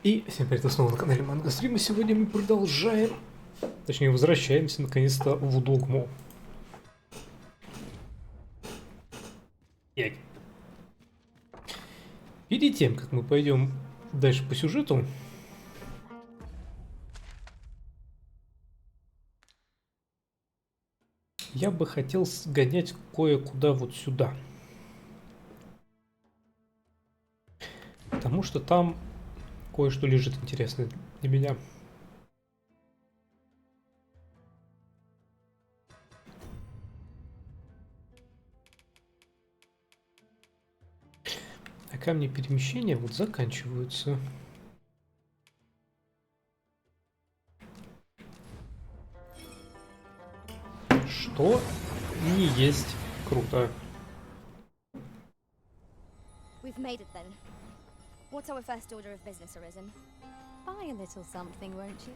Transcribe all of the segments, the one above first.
И всем привет, снова на канале Манга, Стрим, и сегодня мы продолжаем, точнее возвращаемся наконец-то в Догму. Перед тем, как мы пойдем дальше по сюжету, я бы хотел сгонять кое-куда вот сюда. Потому что там кое-что лежит интересное для меня. А камни перемещения вот заканчиваются. Что не есть круто. We've made it then. What's our first order of business, Arisen? Buy a little something, won't you?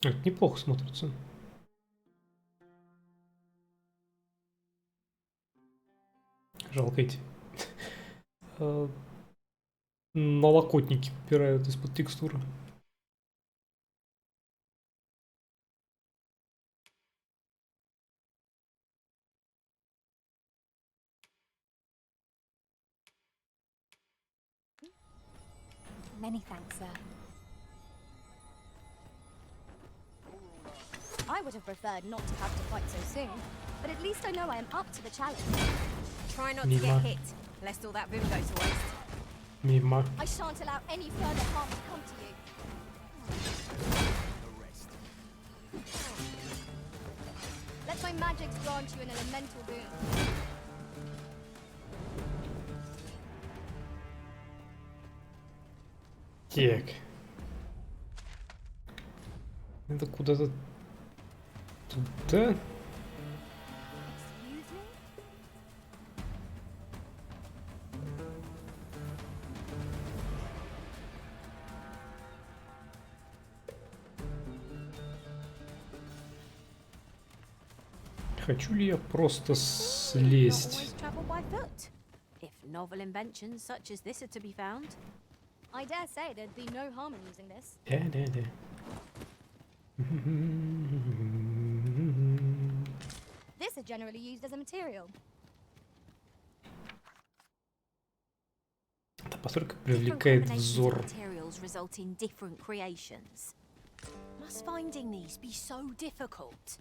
Это неплохо смотрится. Жалко эти налокотники попирают из-под текстуры. Many thanks, sir. I would have preferred not to have to fight so soon, but at least I know I am up to the challenge. Try not to get hit, lest all that room go to waste. Мимо. I shan't allow any further harm to come to you. Let my magics grant you an elemental boon. Так. Это куда-то туда. Excuse me? Хочу ли я просто Not слезть? always travel by foot. If novel inventions such as this are to be found. I dare say there'd be no harm in using this. Да. This is generally used as a material. Это посмотри, как Different привлекает combinations of взор. materials result in different creations. Must finding these be so difficult?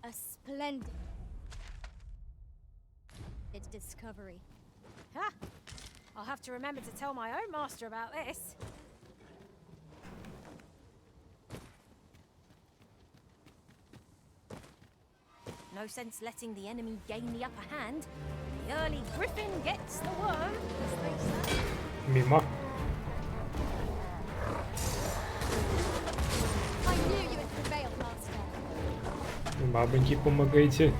A splendid discovery. Ha! I'll have to remember to tell my own master about this. No sense letting the enemy gain the upper hand. The early griffin gets the worm, as they say. Мимо. I knew you would prevail, Master. Бабоньки, помогайте.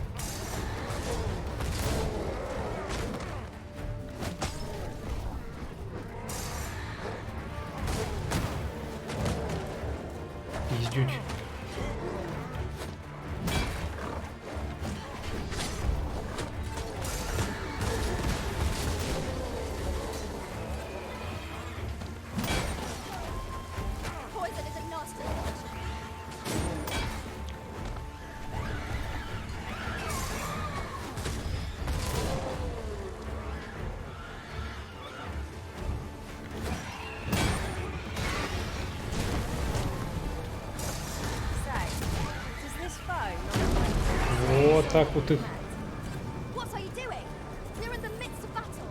Пиздюч. Poison is a nasty invention. Say, does this foe not Вот так вот их. What are you doing? We're in the midst of battle.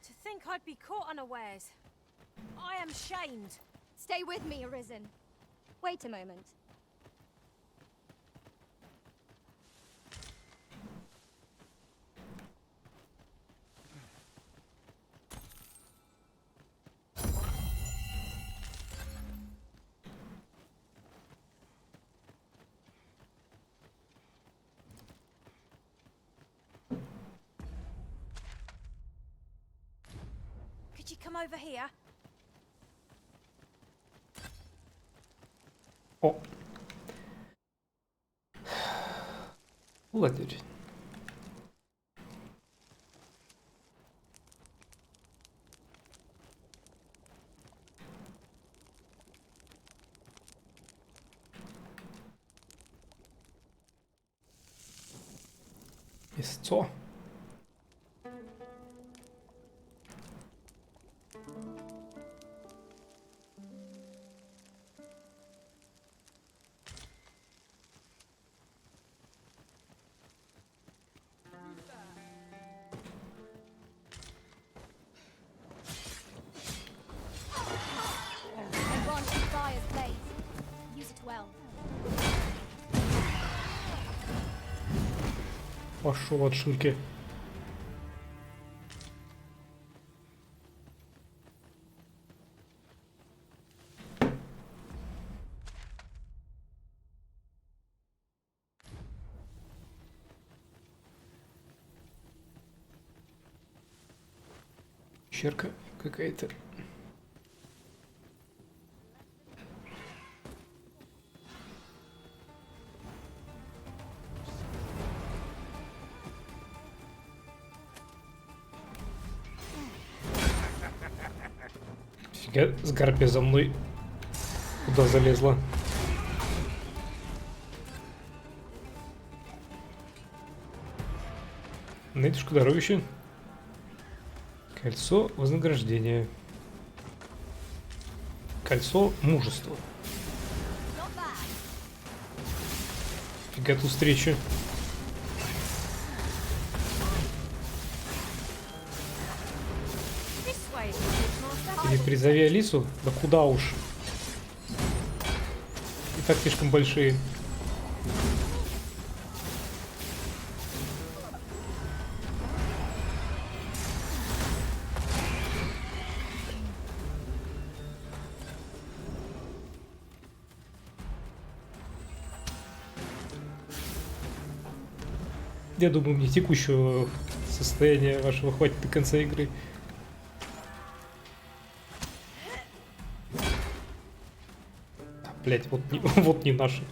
to think I'd be caught unawares? I am shamed. Stay with me, Arisen. Wait a moment. come over here. О. Ладерь. Мясцо. Everyone in fire's blaze. Use it well. Пошел от Шурки. Щерка какая-то. Фига, с гарпия за мной куда залезла. Найдешь здоровище. Кольцо вознаграждения. Кольцо мужества. Фига тут встреча. This way, Master. Или призови Алису? Да куда уж. И так слишком большие. Я думаю, мне текущего состояния вашего хватит до конца игры. Блять, вот не, вот не наши.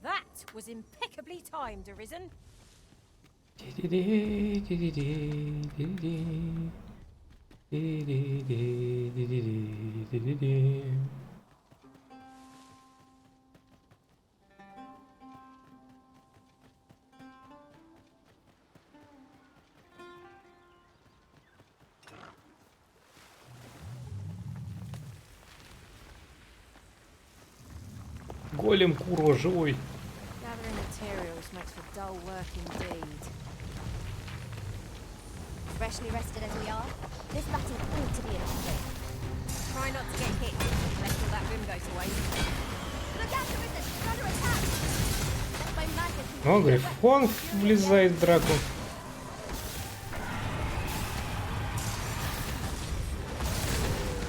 That was impeccably timed, Arisen. Голем, курва, живой. Gathering materials makes for dull work indeed. Freshly rested as we are, this battle ought to be an epic. Try not to get hit, lest all that room goes to waste. Look out, Arisen! It's under attack! Let my magic О, Грифон влезает в драку.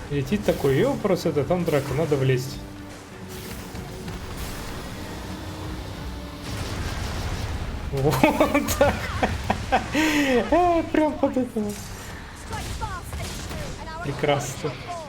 Летит такой, ё, просто это, там драка, надо влезть. Вот так. Прям под этого. strike fast and true, and our Прекрасно. opponents will fall.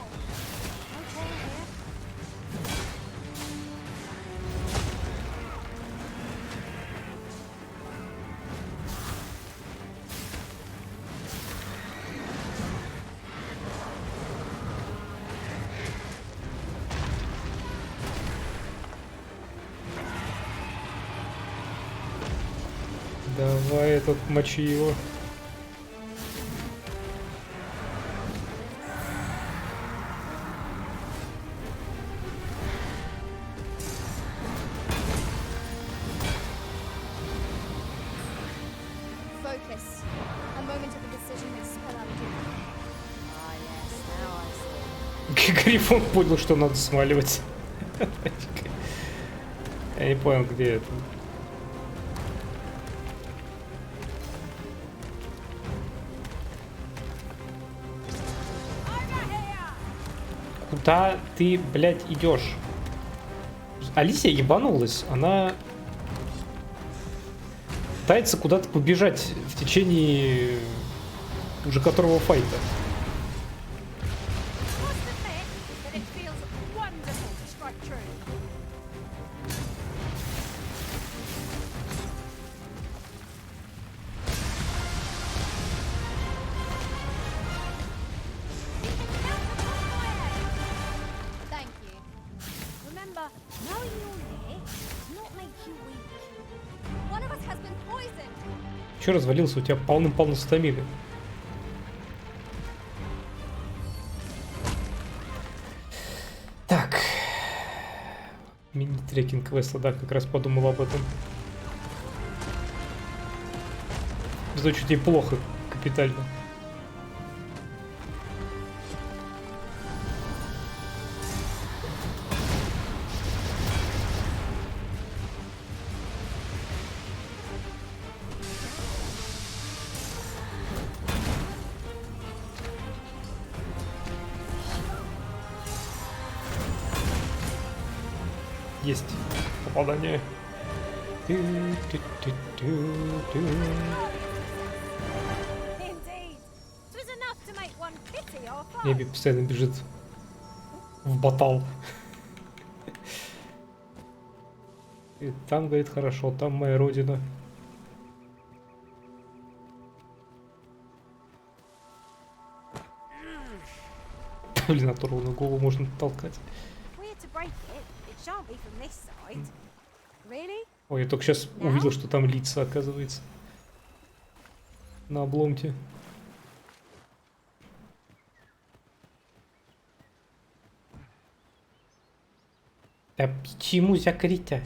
Давай этот мочи его. Focus. A moment of a decision will spell out doom. Ah, yes, now I see. Грифон понял, что надо смаливать. Я не понял, где это. Куда ты, блядь, идешь? Алисия ебанулась. Она пытается куда-то побежать в течение уже которого файта. Must admit that it feels wonderful to strike true. Thank you. Remember, knowing you're near does not make you weak. One of us has been poisoned. Че развалился? У тебя полным-полно стамины. Так. Мини-трекинг квеста, да, как раз подумал об этом. Это чуть неплохо, капитально. Есть попадание. Indeed. It was enough to make one pity our foe. Неби постоянно бежит в батал. И там, говорит, хорошо, там моя родина. Блин, оторванную голову можно толкать. If we're to break it, it shan't be from this side. Really? Ой, я только сейчас увидел, что там лица, оказывается. На обломке. Да почему закрыто?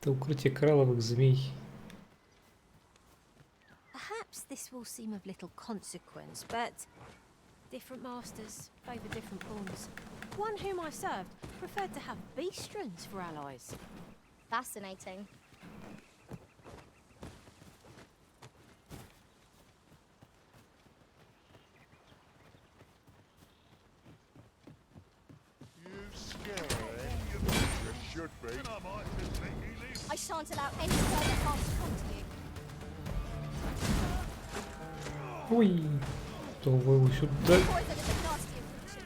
Это укрытие коралловых змей. Perhaps this will seem of little consequence, but different masters favour different pawns. One whom I served preferred to have beastrons for allies. Fascinating. I shan't allow any further harm to come to you. Ой, давай его сюда. Poison is a nasty affliction.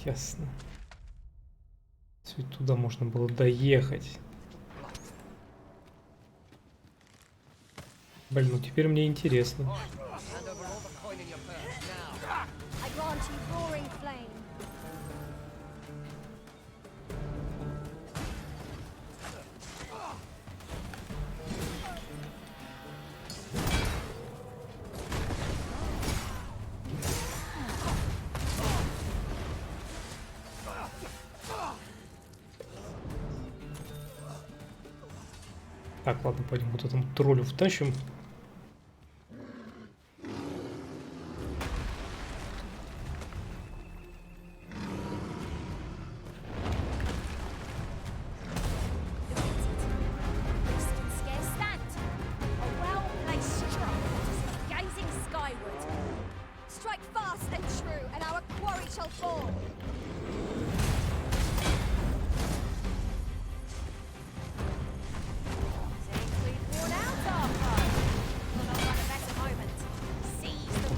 Ясно. Ведь туда можно было доехать. Блин, ну теперь мне интересно. I grant you roaring flame. Так, ладно, пойдем вот этому троллю втащим.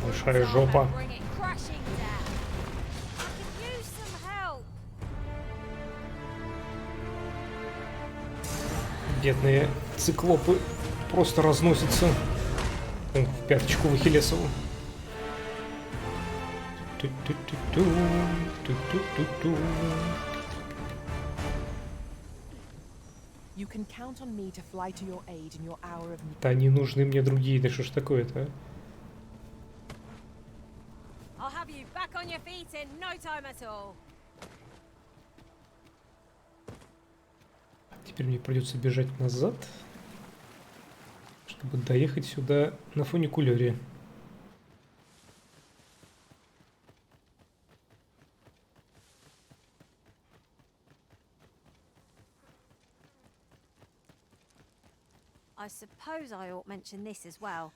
Большая жопа. Бедные циклопы просто разносятся. О, в пяточку в Ахиллесову. Да не нужны мне другие, да что ж такое-то, Теперь мне придется бежать назад. чтобы доехать сюда на фуникулере. I suppose I ought mention this as well.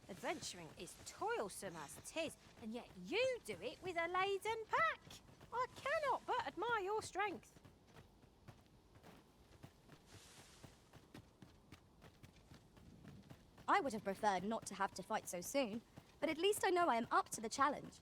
Adventuring is toilsome as 'tis, and yet you do it with a laden pack. I cannot but admire your strength. I would have preferred not to have to fight so soon, but at least I know I am up to the challenge.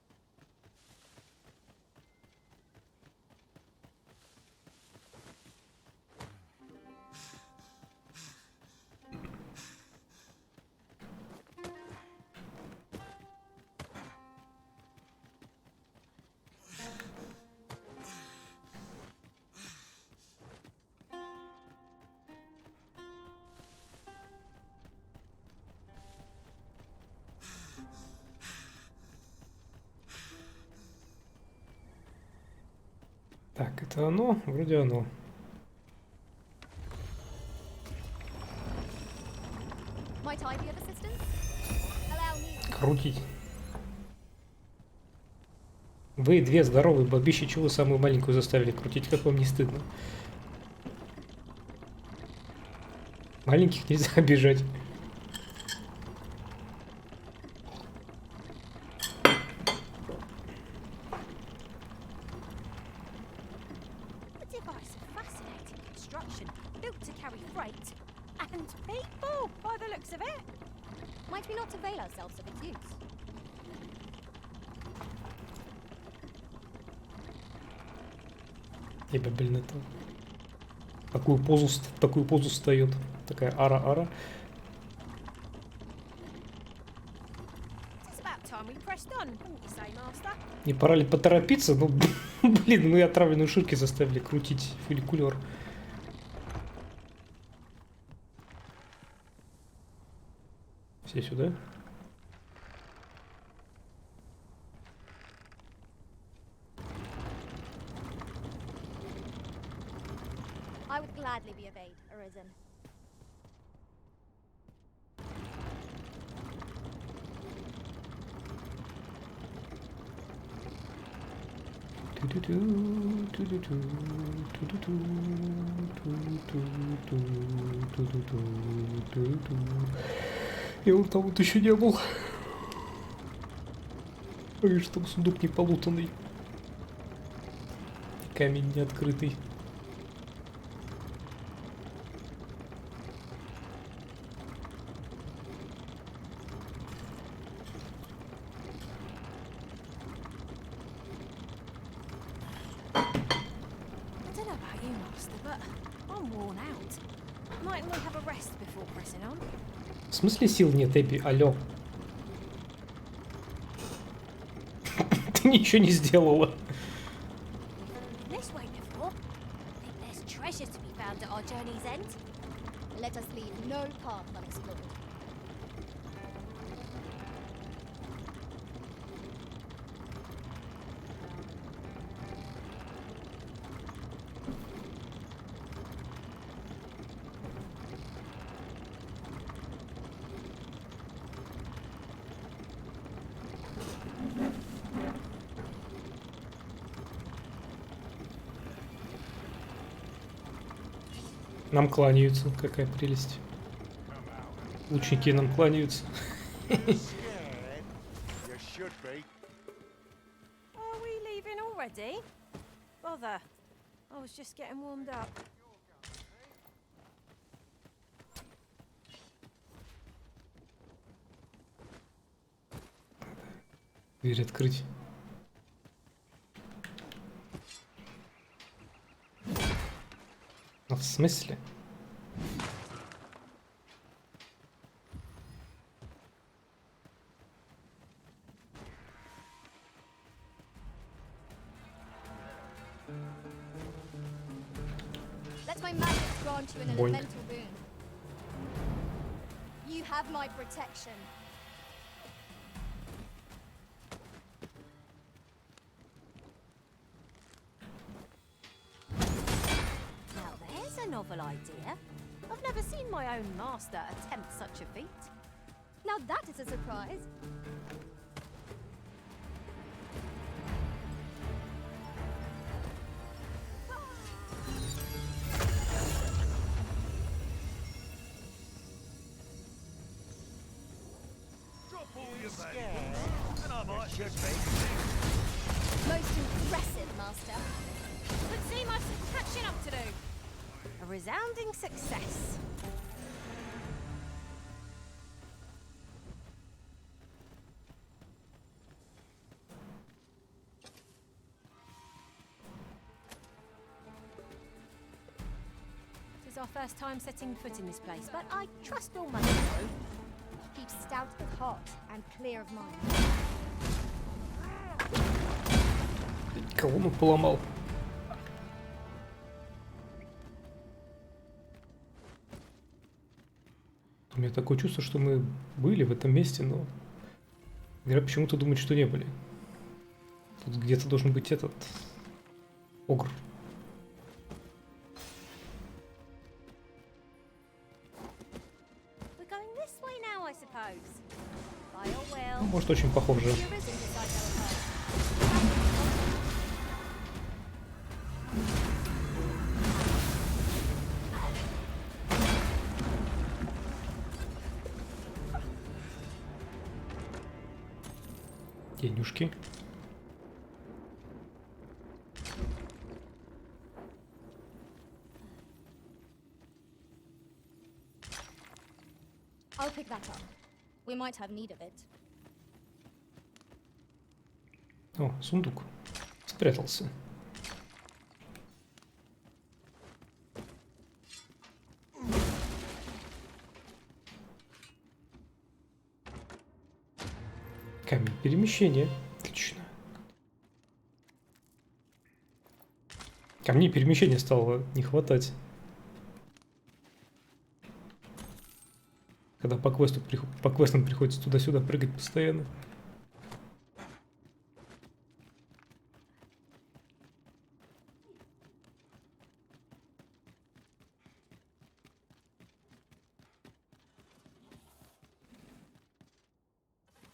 Так, это оно? Вроде оно. Might I be of assistance? Allow me. Крутить. Вы две здоровые бабищи, чего вы самую маленькую заставили крутить? Как вам не стыдно? Маленьких нельзя обижать. A device of fascinating construction, built to carry freight and people, by the looks of it. Might we not avail ourselves of its use? Ебать, блин, это... Такую позу встает. Такая ара-ара. It's about time we pressed on, wouldn't you say, Master? Не пора ли поторопиться? Ну, блин, мы отравленные ширки заставили крутить фуникулер. Все сюда. I would gladly be of aid, Arisen. Я вот там вот еще не был. Видишь, там сундук не полутанный. Камень не открытый. I don't know about you, Master, but I'm worn out. Mightn't we have a rest before pressing on? В смысле сил нет, Эбби? Алло. Ты ничего не сделала. This way before. Think there's treasure to be found at our journey's end. Let us leave no path unexplored. Нам кланяются, какая прелесть. Лучники нам кланяются. Scared? You should be. Are we leaving already? Bother. I was just getting warmed up. Дверь открыть. А в смысле? Let my magic grant you an Boink. elemental boon. You have my protection. Now there's a novel idea. I've never seen my own master attempt such a feat. Now that is a surprise. Drop all your scared. And I might should be. Most impressive, Master. Could seem I've some catching up to do. A resounding success. This is our first time setting foot in this place, but I trust all my crew. Keep stout of heart and clear of mind. Колонну поломал. У меня такое чувство, что мы были в этом месте, но игра почему-то думает, что не были. Тут где-то должен быть этот огр. We're going this way now, I suppose. By your will. Ну, может, очень похоже. You're risen beside our home. Денюшки. I'll pick that up. We might have need of it. О, сундук. Спрятался. Камень перемещения. Отлично. Камней перемещения стало не хватать. Когда по квестам приходится туда-сюда прыгать постоянно.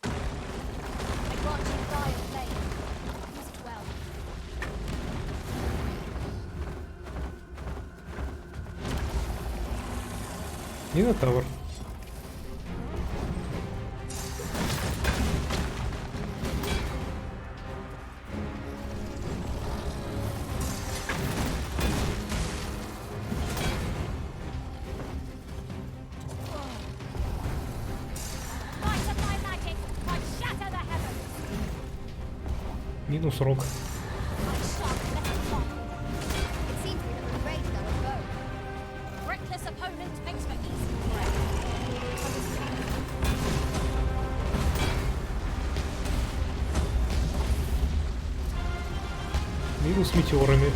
I grant you fire flame. Use it well. Минотавр. Light of my magic, I shatter the heavens. Минус рок. I sharp metal bomb. It seems we have raised our bow. Reckless opponent makes for easy prey. Минус метеорами.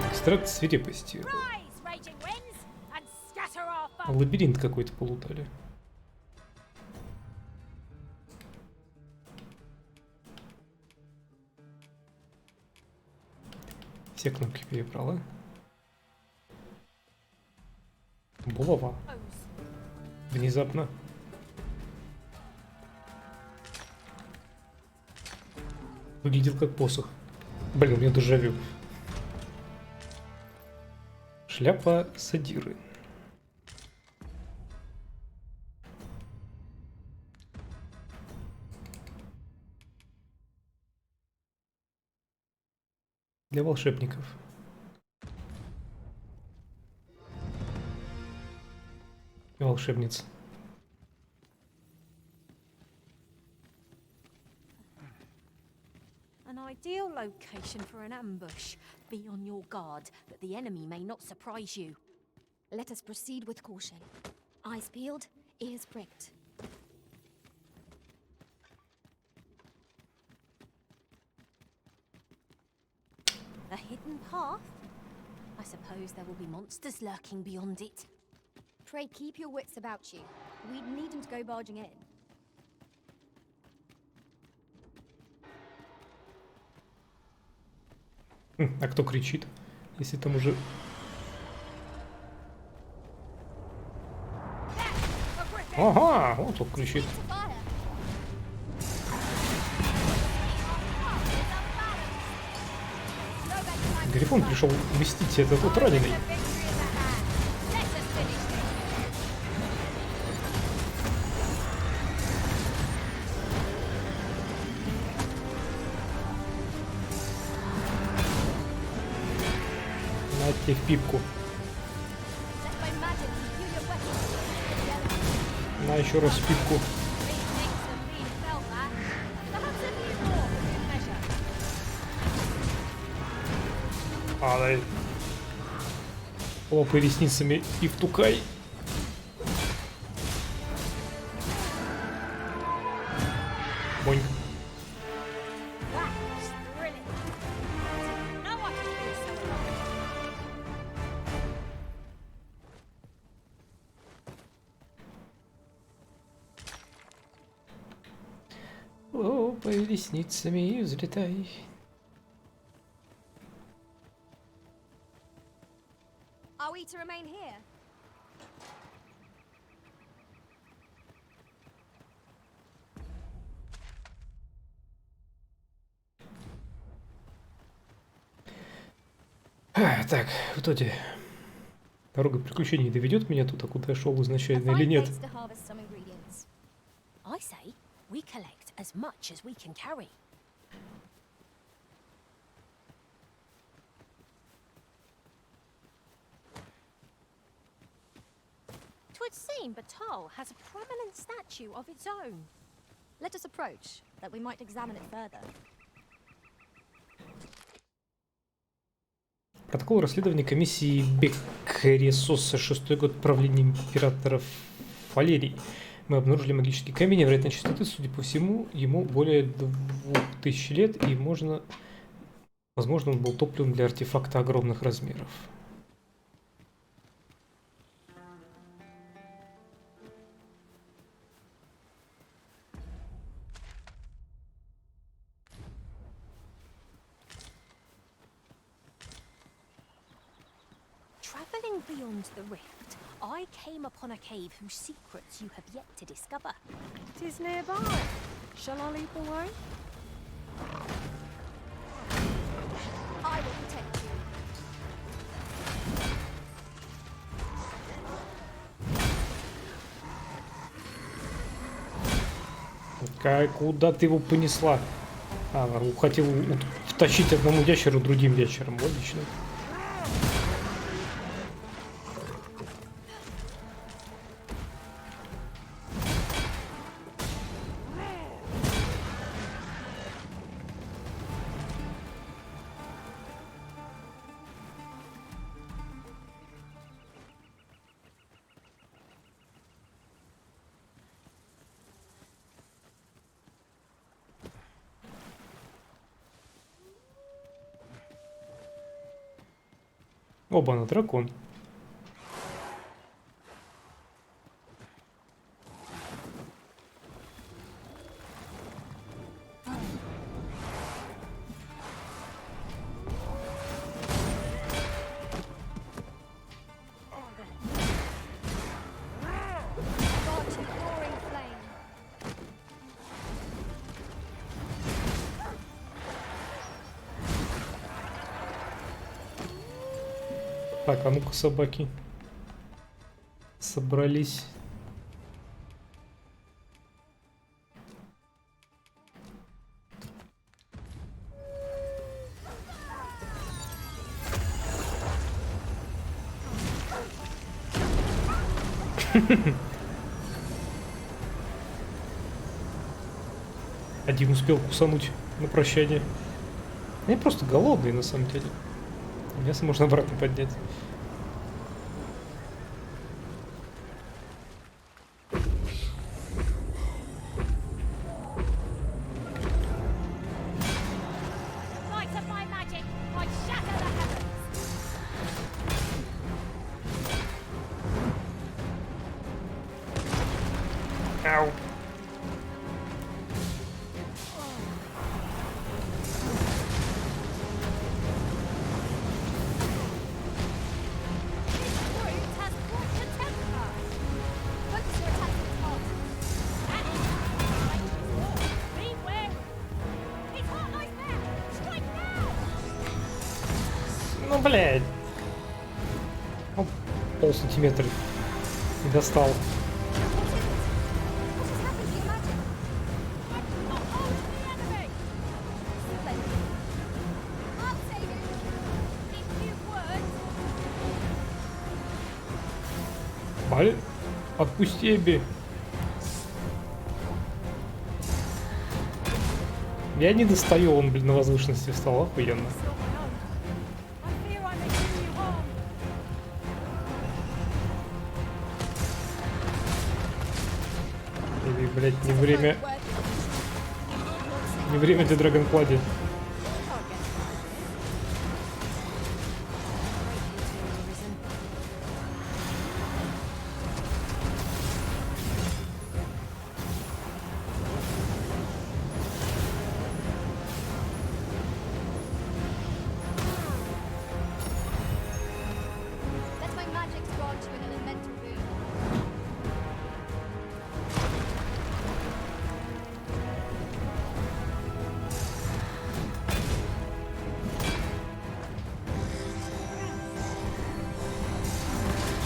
Экстракт свирепости. Rise, raging winds, and scatter our foes. Лабиринт какой-то полутали. Все кнопки перебрала. Булава. Внезапно. Выглядел как посох. Блин, у меня дежавю. Шляпа садиры. Для волшебников. И волшебниц. An ideal location for an ambush. Be on your guard that the enemy may not surprise you. Let us proceed with caution. Eyes peeled, ears pricked. A hidden path? I suppose there will be monsters lurking beyond it. Pray keep your wits about you. We needn't go barging in. А кто кричит? Если там уже... Ага, вот он кричит. Грифон пришел мстить, это тот раненый. На тебе в пипку. На еще раз в пипку. Падай. Лопай ресницами и втукай. Боньк. Лопай ресницами и взлетай. Are we to remain here? Так, в итоге дорога приключений доведет меня туда, куда я шел изначально, или нет? To harvest some ingredients. I say we collect as much as we can carry. Twould seem Batal has a prominent statue of its own. Let us approach, that we might examine it further. Протокол расследования комиссии Беккересоса, 6-й год правления императора Валерий. Мы обнаружили магический камень невероятной частоты, судя по всему, ему более 2000 лет, и возможно, он был топливом для артефакта огромных размеров. Travelling beyond the rift, I came upon a cave whose secrets you have yet to discover. 'Tis nearby. Shall I lead the way? I will protect you. Куда ты его понесла? Хотел втащить одному ящеру другим ящером. Логично. Оба-на, дракон. Launch a roaring flame. Так, а ну-ка, собаки. Собрались. Один успел кусануть на прощание. Они просто голодные, на самом деле. Мясо можно обратно поднять. Light of my magic, I shatter the heavens. Ау. блядь. О, полсантиметра не достал. Блин, отпусти Эбби. Я не достаю, он, блин, на возвышенности встал, охуенно. Или, блядь, не время. Не время для драгонклади. Let my magic grant you an elemental boon.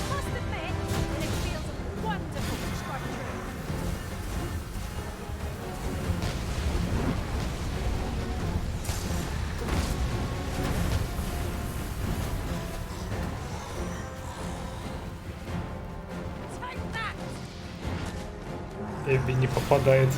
Must admit, it feels wonderful to strike through. Take that! Эбби не попадает.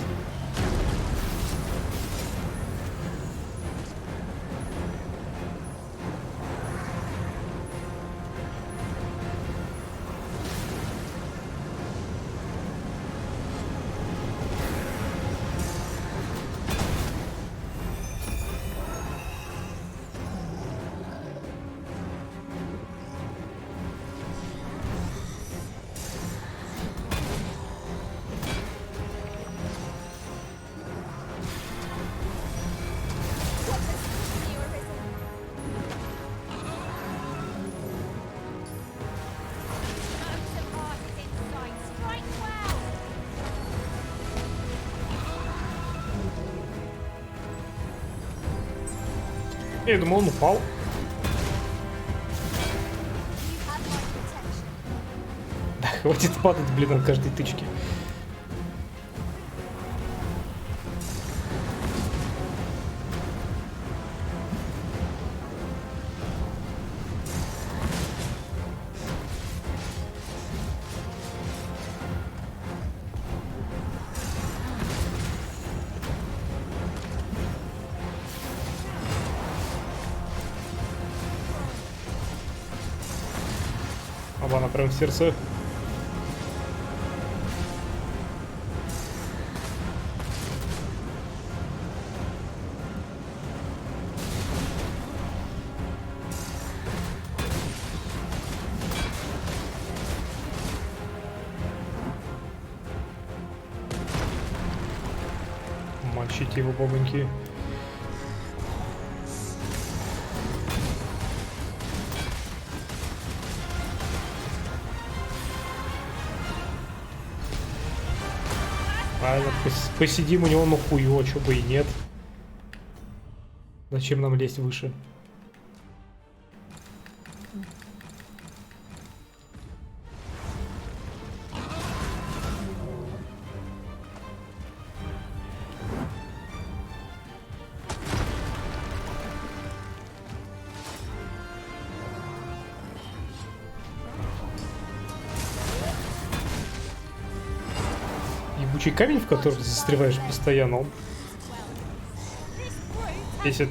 Я думал, он упал. You have my protection. Да, хватит падать, блин, от каждой тычки. Она прям в сердце. Мочите его, бабоньки. Правильно, посидим у него на хую, а чё бы и нет. Зачем нам лезть выше? Ебучий камень, в который ты застреваешь постоянно, он бесит.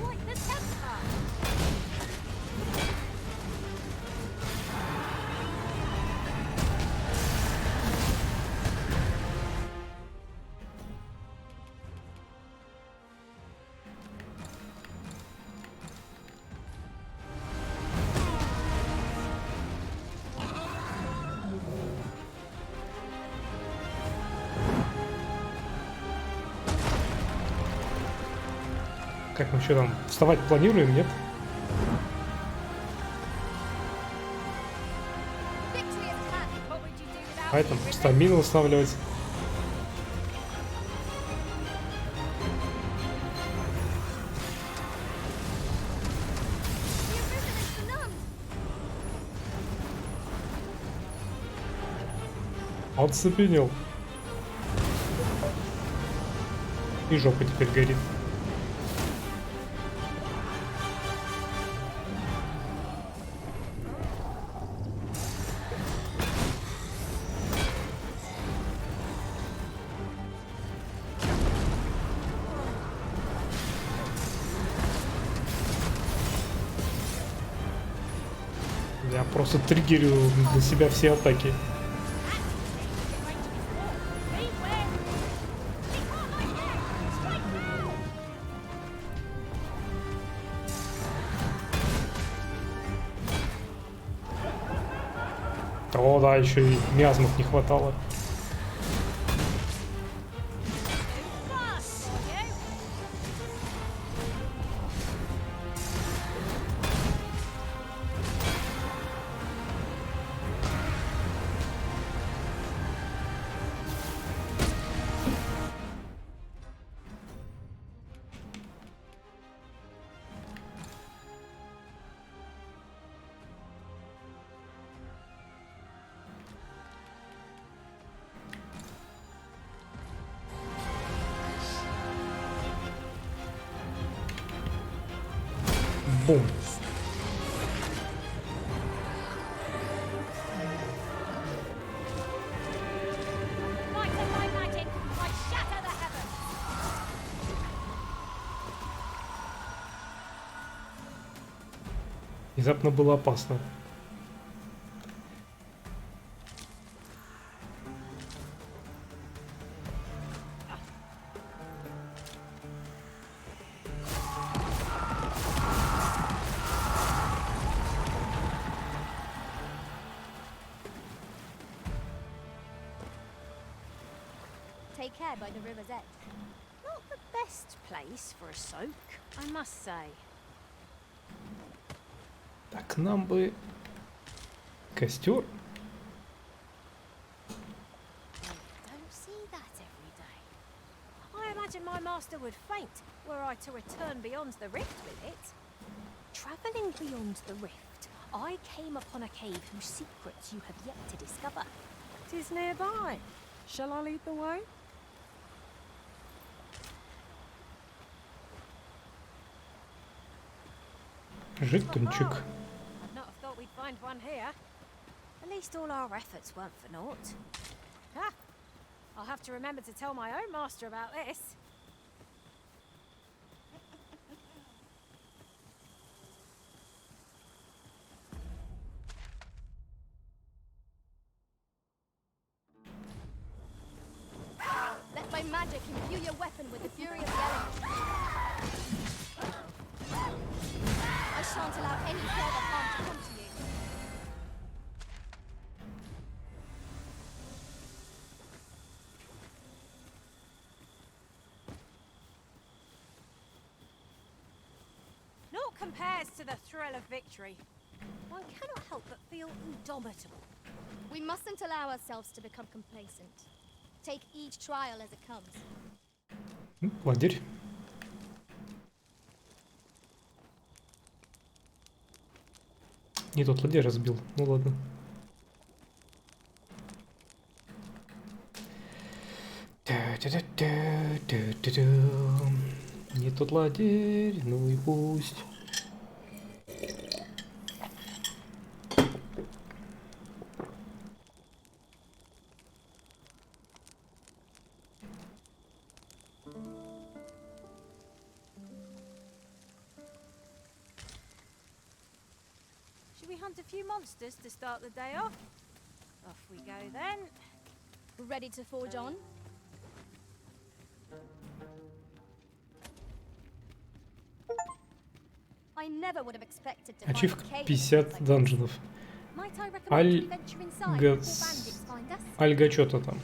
Как мы что там, вставать планируем, нет? Victory at hand. What would you do without А это me, стамину восстанавливать. The arisen is for none. Оцепенел. И жопа теперь горит. Я просто триггерю для себя все атаки. О, да, еще и миазмов не хватало. Бум. Внезапно было опасно. Take care by the river's edge. Not the best place for a soak, I must say. Так, нам бы костер. Don't see that every day. I imagine my master would faint were I to return beyond the rift with it. Travelling beyond the rift, I came upon a cave whose secrets you have yet to discover. 'Tis nearby. Shall I lead the way? Житончик. I'd not have thought we'd find one here. At least all our efforts weren't for naught. Ah, I'll have to remember to tell my own master about this. Let my magic imbue your weapon with the fury of the elements. I shan't allow any further harm to come to you. Naught compares to the thrill of victory. One cannot help but feel indomitable. We mustn't allow ourselves to become complacent. Take each trial as it comes. Ладерь. Не тот ладерь разбил. Ну ладно. Не тот ладерь, ну и пусть. Should we hunt a few monsters to start the day off? Off we go then. Ready to forge on? I never would have expected to find Ачивка a cave 50 данженов. Might I recommend we venture inside before Альгац... bandits find us? Альга что-то там.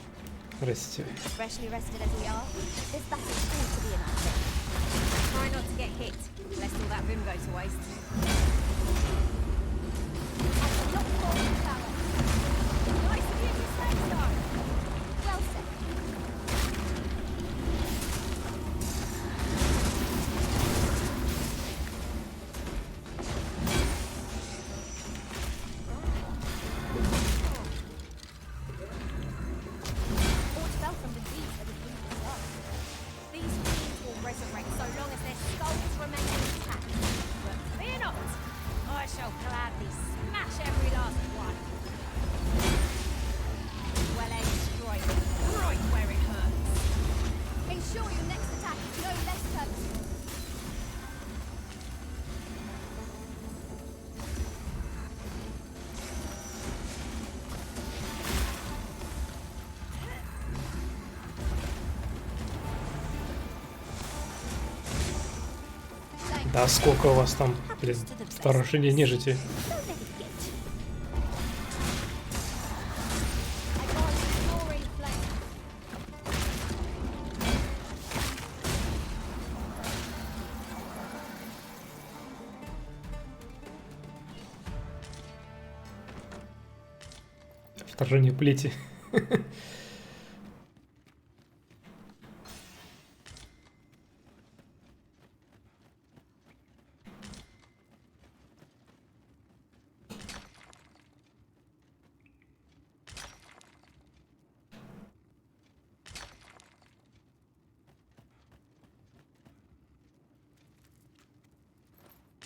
Здрасте. Freshly rested as we are, this battle ought to be an upset. Try not to get hit, lest all that vim go to waste. I shall not fall in power. Nice of you to say so. Well said. Да сколько у вас там, блин, вторжение нежити? Вторжение плети.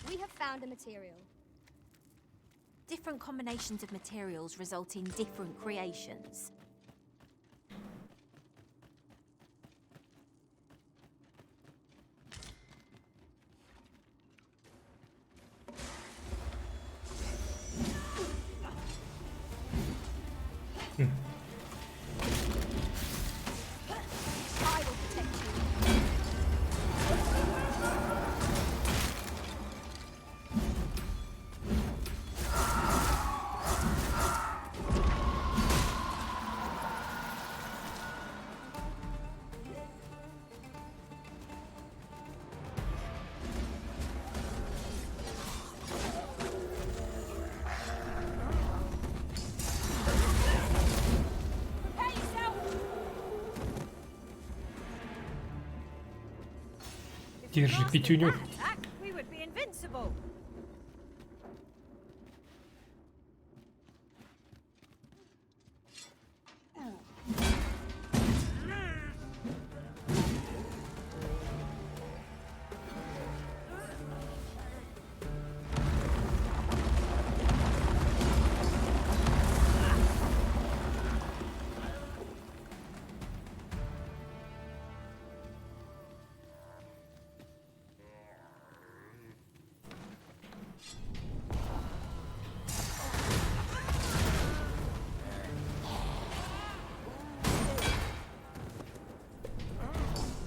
We have found a material. Different combinations of materials result in different creations. I will protect you. Держи пятюню. We would be invincible.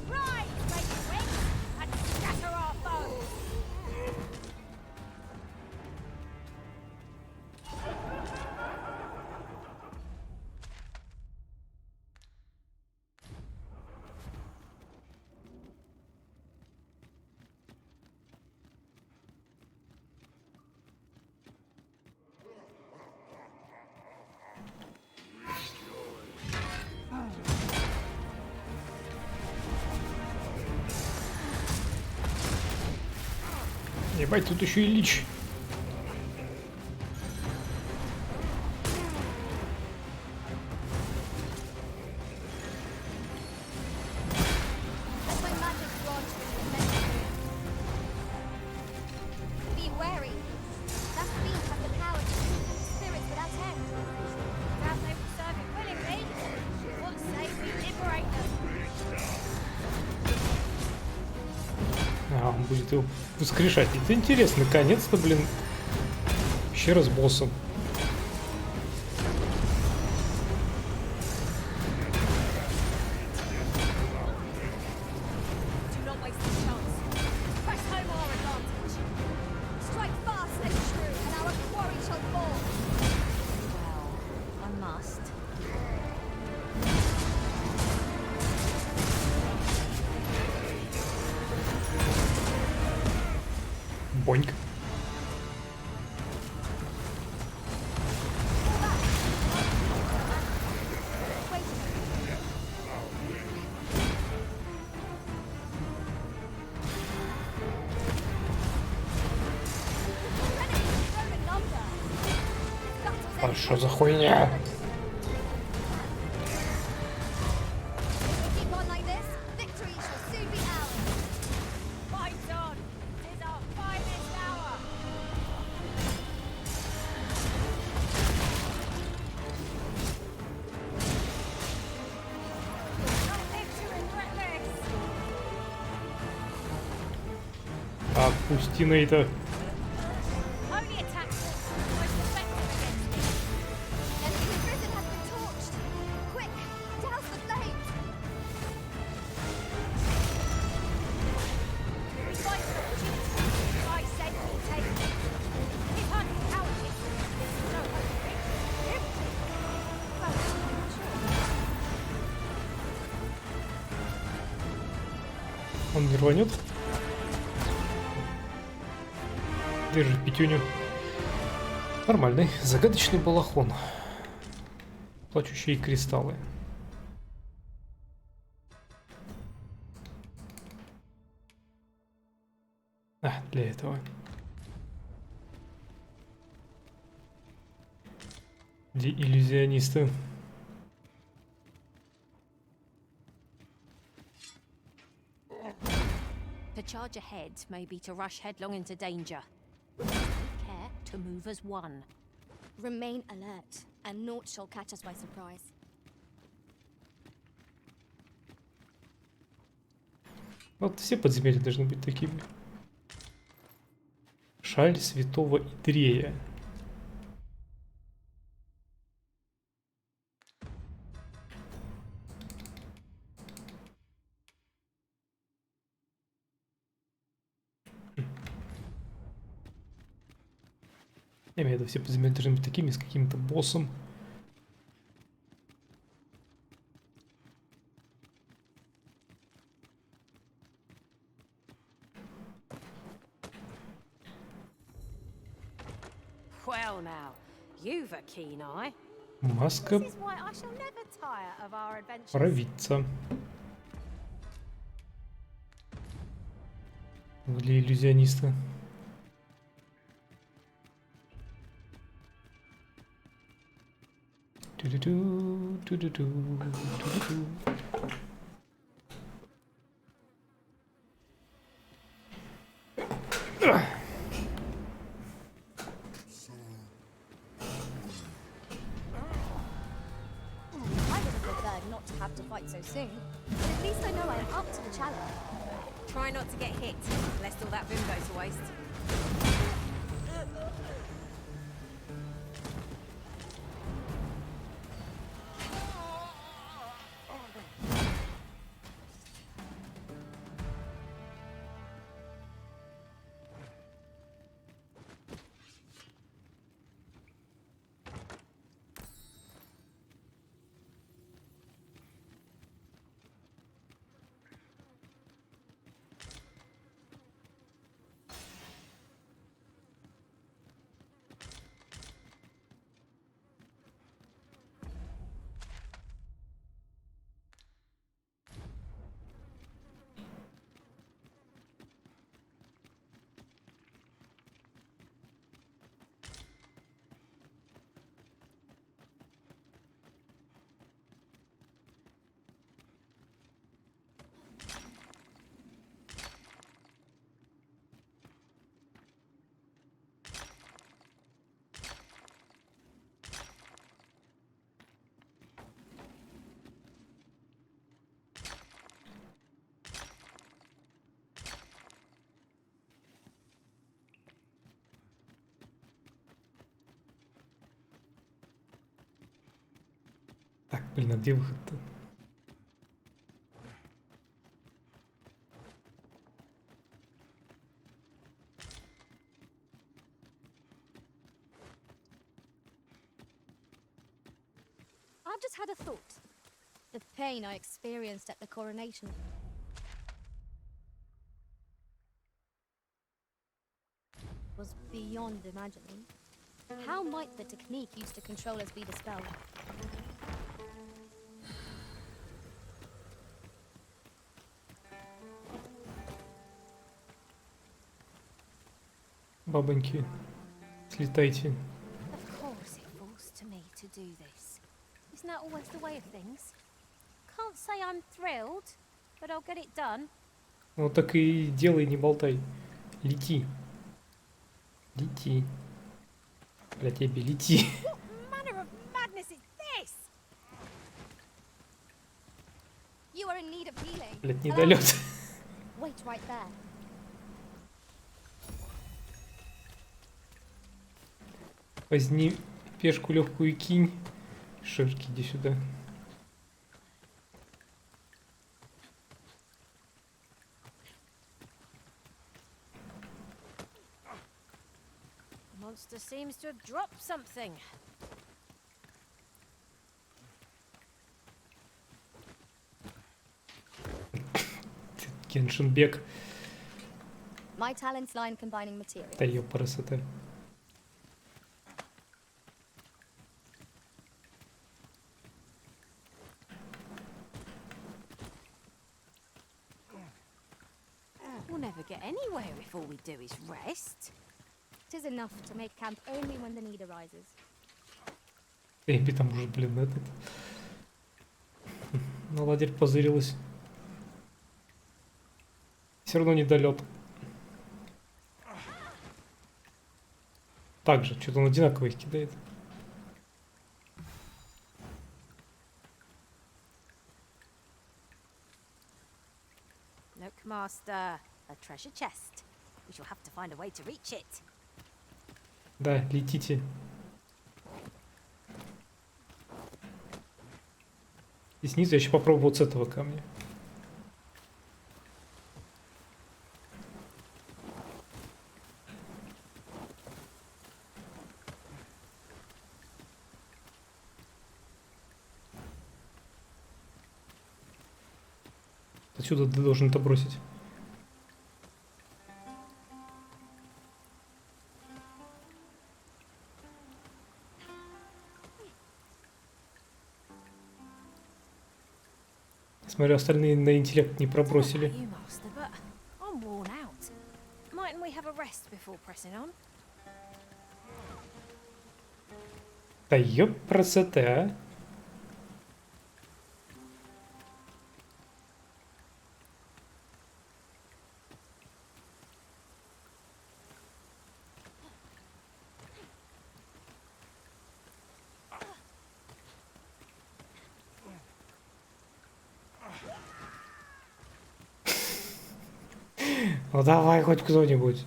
Rise, raging wings, and scatter our foes. Ебать, тут еще и лич. That's my magic rod. Be wary. That beast has the power to control spirits without end. Doubt they will serve it willingly. What say we liberate them? А, он будет его воскрешать. Это интересно, наконец-то, блин. Еще раз боссом. Do not waste the chance. Press home our advantage. Strike fast and true, and our quarry shall fall. Well, I must. Боньк. Wait a minute. Our enemy is grown in number. That was А что за хуйня? If we keep on like this, victory shall soon be ours. Fight on! 'Tis our finest hour! Not live to regret this! Отпусти Нейта. Only attack most effective against me. Enemy prison has been torched. Quick, douse the flames. We fight for opportunity. Он не рванет. Держи пятюню. Нормальный. Загадочный балахон. Плачущие кристаллы. Для этого. Где иллюзионисты? To charge ahead may be to rush headlong into danger. Take care to move as one. Remain alert, and naught shall catch us by surprise. Вот все подземелья должны быть такими. Шаль святого Идрея. Я имею в виду, все подземелья должны быть такими, с каким-то боссом. Well now, you've a keen eye. Маска This is why I shall never tire of our adventures. провидца. Для иллюзиониста. Ту-ду-ду, ту-ду-ду, ту-ду-ду. I would have preferred not to have to fight so soon, but at least I know I am up to the challenge. Try not to get hit, lest all that vim goes to waste. Так, блин, а где выход-то? I've just had a thought. The pain I experienced at the coronation was beyond imagining. How might the technique used to control us be dispelled? Бабоньки, слетайте. Of course it falls to me to do this. Isn't that always the way of things? Can't say I'm thrilled, but I'll get it done. Вот так и делай, не болтай. Лети. Лети. Для тебя лети. What manner of madness is this? You are in need of healing. Блядь, Allow недолет. me. Wait right there. Возьми пешку легкую и кинь. Ширки, иди сюда. The monster seems to have dropped something. Кеншинбек. My talents lie in combining materials. Да ёпарасоте. We'll never get anywhere if all we do is rest. 'Tis enough to make camp only when the need arises. Эбби там уже, блин, этот... На ладерь позырилась. Все равно недолет. Так же, что-то он одинаково их кидает. Look, Master, a treasure chest. We shall have to find a way to reach it. Да, летите. И снизу я еще попробую вот с этого камня. Отсюда ты должен это бросить. Смотрю, остальные на интеллект не пробросили. You, Master, but I'm worn out. Mightn't we have a rest before pressing on? Да ёпрасоте, а. Ну давай хоть кто-нибудь.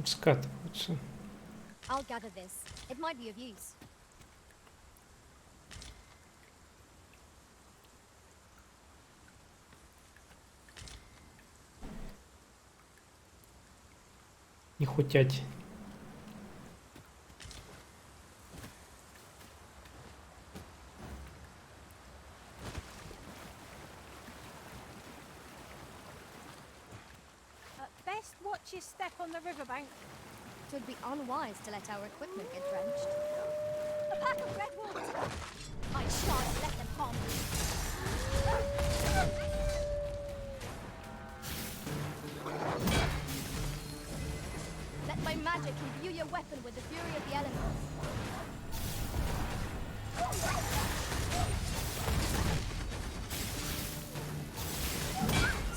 Скатываются. I'll gather this. It might be of use. Не хотять. Best watch your step on the riverbank. It would be unwise to let our equipment get drenched. A pack of red wolves. I shan't let them harm me. Let my magic imbue your weapon with the fury of the elements.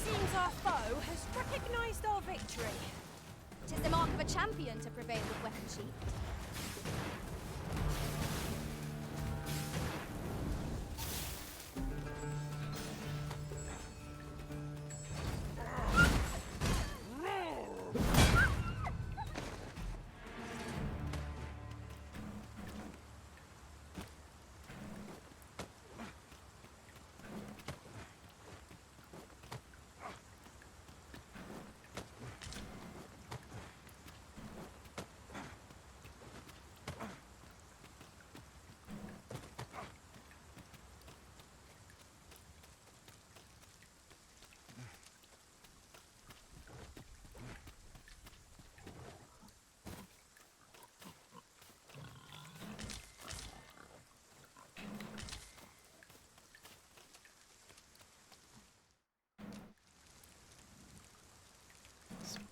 Seems our foe has recognized our victory. 'Tis the mark of a champion to prevail with weapon sheathed.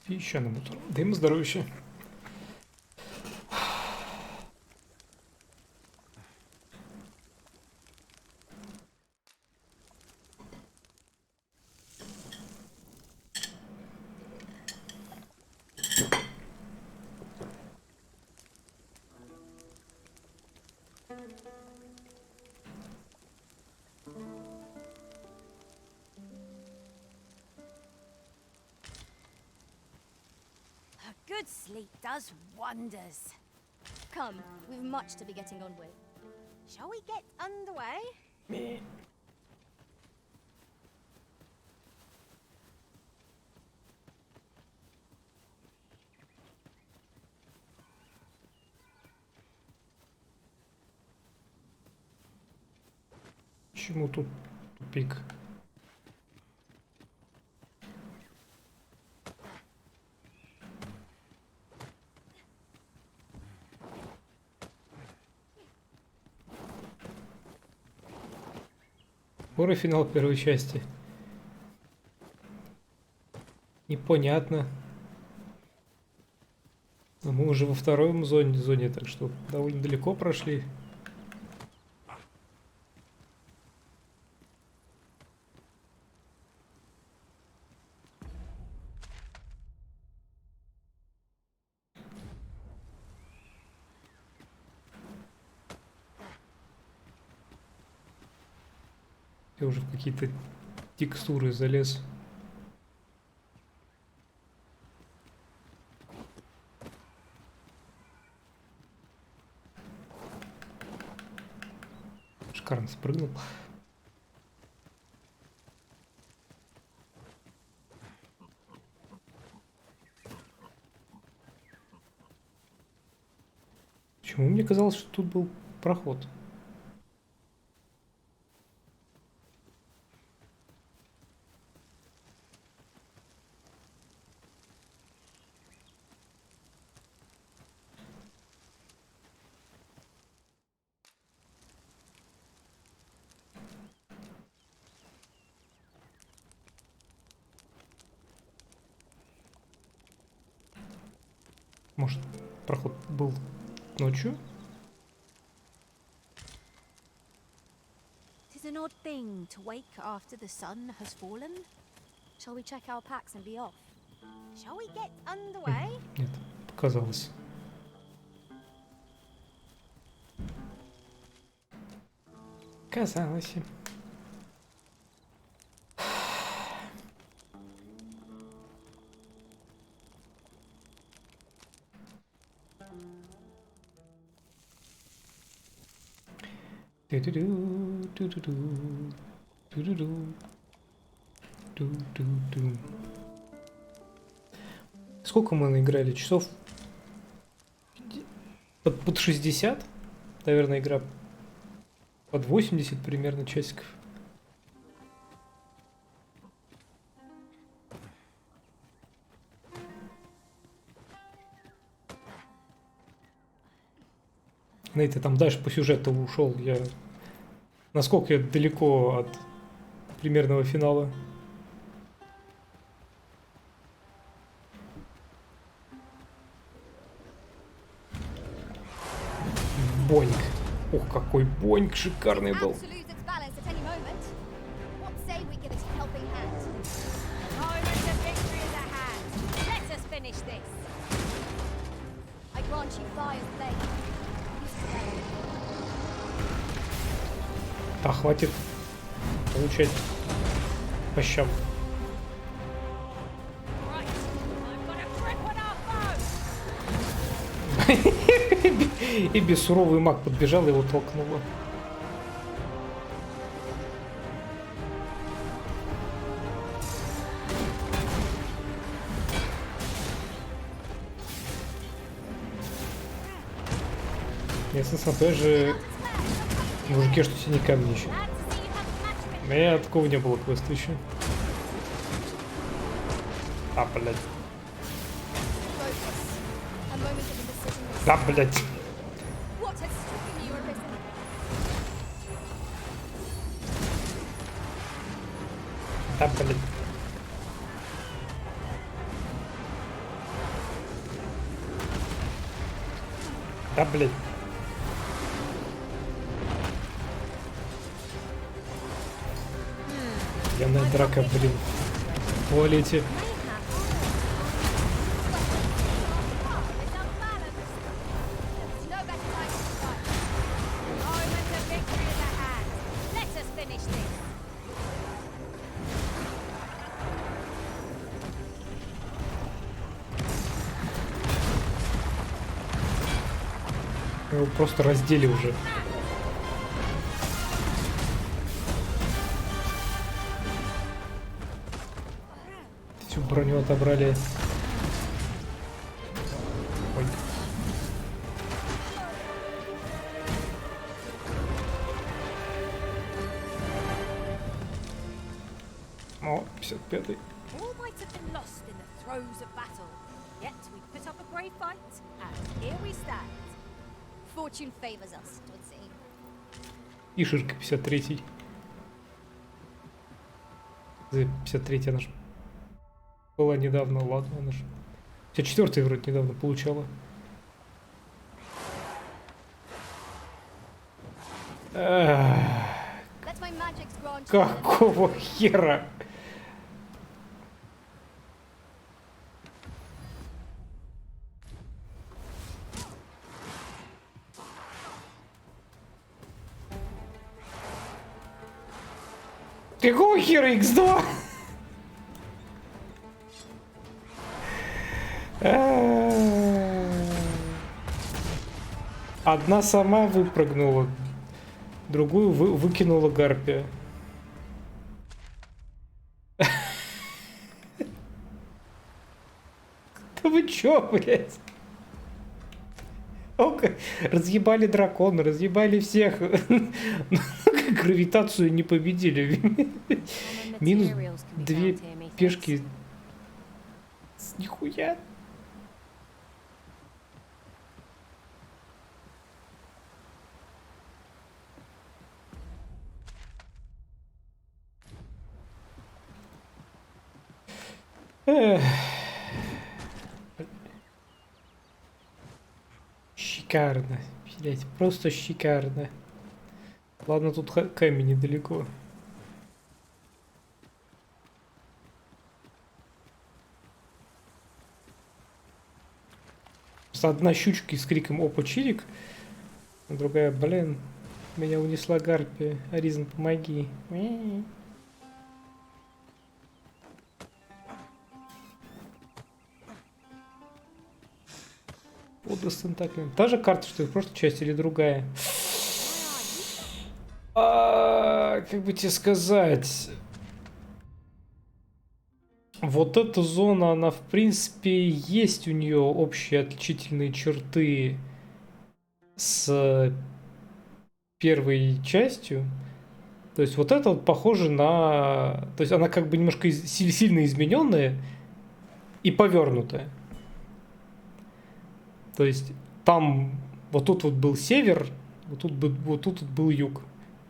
Песчаный мотор. Дым здоровья. good sleep does wonders. Come, we've much to be getting on with. Shall we get underway? Почему тут тупик? Скоро финал первой части. Непонятно. Но мы уже во второй зоне, так что довольно далеко прошли. Я уже в какие-то текстуры залез. Шикарно спрыгнул. Почему мне казалось, что тут был проход? Может, проход был ночью? Tis an odd thing to wake after the sun has fallen. Shall we check our packs and be off? Shall we get underway? Нет, показалось. Казалось. Сколько мы наиграли? Часов под 60? Наверное, игра под 80 примерно часиков. Нейт, ты там дальше по сюжету ушел. Насколько я далеко от примерного финала? Боньк. Ох, какой боньк шикарный был. To lose its balance at any moment. What say we give it a helping hand? Moment of victory is at hand. Let us finish this. I grant you fire's blade. А хватит получать по щам. Right, I've got a grip on our foe. И бессуровый маг подбежал и его толкнуло. Ясно, тоже мужики, что синяка мне еще. У меня такого не было квеста еще. А, блядь. A moment of indecision. Да, блядь. What has stricken you, Arisen? Да, блядь. Да, блядь. Пьяная драка, блин. В туалете. There's no better time to start. Moment of victory is at hand. Let us finish this. Мы его просто раздели уже. Всю броню отобрали. Ой. О, 55-й. All might have been lost in the throes of battle, yet we put up a brave fight, and here we stand. Fortune favors us, it would seem. И шишка 53-й. За 53-я она ж была недавно, ладно, она ж 54-й вроде недавно получала. Let my magic's grant you Какого хера? Какого хера X2? Одна сама выпрыгнула, другую выкинула гарпия. Да вы чё, блядь? Разъебали дракона, разъебали всех. Гравитацию не победили. Минус 2 пешки. Нихуя. Эх. Шикарно. Блять, просто шикарно. Ладно, тут камень недалеко. Одна щучка с криком «Опа, чирик», а другая, блин, меня унесла гарпия. Аризн, помоги. Ода с тентаклями. Та же карта, что и в прошлой части, или другая? Как бы тебе сказать... Вот эта зона, она в принципе есть у нее общие отличительные черты с первой частью. То есть вот это вот похоже на... То есть она как бы немножко сильно измененная и повернутая. То есть там вот тут вот был север, вот тут вот был юг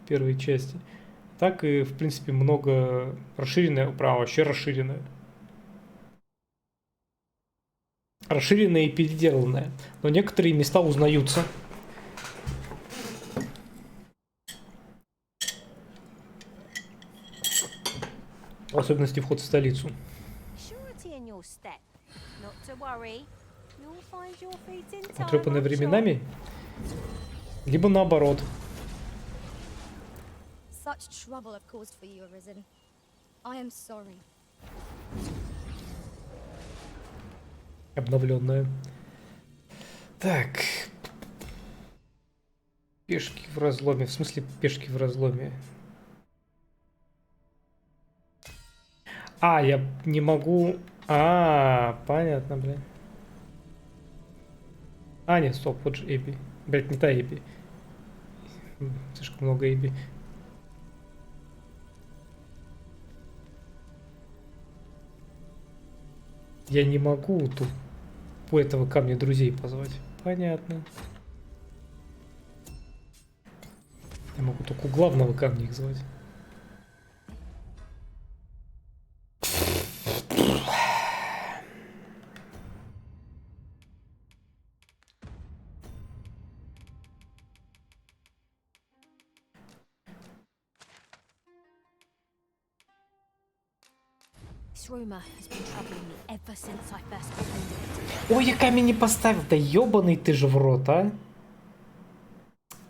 первой части. Так и в принципе много расширенная, право, вообще расширенная. Расширенная и переделанная. Но некоторые места узнаются. В особенности вход в столицу. Отрёпанная временами? Либо наоборот. Such trouble I've caused for you, Arisen. I am sorry. Обновленная. Так. Пешки в разломе. В смысле пешки в разломе? А, я не могу... понятно, блин. Нет, стоп, вот же Эбби. Блять, не та Эбби. Слишком много Эбби. Я не могу тут у этого камня друзей позвать. Понятно. Я могу только у главного камня их звать. Ой, я камень не поставил. Да ебаный ты же в рот, а.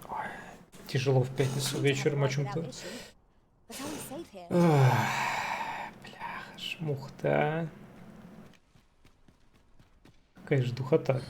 Ой, тяжело в пятницу вечером о чем-то. Бляха, шмух-то, а. Какая же духота.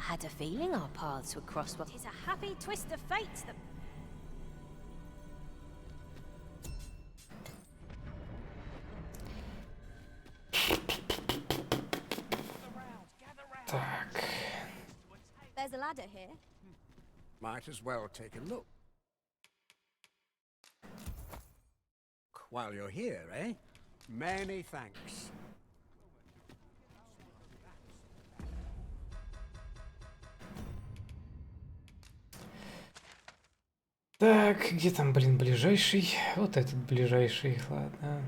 had a feeling our paths would cross. It is a happy twist of fate that... Так. There's a ladder here. Might as well take a look. While you're here, eh? Many thanks. Так, где там, блин, ближайший? Вот этот ближайший, ладно.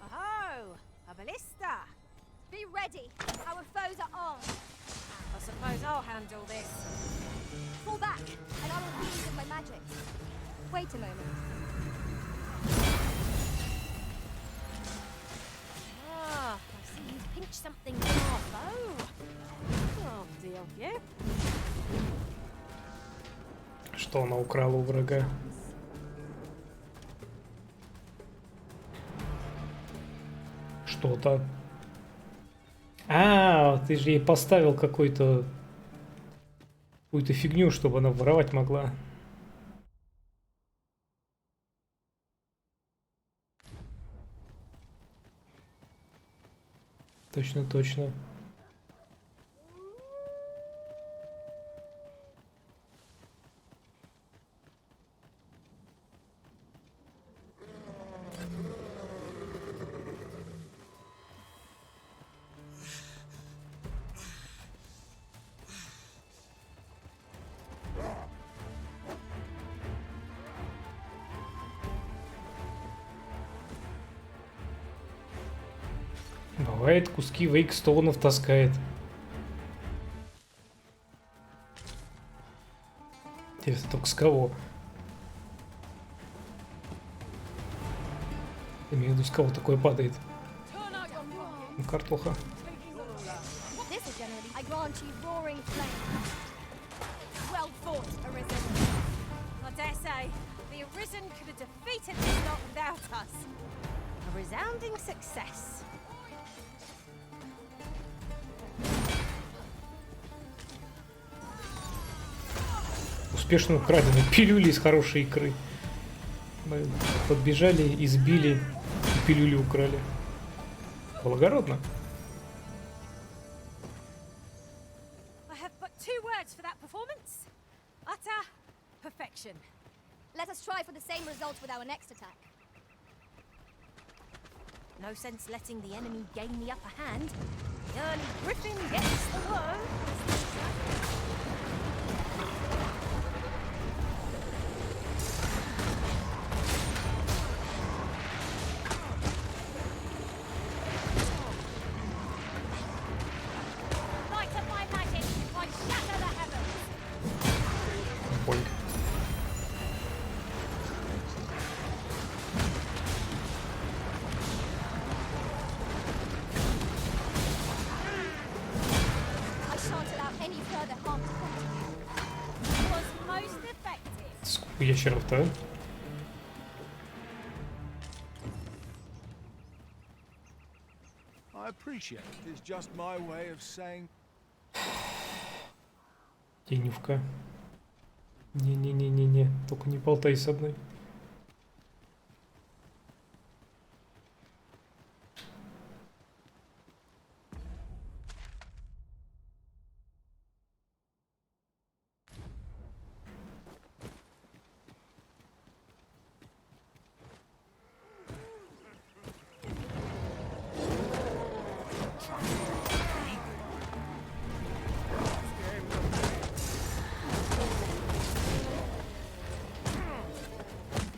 Oh, a ballista. Be ready. Our foes are armed. I suppose I'll handle this. Fall back, and I will heal you with my magic. Wait a moment. Ah, I see you pinched something from our bow. Oh, dear you. Что она украла у врага? Что-то. А, ты же ей поставил какую-то фигню, чтобы она воровать могла. Точно, точно. Бывает, куски вейкстоунов таскает. Интересно, только с кого? Я имею в виду, с кого такое падает. Ну, картоха. This is generally, I grant you roaring flame. Well fought, Arisen. I dare say, the Arisen could have defeated this lot without us. A resounding success. Успешно украдены пилюли из хорошей икры. Мы подбежали, избили, и пилюли украли. Благородно. I have but two words for that performance. Utter perfection. Let us try for the same result with our next attack. No sense letting the enemy gain the upper hand. The early griffin gets the worm. Light of my magic, I shatter the heavens. Боль. I shan't allow any further harm to come. Was most effective. Сколько ящеров-то, а? I appreciate it. It's just my way of saying Тенювка. Не-не-не-не-не. Только не болтай с одной.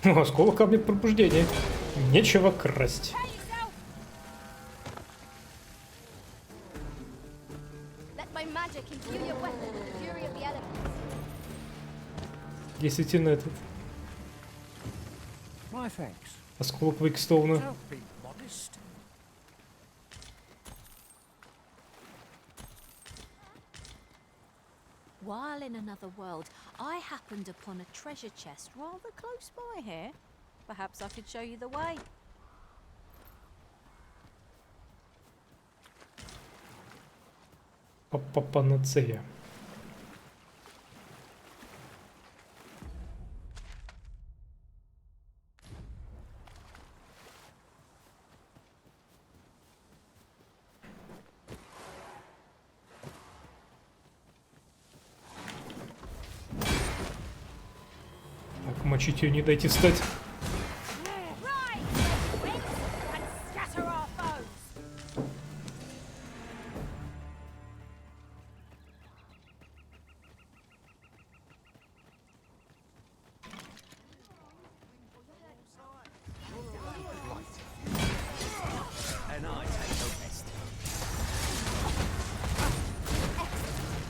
О, осколок камня пробуждения. Нечего красть. Let my magic imbue your weapon with the fury of the elements. Действительно этот My thanks. осколок Вейкстоуна. Don't be modest. While in another world, I happened upon a treasure chest rather close by here. Perhaps I could show you the way. Панацея. Так, мочить ее, не дайте встать.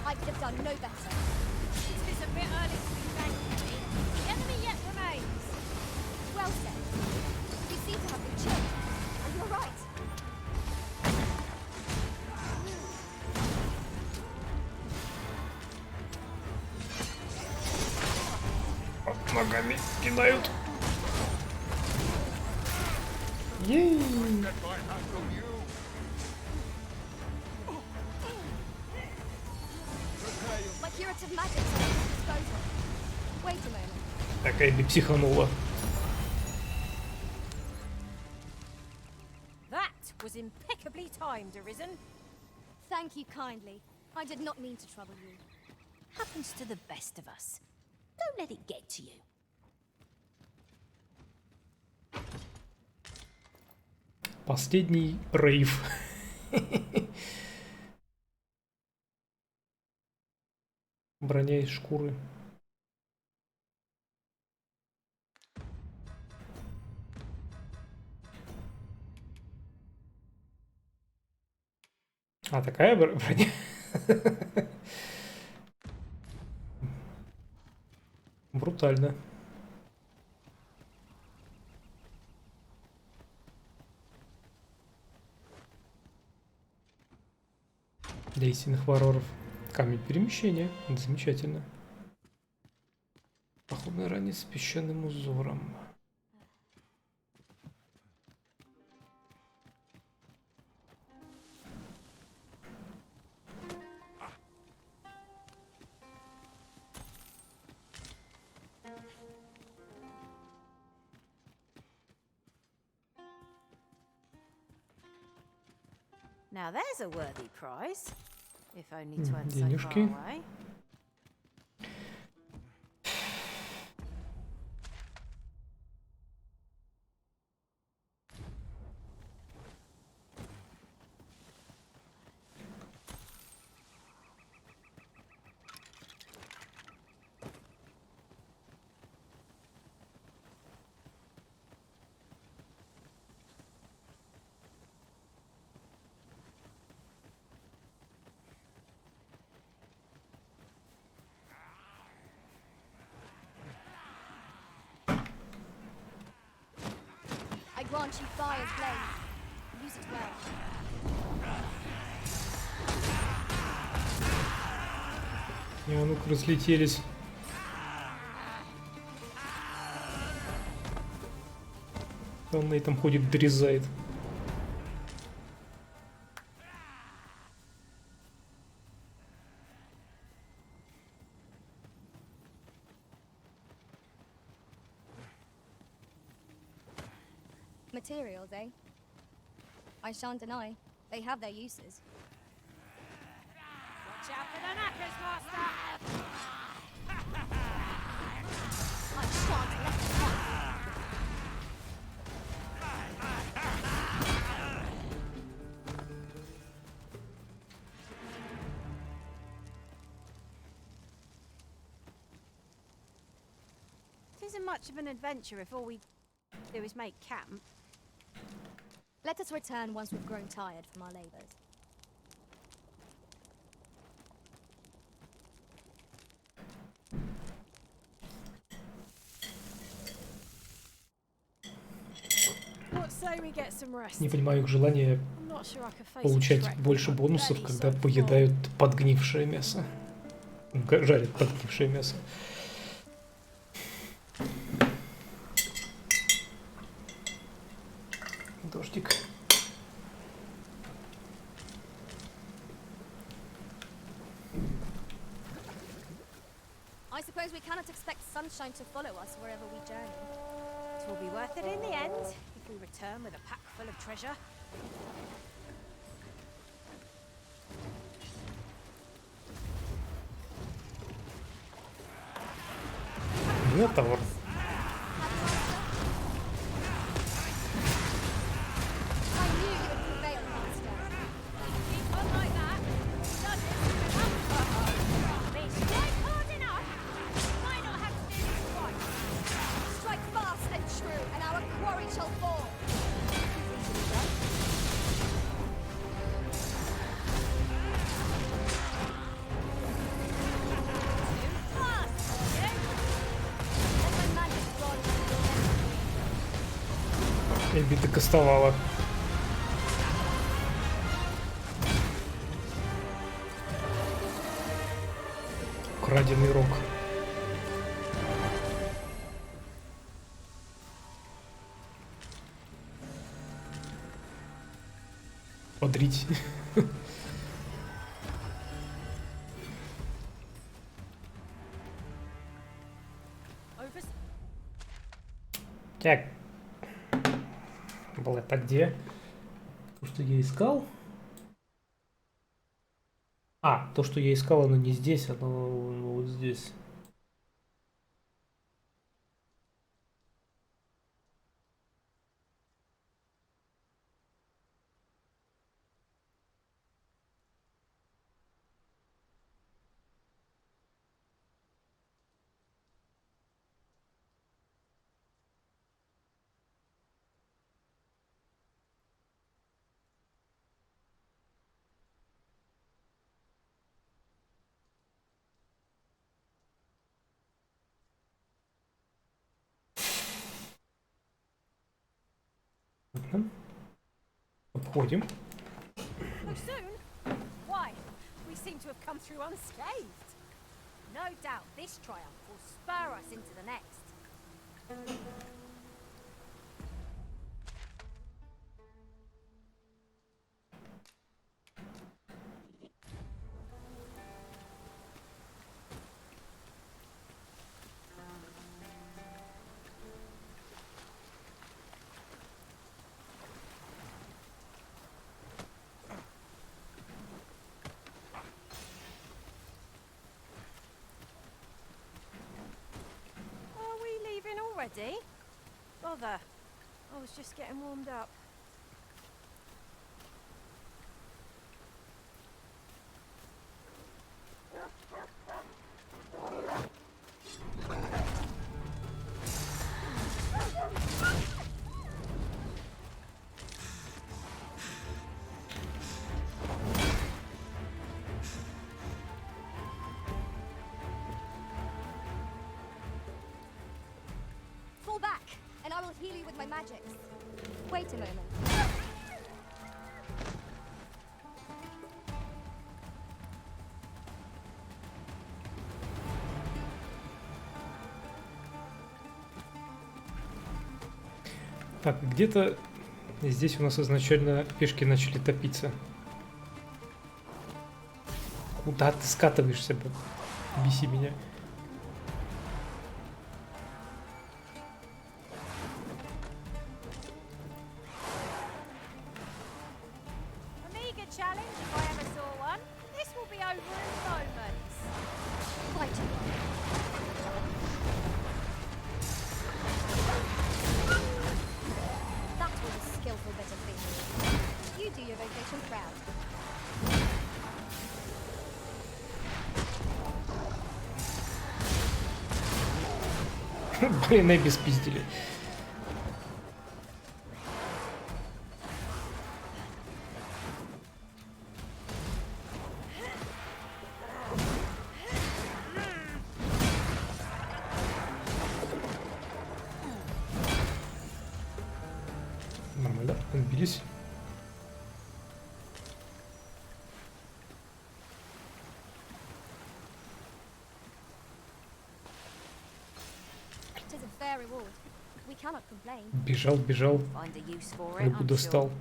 I could have done no better. It's a bit early to be thankful. The enemy yet remains. Well said. You seem to have been chilled. And you're right. Ногами кидают. Ей! My curative magic is at your disposal. Wait a moment. Такая бы психанула. That was impeccably timed, Arisen. Thank you kindly. I did not mean to trouble you. Happens to the best of us. Don't let it get to you. Последний рейв. Броня из шкуры. А, такая броня? Брутально. Для истинных варваров. Камень перемещения. Это замечательно. Походная ранец с песчаным узором. Now there's a worthy prize. If only 'tweren't so far Денежки. away. I grant you fire's blade. Use it well. И а ну-ка разлетелись. Он на этом ходит, дорезает. Materials, eh? I shan't deny. They have their uses. Watch out for the knackers, Master! I shan't let it pass. It isn't much of an adventure if all we do is make camp. Let us return once we've grown tired from our labors. What say we get some rest? Не понимаю их желание I'm not sure I could face a получать trek больше with my бонусов, belly когда so full. поедают подгнившее мясо. Жарит подгнившее мясо. Дождик. I suppose we cannot expect sunshine to follow us wherever we journey. It will be worth it in the end if we return with a pack full of treasure. Нет того. I knew you would prevail, Master. Keep on like that. Does it? Strike hard enough. Might not have to do this twice. Strike fast and true, and our quarry shall fall. Too fast for you. Let my magic rod Эльбита кастовала. Украденный рог. Подрить. Over. Так. Было это где? То, что я искал? А, то, что я искал, оно не здесь, оно вот здесь. Ладно. Обходим. So soon? Why? We seem to have come through unscathed. No doubt this triumph will spur us into the next. Are we leaving already? Bother. I was just getting warmed up. fall back, and I will heal you with my magics. Wait a moment. Так, где-то здесь у нас изначально пешки начали топиться. Куда ты скатываешься, б***? Беси меня. Amiga challenge if I ever saw one. This will be over in moments. Fight. That was a skillful bit of thing. You do your vocation proud. Блин, и беспиздили. Нормально, отбились. fair reward. We cannot complain. Бежал, бежал, Find a use for it, рыбу I'm достал. sure.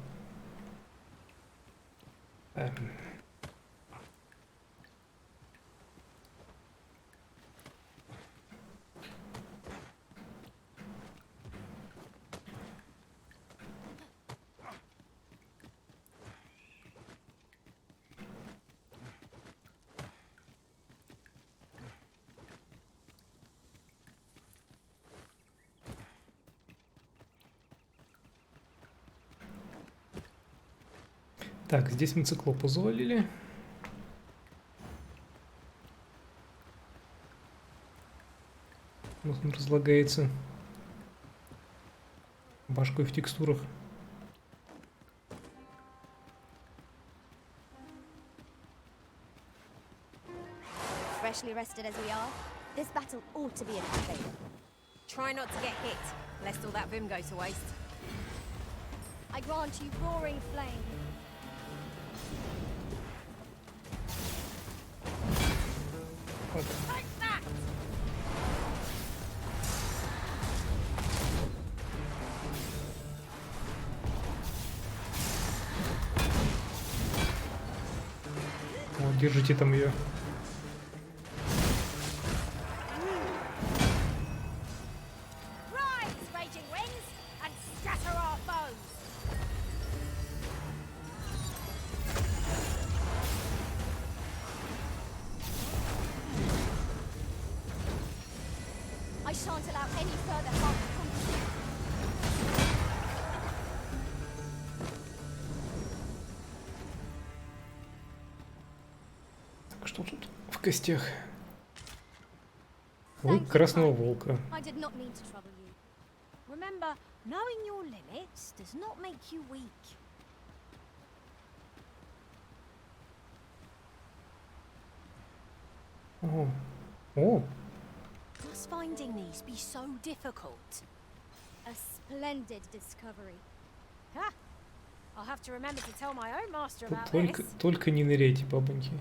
Так, здесь мы циклопа завалили. Вот он разлагается. Башкой в текстурах. Freshly rested as we are, this battle ought to be in our favor. Try not to get hit, lest all that vim go to waste. I grant you roaring flame. Вот. Take that! Вот, держите там ее. Rise, raging winds, and scatter our foes! I shan't allow any further harm to come to you. Так, что тут в костях? Thank Лук you, красного Mike. волка. I did not mean to trouble you. Remember, knowing your limits does not make you weak. О, о, Must finding these be so difficult? A splendid discovery. Ha! I'll have to remember to tell my own master тут about только, this. только не ныряйте, бабоньки.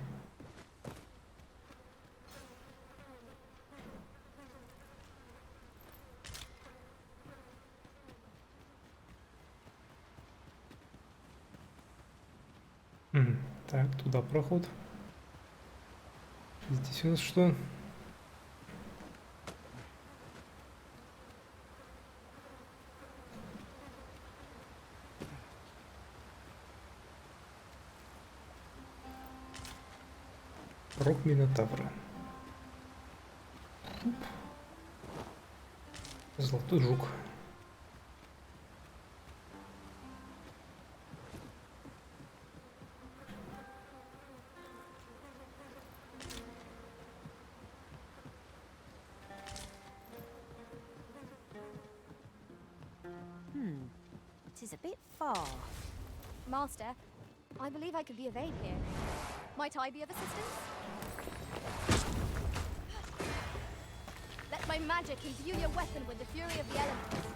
Так, туда проход. Здесь у нас что? Рог Минотавра. Золотой жук. It is a bit far. Master, I believe I could be of aid here. Might I be of assistance? Let my magic imbue your weapon with the fury of the elements.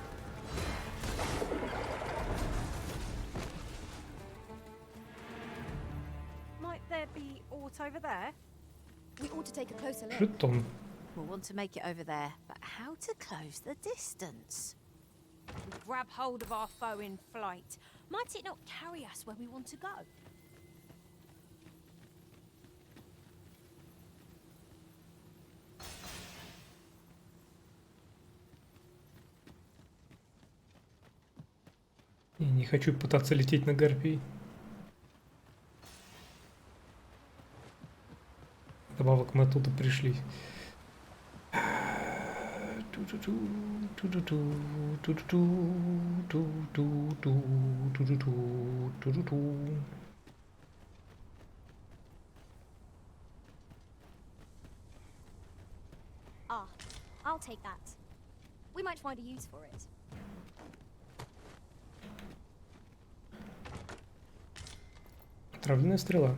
Might there be aught over there? We ought to take a closer look. Жетон. We'll want to make it over there, but how to close the distance? We grab hold of our foe in flight. Might it not carry us where we want to go? Не хочу пытаться лететь на гарпий. Добавок мы оттуда пришли. Ah, I'll take that. We might find a use for it. Отравленная стрела.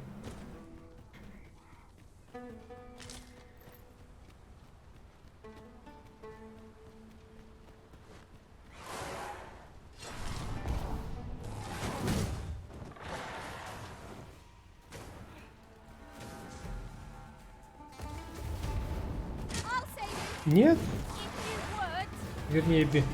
I'll save you Нет? if you would. Вернее, би.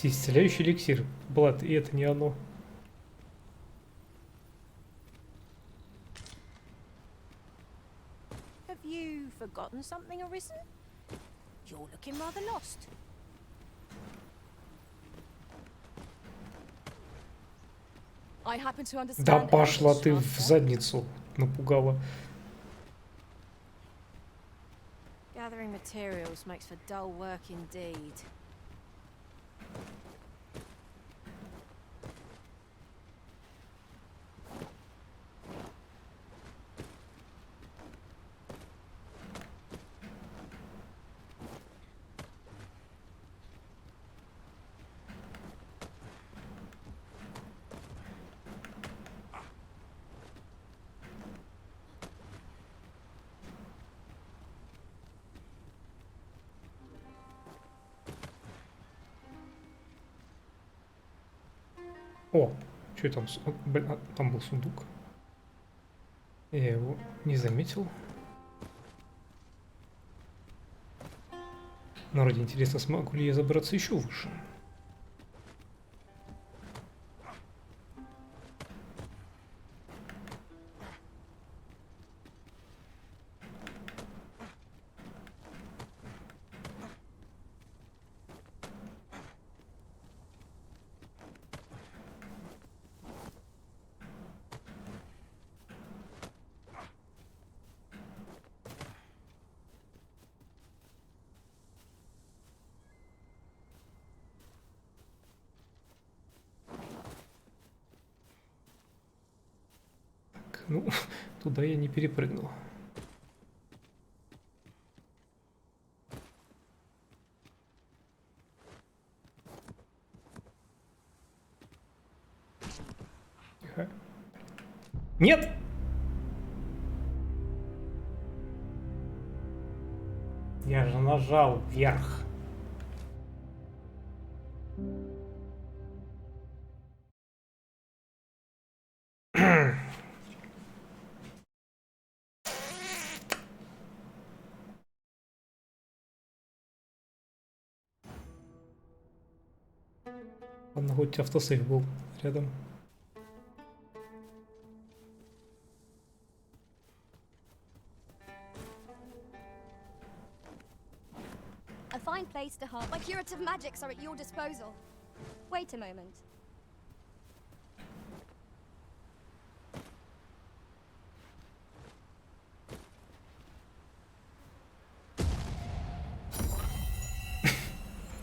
Исцеляющий эликсир. Блад, и это не оно. Have you forgotten something, Arisen? You're looking rather lost. I happen to understand. Да пошла ты в Elvish, Master. задницу. Напугала. Gathering materials makes for dull work indeed. О, что там? Блин, там был сундук. Я его не заметил. Но ради интересно, смогу ли я забраться еще выше? Ну, туда я не перепрыгнул. Тихо. Нет! Я же нажал вверх. Ладно, хоть автосейв был рядом. A fine place to harp. My curative magics are at your disposal. Wait a moment.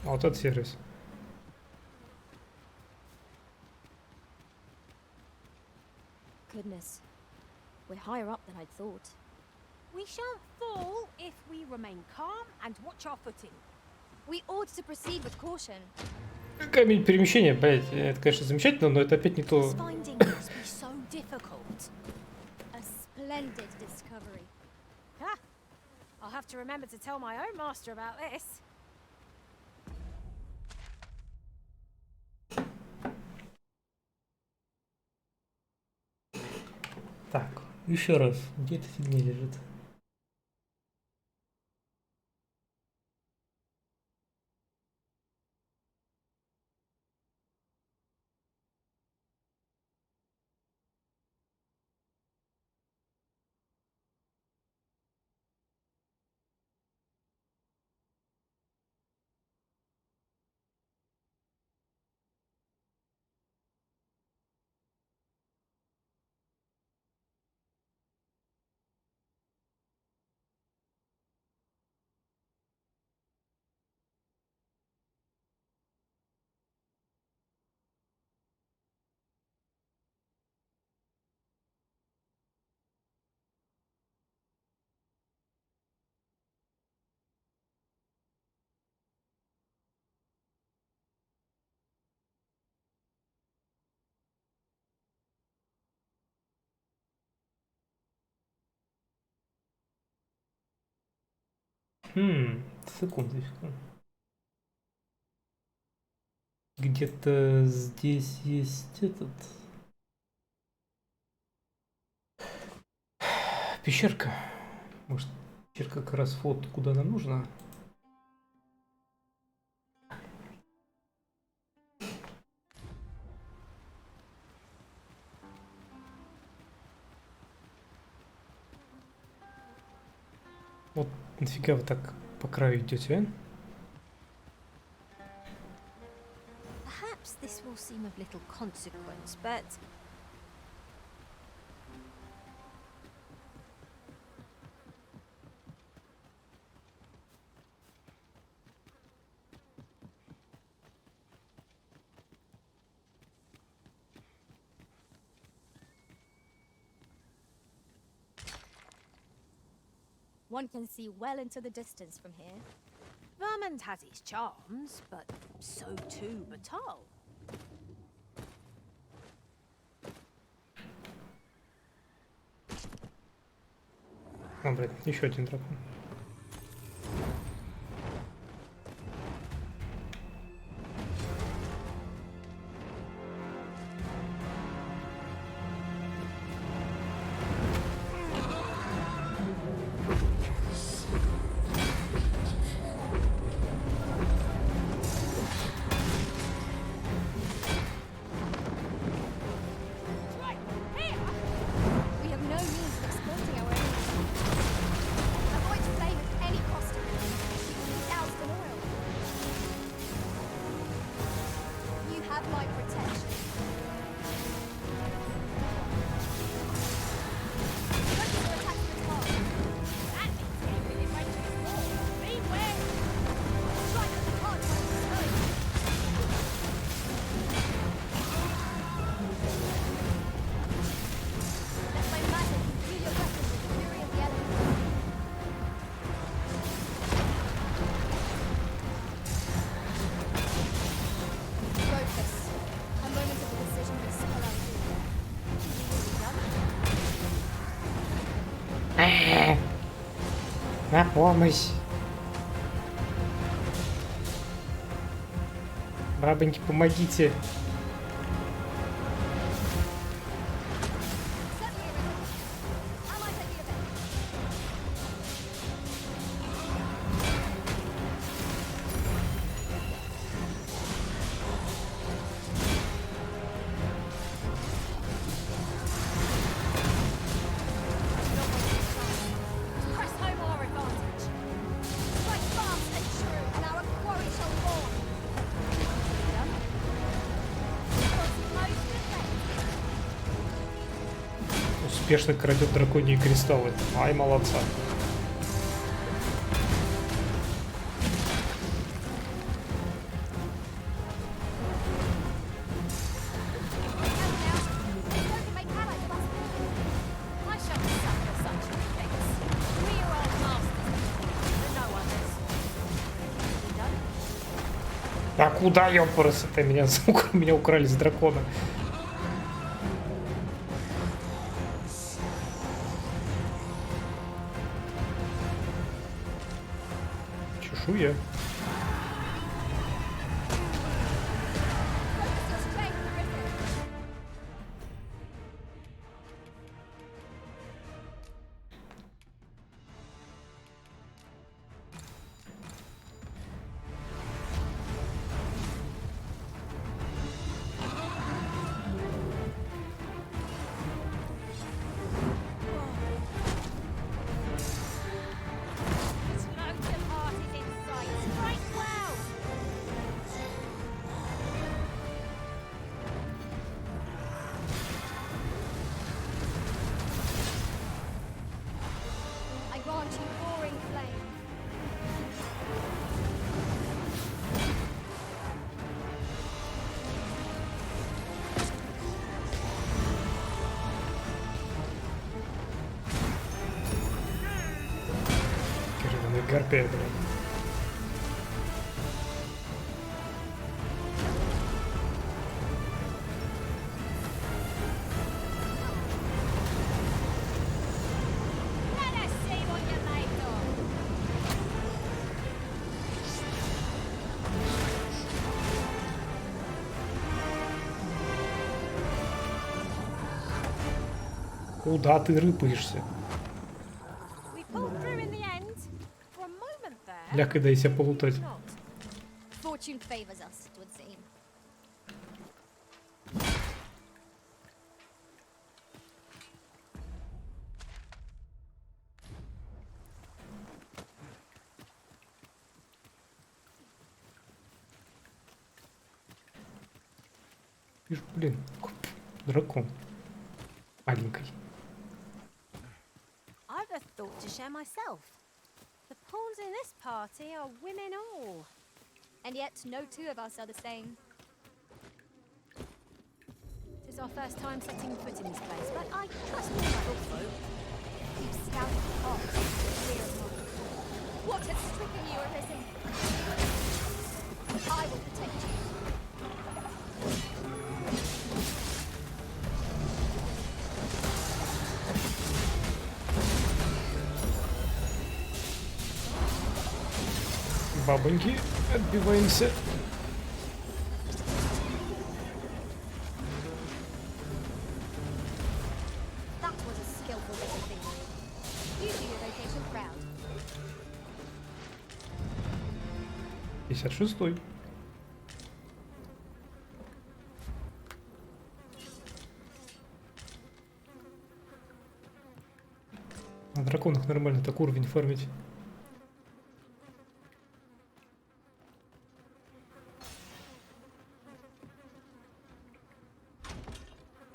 А вот этот сервис. Goodness. We're higher up than I'd thought. We shan't fall if we remain calm and watch our footing. We ought to proceed with caution. Камень перемещения, блять, это, конечно, замечательно, но это опять не то. This finding must be so difficult. A splendid discovery. Ah, I'll have to remember to tell my own master about this. Так, еще раз, где эта фигня лежит? Секундочку. Где-то здесь есть этот... Пещерка. Может, пещерка как раз вот куда нам нужно? Вот нафига вы так по краю идете, а? Perhaps this will seem of little consequence, but One can see well into the distance from here. Vermont has its charms, but so too Batal. О, блин, еще один дракон. We have no means of exploiting our enemies. Avoid flame at any cost. You will be doused in oil. You have my protection. Ready to attack the target. That means keeping in range of his sword. Beware! Strike at the hard one with snow. Let my magic imbue your weapons with the fury of the elements. Focus. A moment of decision will spell out На помощь! Бабоньки, помогите! Certainly, how might I be of help? Press home our advantage. Strike fast and true, and our quarry shall fall. Done? Because most defense Успешно крадет драконьи кристаллы. Ай, молодца. А куда, ёпрс, это меня украли с дракона. Чешуя. I grant you roaring flame. Гребаная гарпия, блин. Let us see what you're made of. Куда ты рыпаешься? We pulled through in the end. For a moment there. Ляка, дай себя полутать. Not. Fortune favors us, it would seem. Вижу, блин, дракон. Маленький. I'd have thought to share myself. The pawns in this party are women all. And yet, no two of us are the same. It is our first time setting foot in this place, but I trust all my through. You scouted the heart, clear of mind. What has stricken you, Arisen? I will protect you. Бабоньки, отбиваемся. That was a skillful bit of thing. You do your vocation proud. 56-й. На драконах нормально так уровень фармить.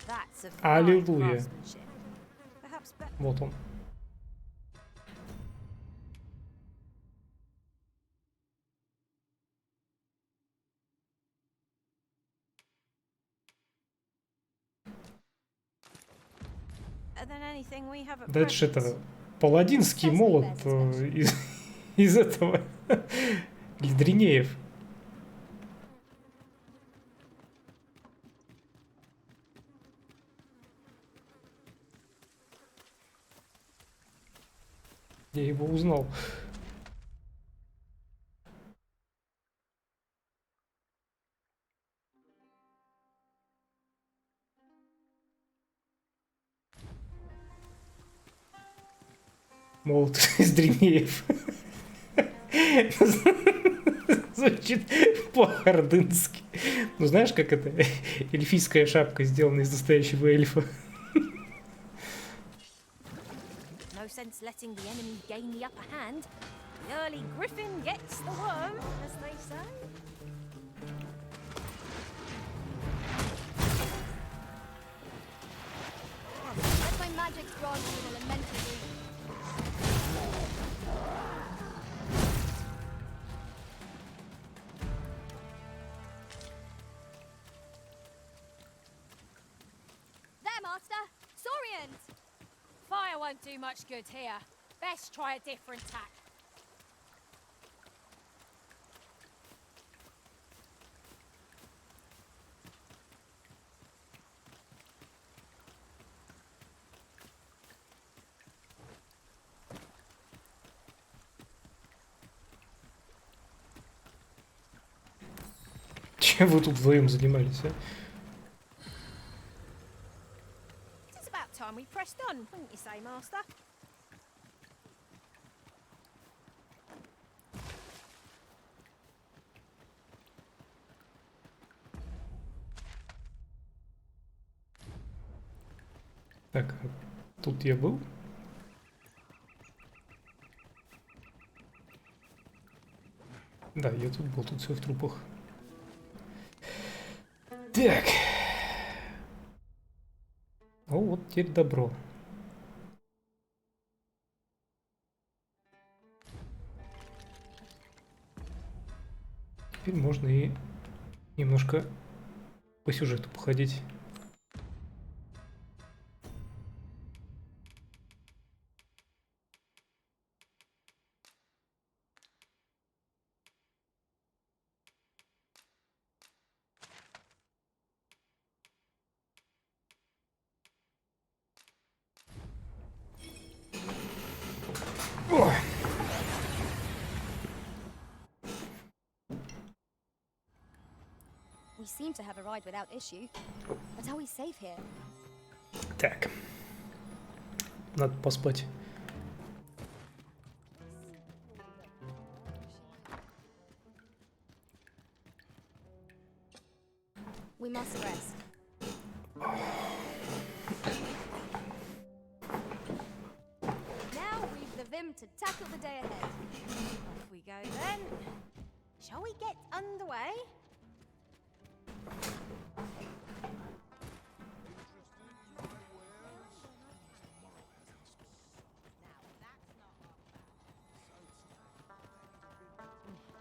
That's a fine Hallelujah. craftsmanship. Perhaps Вот он. than anything we have at Да это ж present. это паладинский молот из этого Гильдринеев. Я его узнал. Молот из Дринеев. Звучит по-ордынски. Ну знаешь, как это? Эльфийская шапка, сделана из настоящего эльфа. No sense letting the enemy gain the upper hand. The early griffin gets the worm, as they say. Let my magic grant you an elemental read. There, Master! Saurians! Fire won't do much good here. Best try a different tack. Чем вы тут вдвоем занимались, а? It's about time we pressed on, wouldn't you say, Master? Так, а тут я был? Да, я тут был, тут все в трупах. Так. Ну вот теперь добро. Теперь можно и немножко по сюжету походить. Ой. We seem to have arrived without issue. But are we safe here? Так. Надо поспать. We must rest. Now we've the vim to tackle the day ahead. Off we go then. Shall we get underway?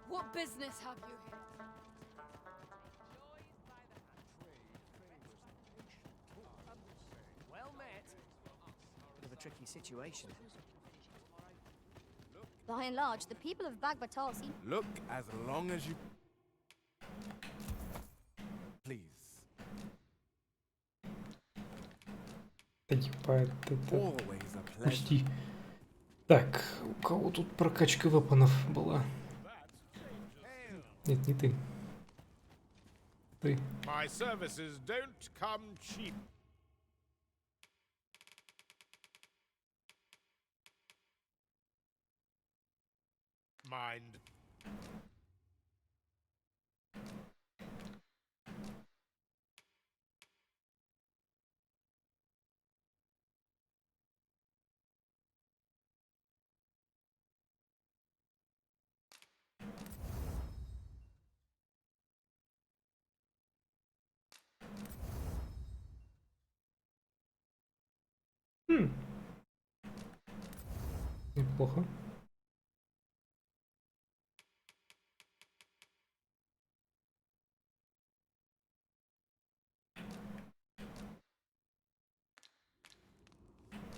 What business have you here? Well met. Bit of a tricky situation. By and large, the people of Bagbatal seem... Look as long as you... Please. Типа это... Always a pleasure. Пусти. Так, у кого тут прокачка вепонов была? Нет, не ты. Ты. My services don't come cheap. Mind. Неплохо.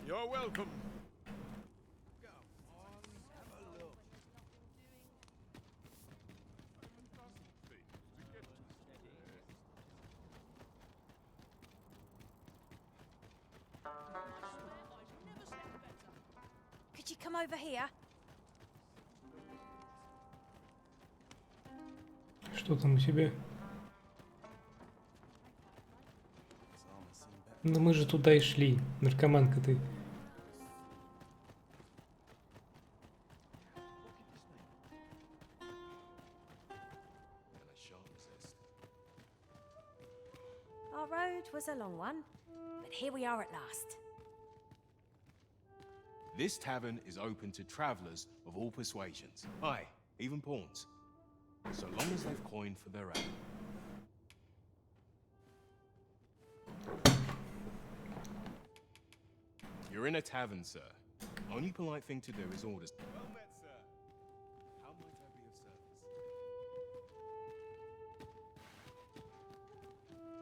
You're welcome. Could you come over here? Что там у тебя? Ну мы же туда и шли, наркоманка ты. Our road was a long one, but here we are at last. This tavern is open to travelers of all persuasions. Aye, even pawns. So long as they've coined for their own. You're in a tavern, sir. Only polite thing to do is order. Well met, sir. How might I be of service?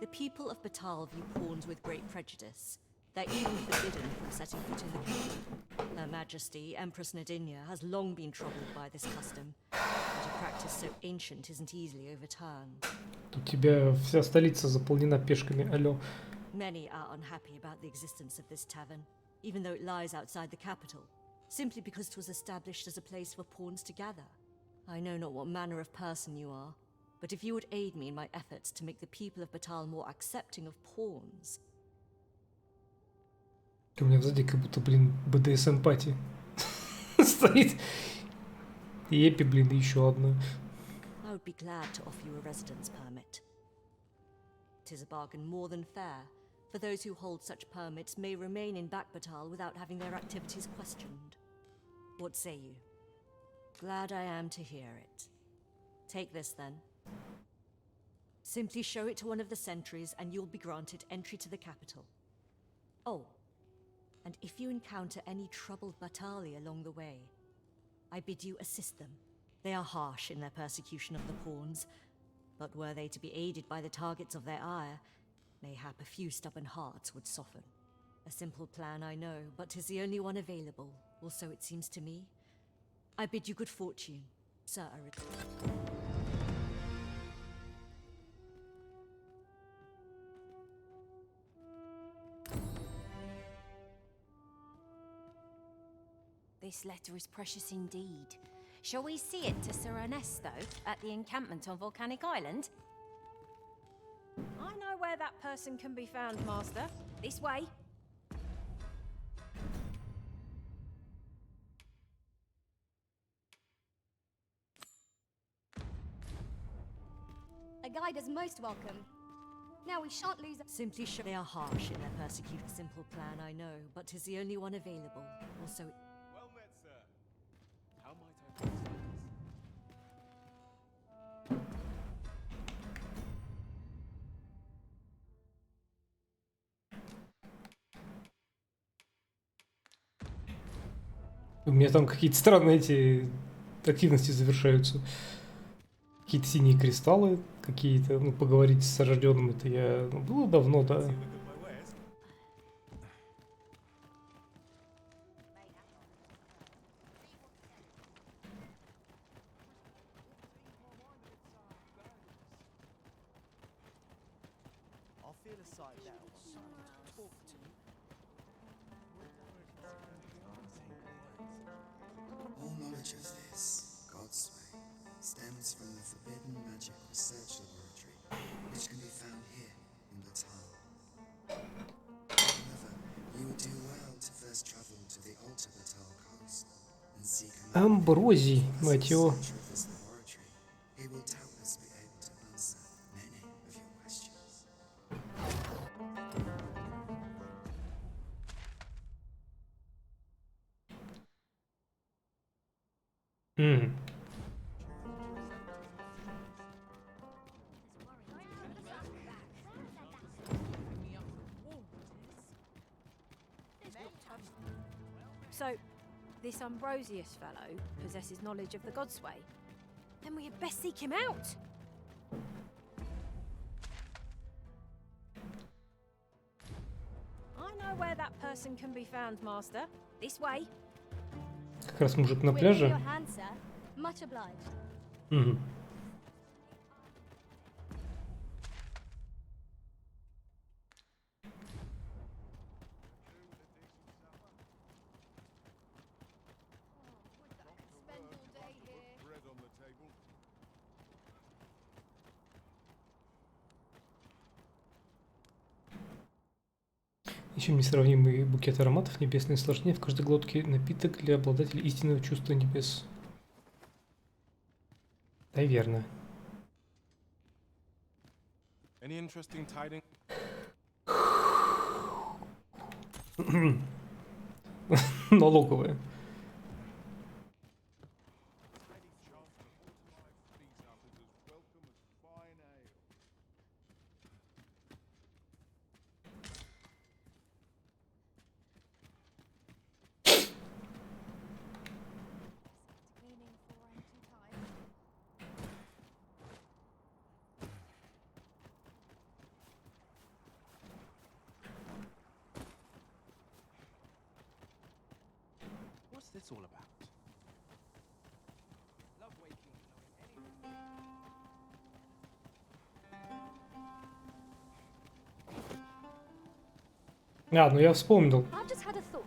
The people of Batal view pawns with great prejudice. They're even forbidden from setting foot in the capital. Her Majesty, Empress Nadinia, has long been troubled by this custom, but a practice so ancient isn't easily overturned. У тебя вся столица заполнена пешками, алло. Many are unhappy about the existence of this tavern, even though it lies outside the capital, simply because it was established as a place for pawns to gather. I know not what manner of person you are, but if you would aid me in my efforts to make the people of Batal more accepting of pawns... У меня сзади как будто, блин, БДС-эмпатия стоит. И Эпи, блин, и еще одна. I would be glad to offer you a residence permit. 'Tis a bargain more than fair, for those who hold such permits may remain in Bakbatal without having their activities questioned. What say you? Glad I am to hear it. Take this then. Simply show it to one of the sentries and you'll be granted entry to the capital. Oh, and if you encounter any troubled Batali along the way, I bid you assist them. They are harsh in their persecution of the pawns, but were they to be aided by the targets of their ire, mayhap a few stubborn hearts would soften. A simple plan, I know, but 'tis the only one available, or so it seems to me. I bid you good fortune, Sir Arid. This letter is precious indeed. Shall we see it to Sir Ernesto at the encampment on Volcanic Island? I know where that person can be found, Master. This way. guide is most welcome. Now we shan't lose. Simply show they are harsh in their persecute a simple plan, I know, but 'tis the only one available. Also, Well met, sir. How might I please you? У меня там какие-то странные эти активности завершаются. Какие-то синие кристаллы, какие-то, ну, поговорить с рожденным, это я, ну, было давно, да. I'll feel a side now. Talk to me. All knowledge of this, God's way, stems from the forbidden magic research laboratory, which can be found here in Batal. However, you would do well to first travel to the Alta Batal coast and seek a Амброзий, мать его. researcher of this laboratory. He will doubtless be able to answer many of your questions. Мгм. So, this Ambrosius fellow possesses knowledge of the God's way. Then we had best seek him out. I know where that person can be found, Master. This way. Как раз мужик на We're in пляже. your hands, sir. Much obliged. Мгм. Bread on the table. Ничем не сравнимый букет ароматов, небесное наслаждение в каждой глотке, напиток для обладателей истинного чувства небес. Да, верно. Any interesting tidings? Налоговая. These others as welcome as fine ale. Cleaning for empty time. What's this all about? Love waking knowing anything. А, ну я вспомнил. I've just had a thought.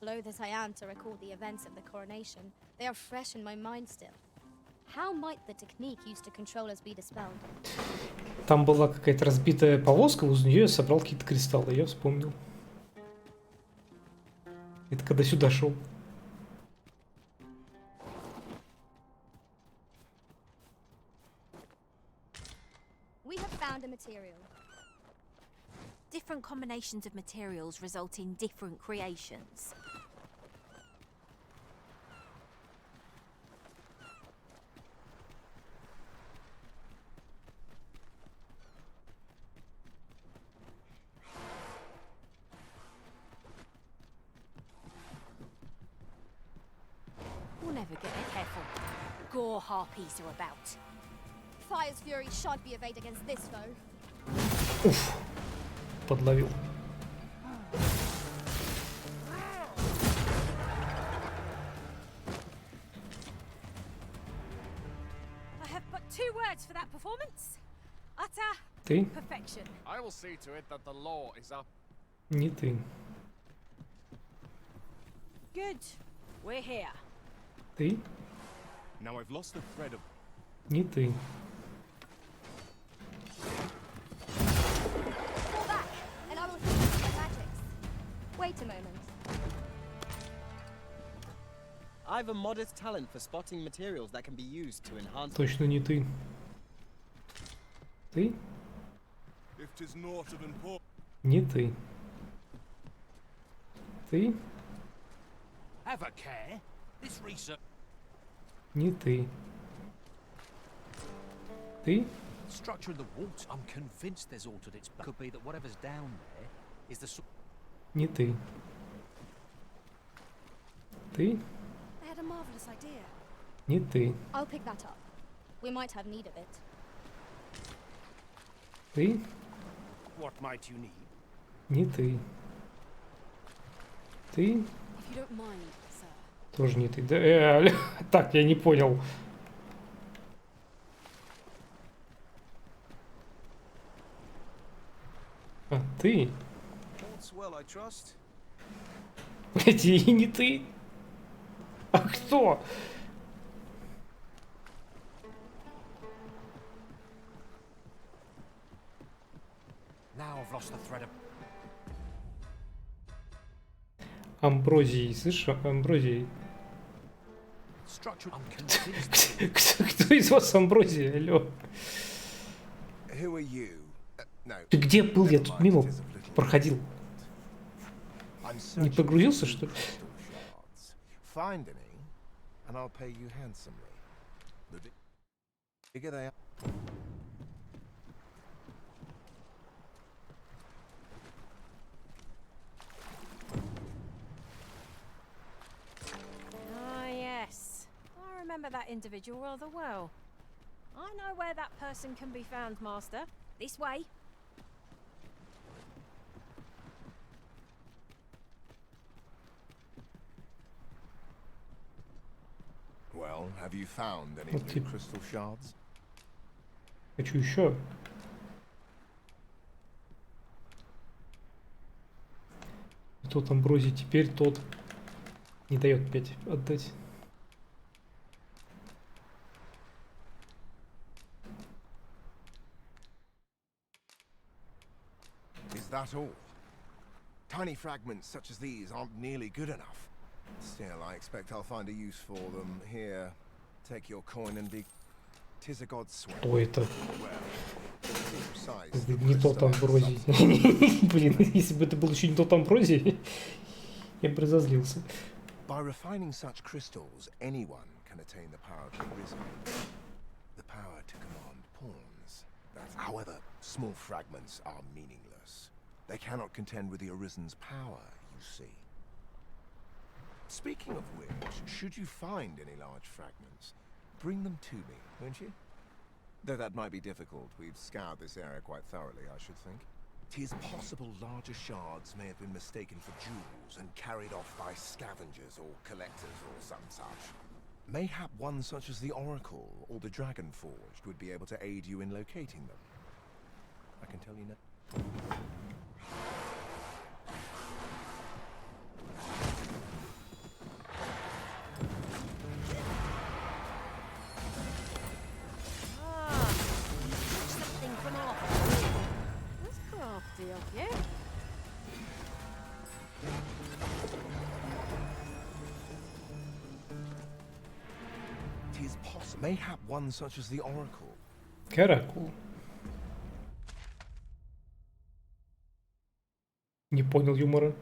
Loath as I am to recall the events of the coronation, they are fresh in my mind still. How might the technique used to control us be dispelled? Там была какая-то разбитая повозка, возле нее я собрал какие-то кристаллы, я вспомнил. Это когда сюда шел. We have found a material. Different combinations of materials result in different creations. We'll never get it careful. Gore harpies are about. Fire's fury shan't be evaded against this foe. Уф, подловил. I have but two words for that performance. Utter Ты? perfection. I will see to it that the law is up. Не ты. Good. We're here. Ты? Now I've lost the thread of. Не ты. Fall back, and I will teach you the magics. Wait a moment. I've a modest talent for spotting materials that can be used to enhance. Точно не ты. Ты? If 'tis naught of importance. Не ты. Ты? Have a care. This research. Не ты. Ты? Structure of the water. I'm convinced there's altered its. Could be that whatever's down there is the. Не ты. Ты? I had a marvelous idea. Не ты. I'll pick that up. We might have need of it. Ты? What might you need? Не ты. Ты? If you don't mind, sir. Тоже не ты. Да, так, я не понял. А, ты? All's well, I trust. Блять, и не ты? А кто? Now I've lost the thread of. Амброзий, слышишь? Амброзий. Structure. I'm convinced. Кто из вас Амброзий? Алло. Who are you? No. Ты где был? Я тут мимо проходил. I'm Не searching погрузился, for что ли? crystal shards. Find any, and I'll pay you handsomely. The bigger they are. Ah, yes. I remember that individual rather well. I know where that person can be found, Master. This way. Well, have you found any Вот new типа. crystal shards? Хочу еще. Тот Амброзий теперь тот не дает 5 отдать. Is that all? Tiny fragments such as these aren't nearly good enough. Still, I expect I'll find a use for them. Here, take your coin and be... 'Tis a god's sweat. Кто это? Well, to be precise, the Не тот crystalline Амброзий. substance- Блин, если бы это был еще не тот Амброзий, я бы разозлился. By refining such crystals, anyone can attain the power to be risen. The power to command pawns. However, small fragments are meaningless. They cannot contend with the Arisen's power, you see. Speaking of which, should you find any large fragments, bring them to me, won't you? Though that might be difficult, we've scoured this area quite thoroughly, I should think. 'Tis possible larger shards may have been mistaken for jewels and carried off by scavengers or collectors or some such. Mayhap one such as the Oracle or the Dragon Forged would be able to aid you in locating them. I can tell you now. Ah, something from off. That's crafty of you. Tis possible. Mayhap one such as the Oracle. Каракул. Не понял юмора.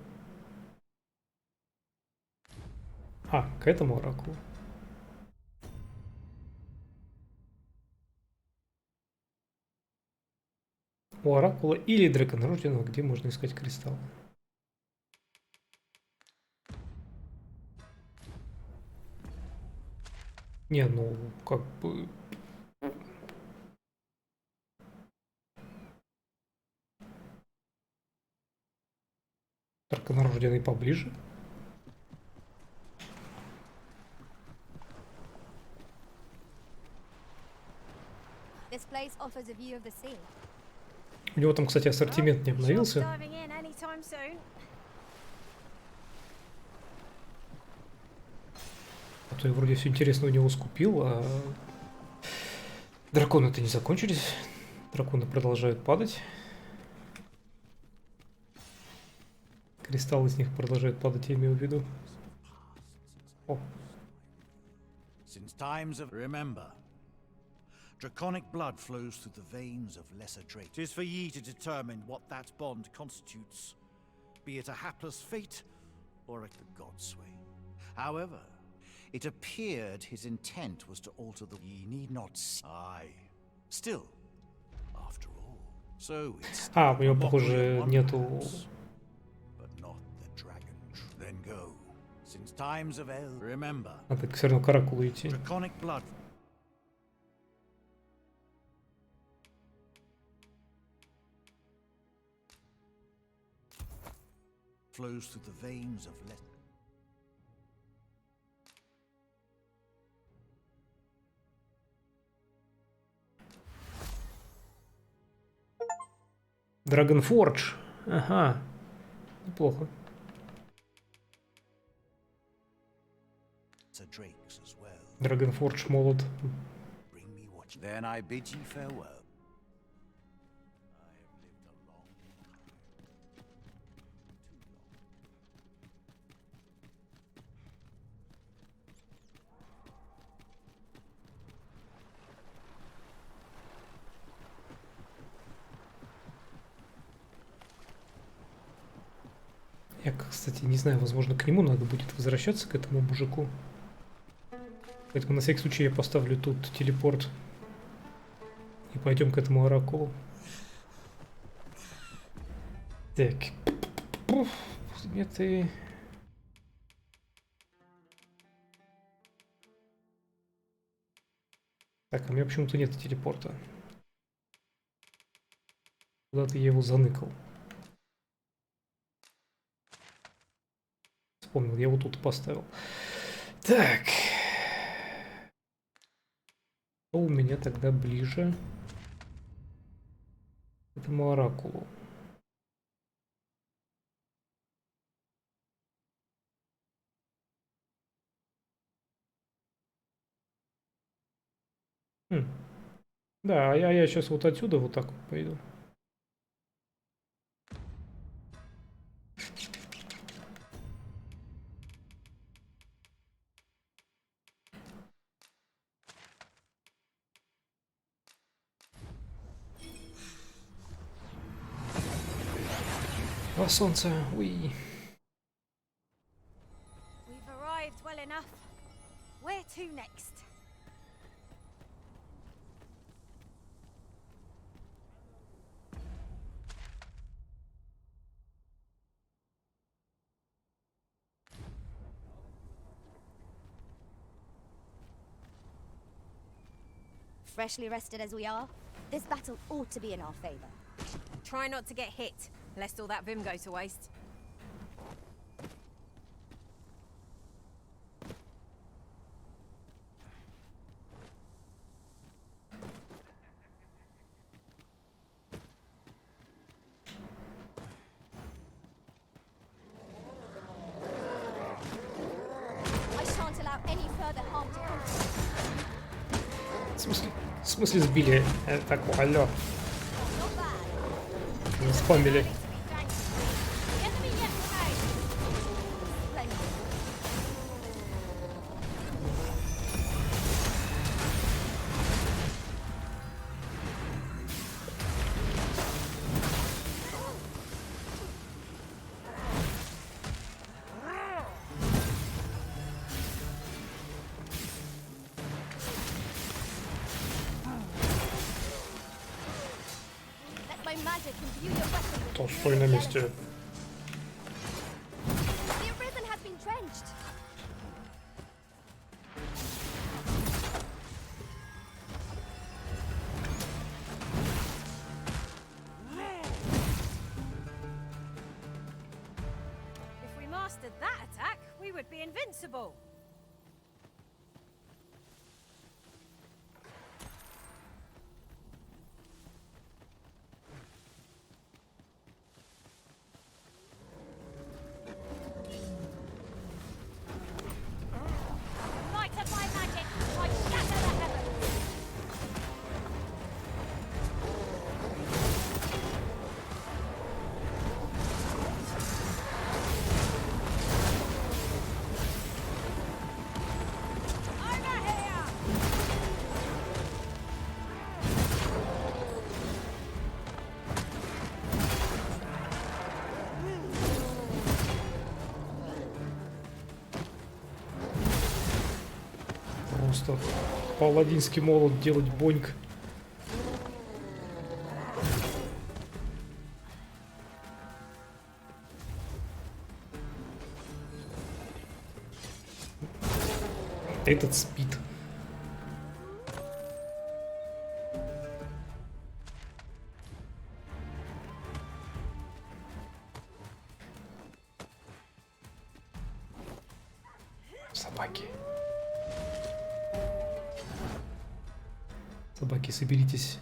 А, к этому оракулу. У оракула или драконорожденного, где можно искать кристалл. Не, ну, как бы... Драконорожденный поближе. This place offers a view of the sea. У него там, кстати, ассортимент не Well, обновился. sure diving in anytime soon. А то я вроде все интересно у него скупил, а драконы-то не закончились. Драконы продолжают падать. Кристаллы с них продолжают падать, я имею в виду. О, Since times of remember, Draconic blood flows through the veins of lesser drakes. 'Tis for ye to determine what that bond constitutes, be it a hapless fate or a god's sway. However, it appeared his intent was to alter the... Ye need not see... Aye. Still, after all, so it's... А, у него, похоже, нету... But not the dragon. Then go. Since times of eld, remember. Надо все равно к оракулу идти. Draconic blood flows through the veins of Dragonforge. Ага. Неплохо. drakes as well. Dragonforge молот. Bring me what you... Then I bid ye farewell. Я, кстати, не знаю, возможно, к нему надо будет возвращаться, к этому мужику. Поэтому на всякий случай я поставлю тут телепорт. И пойдем к этому оракулу. Так. Предметы. Так, а у меня почему-то нет телепорта. Куда-то я его заныкал. Вспомнил, я его тут поставил. Так. Что у меня тогда ближе к этому оракулу? Да, я сейчас вот отсюда вот так вот пойду. О, солнце, уй. We've arrived well enough. Where to next? Freshly rested as we are, this battle ought to be in our favor. Try not to get hit, lest all that vim go to waste. I shan't allow any further harm to come to you. В смысле сбили? Так, алло. Спамили. То стой на месте. If we mastered that attack, we would be invincible. Просто паладинский молот делать боньк. Этот спит. Собаки. Собаки, соберитесь.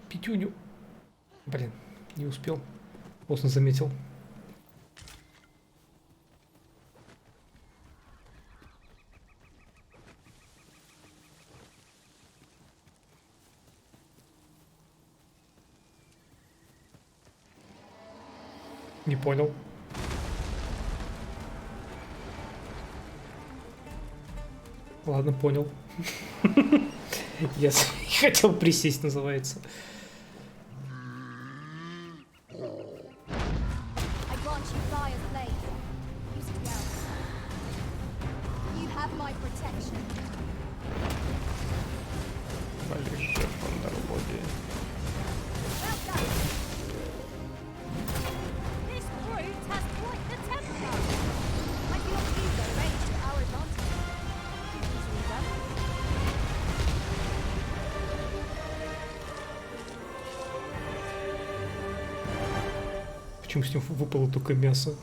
Петюню. Блин, не успел. Поздно заметил. Не понял. Ладно, понял. Я хотел присесть, называется. I grant you fire's blade. Use it well. You have my protection. Well done. This brute has quite the temper. I cannot use their rage to our advantage. Easily done. Почему с ним выпало только мясо?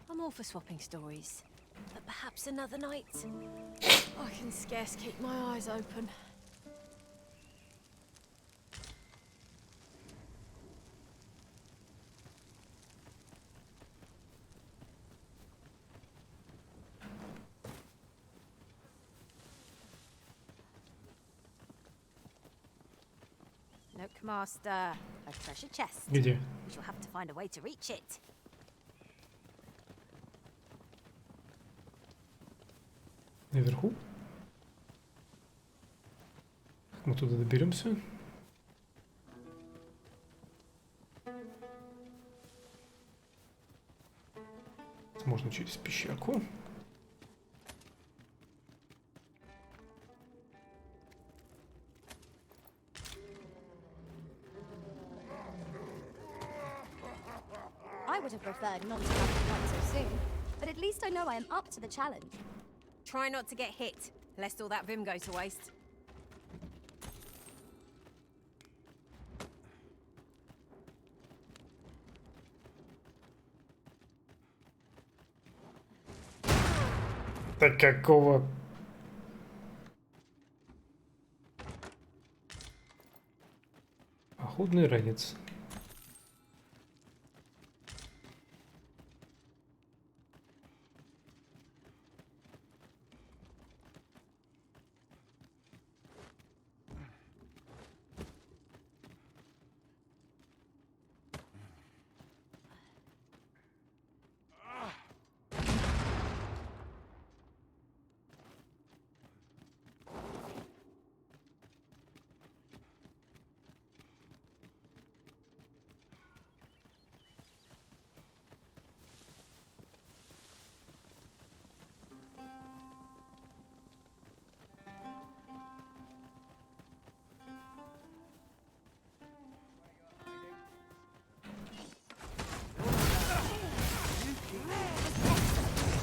I'm all for swapping stories, but perhaps another night. I can scarce keep my eyes open. Nook Master, a treasure chest. Где? We shall have to find a way to reach it. Наверху? Как мы туда доберемся? Можно через пещерку. I would have preferred not to have it quite so soon, but at least I know I am up to the challenge. Try not to get hit, lest all that vim go to waste. Да какого? Походный ранец.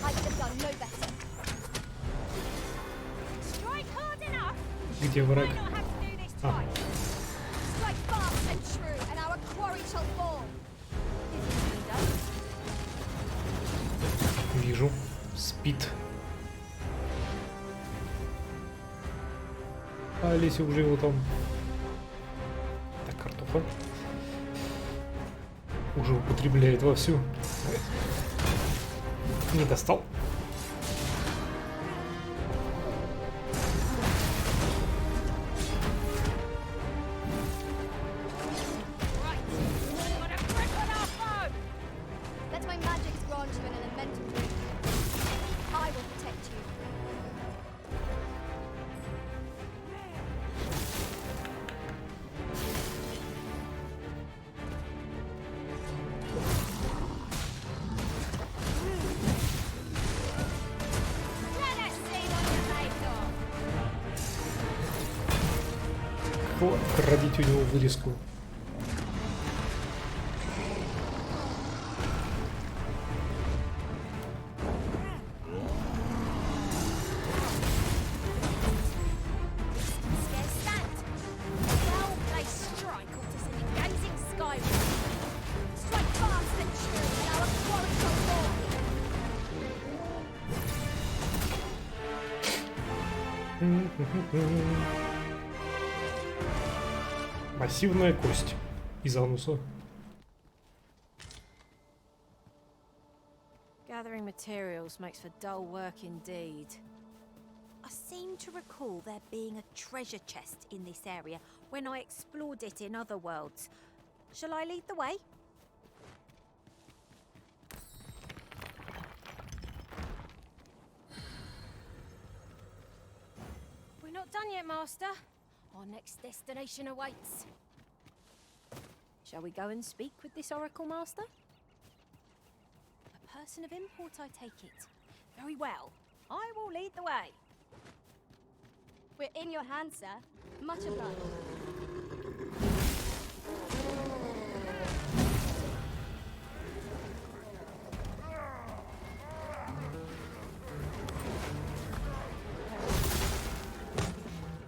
I could have done no better. Strike hard enough. Где враг? Might not have to do this А. twice. quarry shall fall. Вижу. Спит. А Олеся уже его там... Так, картофа. Уже употребляет вовсю. Не достал. Let my magic grant you an elemental root. I will protect you. Let us see what you're made of. Крадите у него вырезку. Scarce stand. Well-placed strike ought to send you gazing skyward. Strike fast and true, and our quarry shall fall. Массивная кость из ануса. Gathering materials makes for dull work indeed. I seem to recall there being a treasure chest in this area when I explored it in other worlds. Shall I lead the way? We're not done yet, Master. Our next destination awaits. Shall we go and speak with this Oracle Master? A person of import, I take it. Very well. I will lead the way. We're in your hands, sir. Much obliged.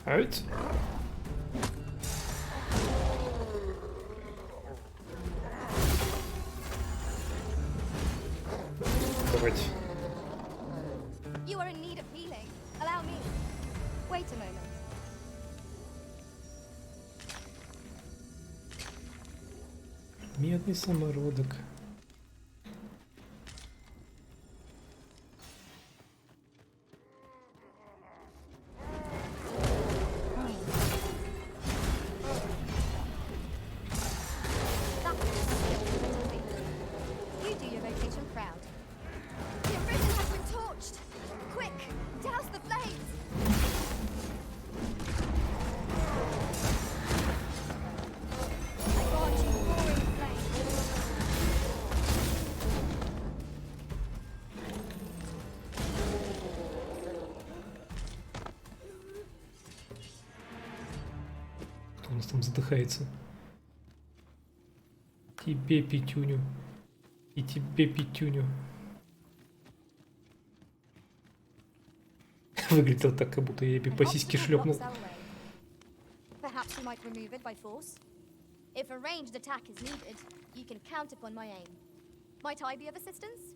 Ать. Давайте. You are in need of healing. Allow me. Wait a moment. Медный самородок. That was skillful. You do your vocation proud. The arisen has been torched. Quick, douse the flames. I grant you roaring flames. Кто у нас там задыхается? Тебе пятюню. И тебе пятюню. Выглядело так, как будто я ей по сиське шлепнул. Perhaps we might remove it by force. If a ranged attack is needed, you can count upon my aim. Might I be of assistance?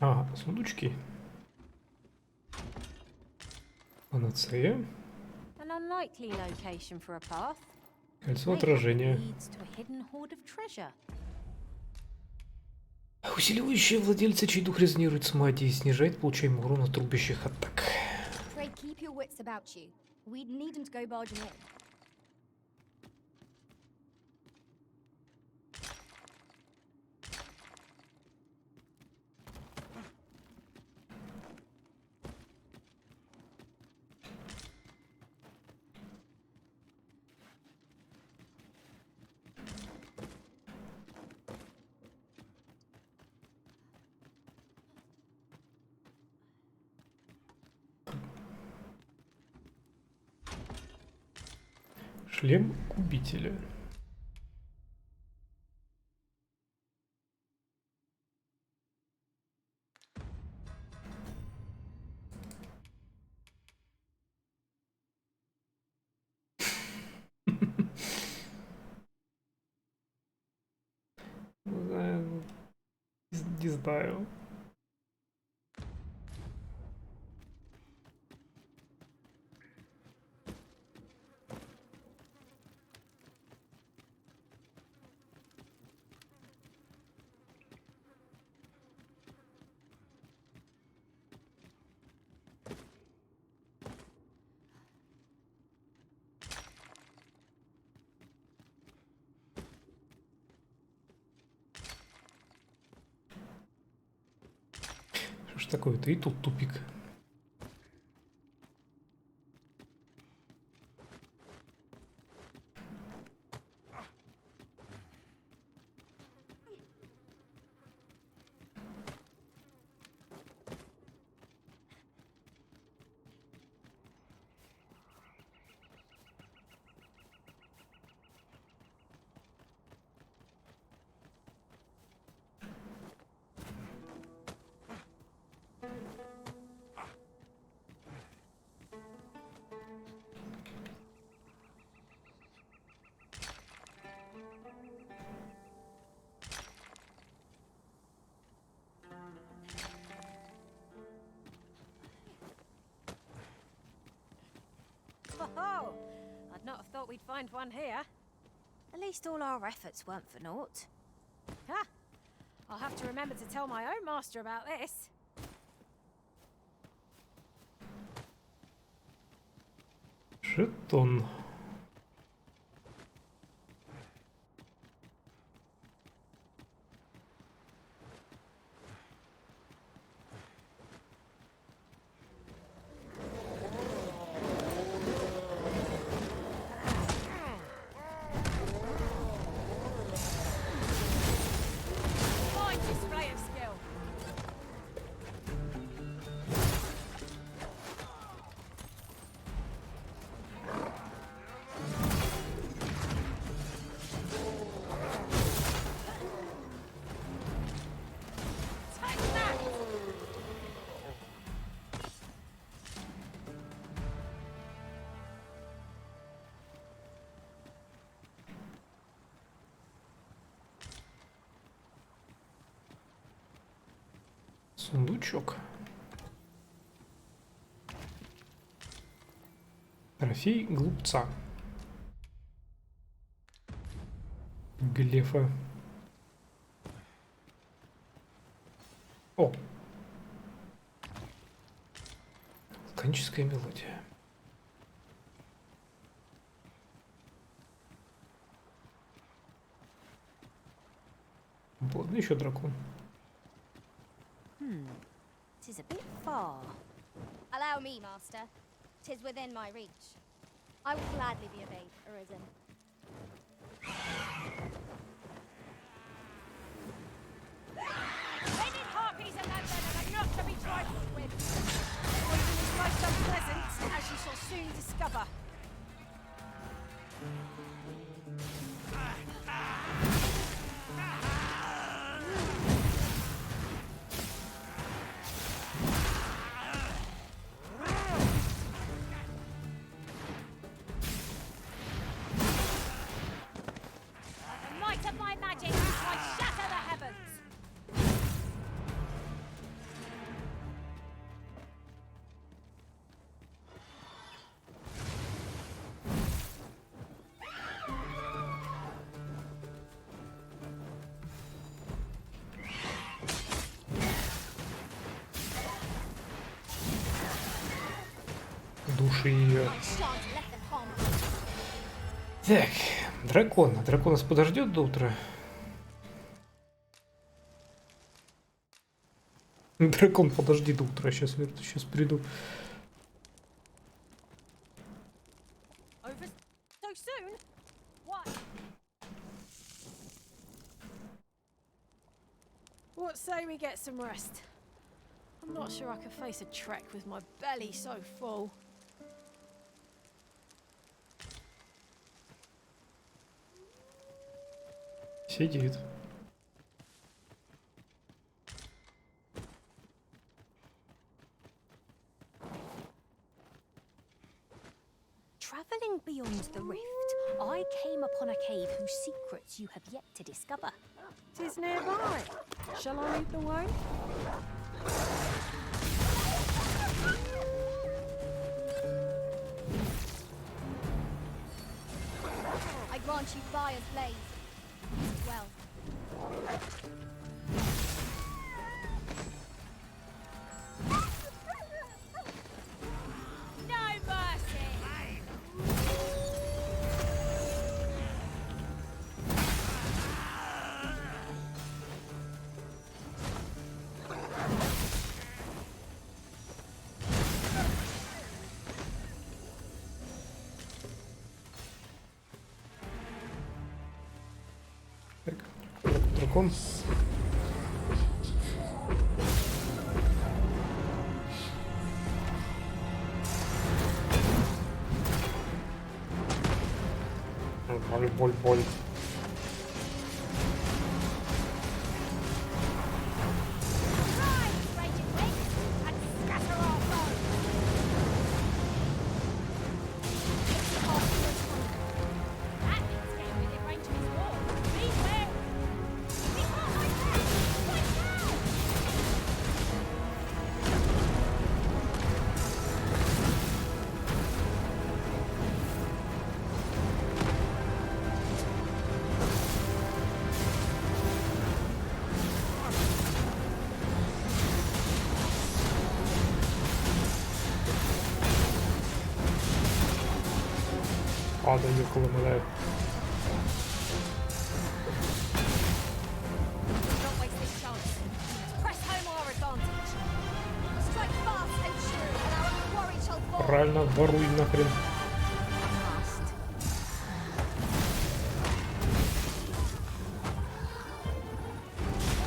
Ага, сундучки. Панацея. An unlikely location for a path. Кольцо Maybe it отражения. leads to a hidden hoard of treasure. Усиливающее владельца, чей дух резонирует с магией, снижает получаемый урон от рубящих атак. Pray keep your wits about you. We'd need him to go barging in. Шлем губителя. Не знаю. Что ж такое-то? И тут тупик. Oh, I'd not have thought we'd find one here. At least all our efforts weren't for naught. Ha! I'll have to remember to tell my own master about this. Жетон. Fine display of skill. Take that! Сундучок. Трофей глупца. Глефа. О! Коническая мелодия. Вот, ну еще дракон. Tis a bit far. Allow me, master. 'Tis within my reach. I will gladly be obeyed, Arisen. Leaded harpies and that venom are not to be trifled with. Poison is most unpleasant, as you shall soon discover. The might of my magic, I shatter the heavens. Души ее. Shan't let them harm me. Так, дракон. Дракон нас подождет до утра. Дракон, подожди до утра. Сейчас приду. Over so soon? What? What say we get some rest? I'm not sure I can face a trek with my belly so full. Сидит. Travelling beyond the rift, I came upon a cave whose secrets you have yet to discover. 'Tis nearby. Shall I lead the way? I grant you fire's blaze. Well. No mercy! Так, дракон. Боль. Rise, raging wings, and scatter our foes! It's hard to respond. That means getting within range of his wall. Beware! We can't like that! Right now! Падаю, коли мене. Don't waste this chance. Press home our advantage. Strike fast and true, and our quarry shall fall! Правильно, воруй нахрен. Fast.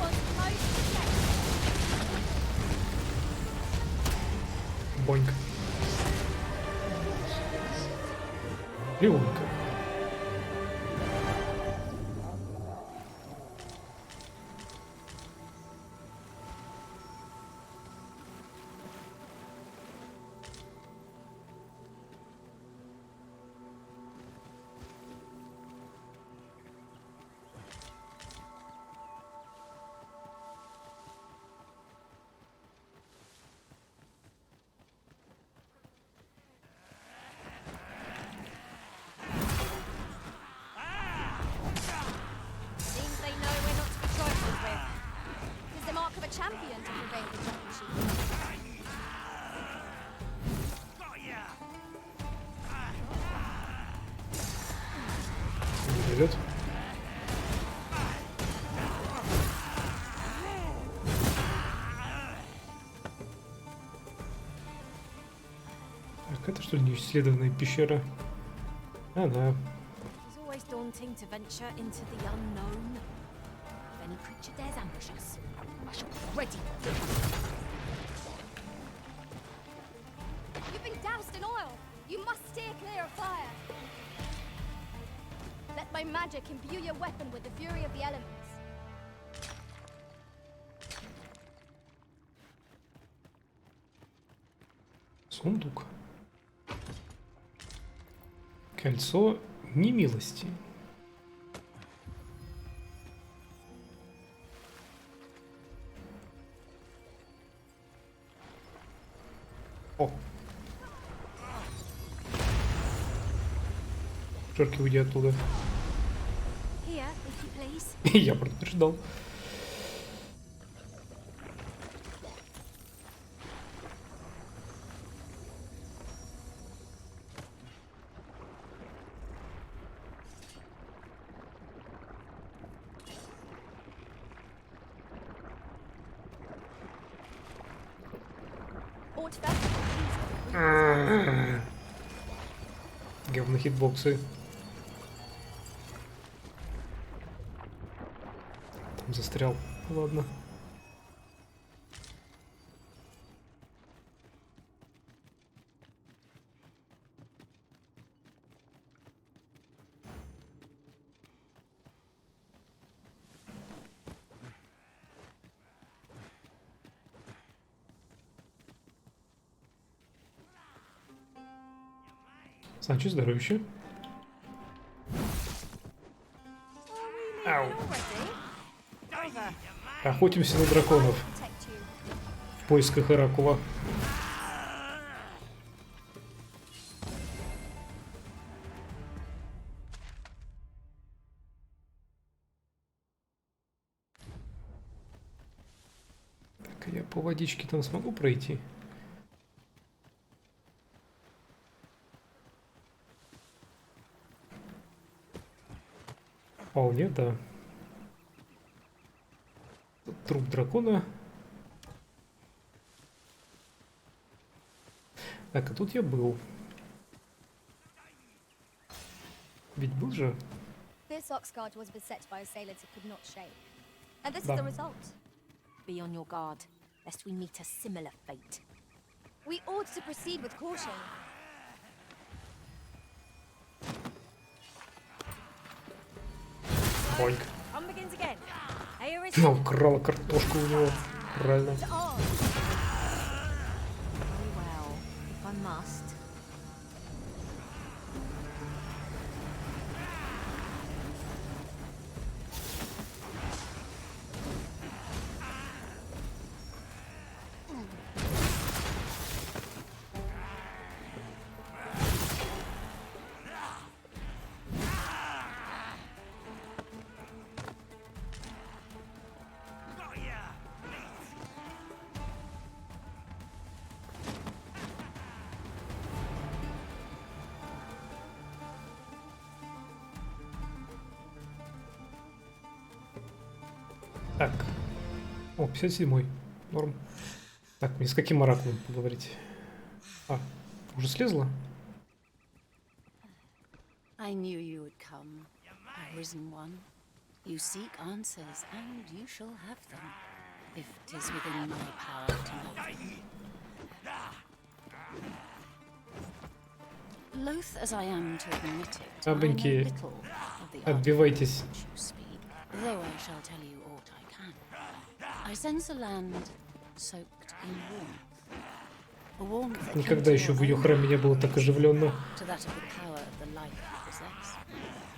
Was most protected. Бонька. Леонка. Seems they know we're not to be trifled with. It's the mark of a champion to prevail the championship. Идет. Так, это что ли не исследованная пещера? А, да. It's always daunting to venture into the unknown. If any creature dares ambush us, I shall be ready. You've been doused in oil! You must steer clear of fire! Let my magic imbue your weapon with the fury of the elements. Сундук. Кольцо немилости. О. Джорки, уйди оттуда. Here, if you please. Я предупреждал. Говно хитбоксы. Там застрял. Ладно. Значит, здоровище. Ау. Охотимся на драконов в поисках оракула. Так, я по водичке там смогу пройти? Вполне, да. Труп дракона. Так, а тут я был. Ведь был же? This oxguard was beset by assailants it could not shake. And this is Да. the result. Be on your guard, lest we meet a similar fate. We ought to proceed with caution. Ольга. Fun begins again. Here is Она украла картошку у него. Правильно. to arms. Very well, if I must. Так. О, 57-й. Норм. Так, мне с каким оракулом поговорить? А, уже слезла? I knew you would come, Risen One. You seek answers, and you shall have them, if 'tis within my power to know them. Loath as I am to admit it, I know Бабоньки, little of the art отбивайтесь. which you speak, though I shall tell you aught I can. I sense a land soaked in warmth. A warmth akin Никогда to еще your в ее own храме не было так оживленно. to that of the power of the life you possess.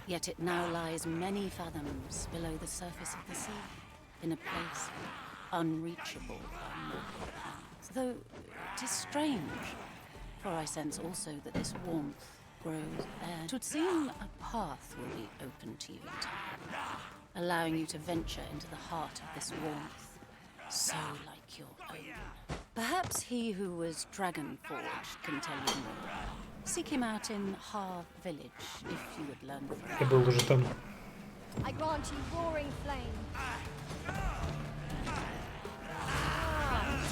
Yet it now lies many fathoms below the surface of the sea, in a place unreachable by mortal hands. Though 'tis strange, for I sense also that this warmth grows air. 'Twould seem a path will be open to you in time, allowing you to venture into the heart of this warmth, so like your own. Perhaps he who was dragon-forged can tell you more. Seek him out in Har village, if you would learn from him. Я был уже там. I grant you roaring flame.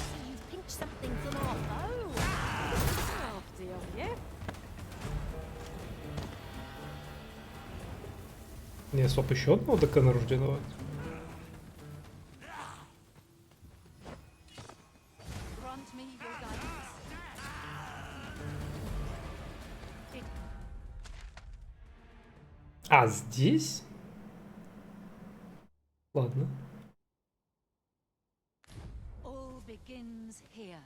So you've pinched something from our bow. Oh, dear, yeah. Не, стоп, еще одного декана рожденного. Grant me your guidance. А здесь? Ладно. All begins here.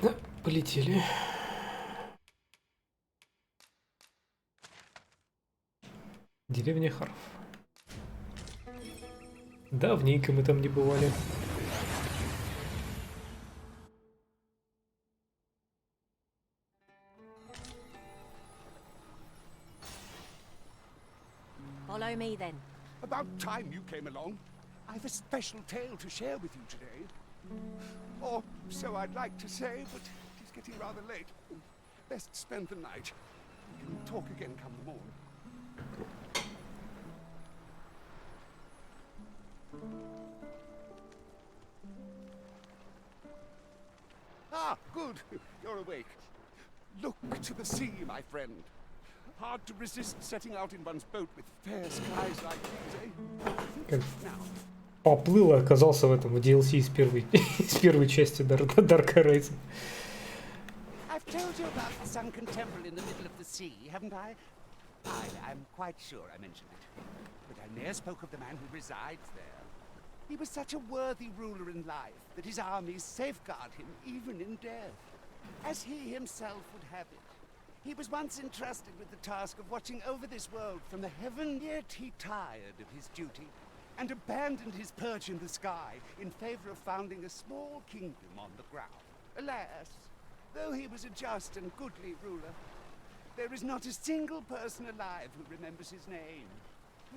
Да, полетели. Деревня Харф. Давненько мы там не бывали. Follow me then. About time you came along. I've a special tale to share with you today. Or so I'd like to say, but it is getting rather late. Best spend the night. We can talk again come the morn. Ah, good. You're awake. Look to the sea, my friend. Hard to resist setting out in one's boat with fair skies like these, eh? Now, Поплыл и оказался в этом в DLC из первой части Dark Horizon. I've told you about the sunken temple in the middle of the sea, haven't I? I'm quite sure I mentioned it. But I ne'er spoke of the man who resides there. He was such a worthy ruler in life that his armies safeguard him even in death, as he himself would have it. He was once entrusted with the task of watching over this world from the heaven, yet he tired of his duty and abandoned his perch in the sky in favor of founding a small kingdom on the ground. Alas, though he was a just and goodly ruler, there is not a single person alive who remembers his name.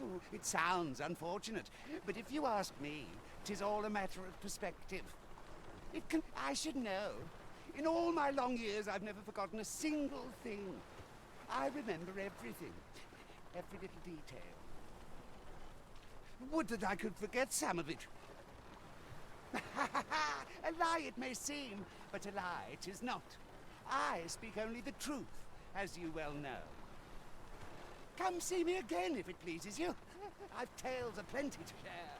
Oh, it sounds unfortunate, but if you ask me, 'tis all a matter of perspective. I should know. In all my long years, I've never forgotten a single thing. I remember everything, every little detail. Would that I could forget some of it. A lie it may seem, but a lie it is not. I speak only the truth, as you well know. Come see me again if it pleases you. I've tales aplenty to share.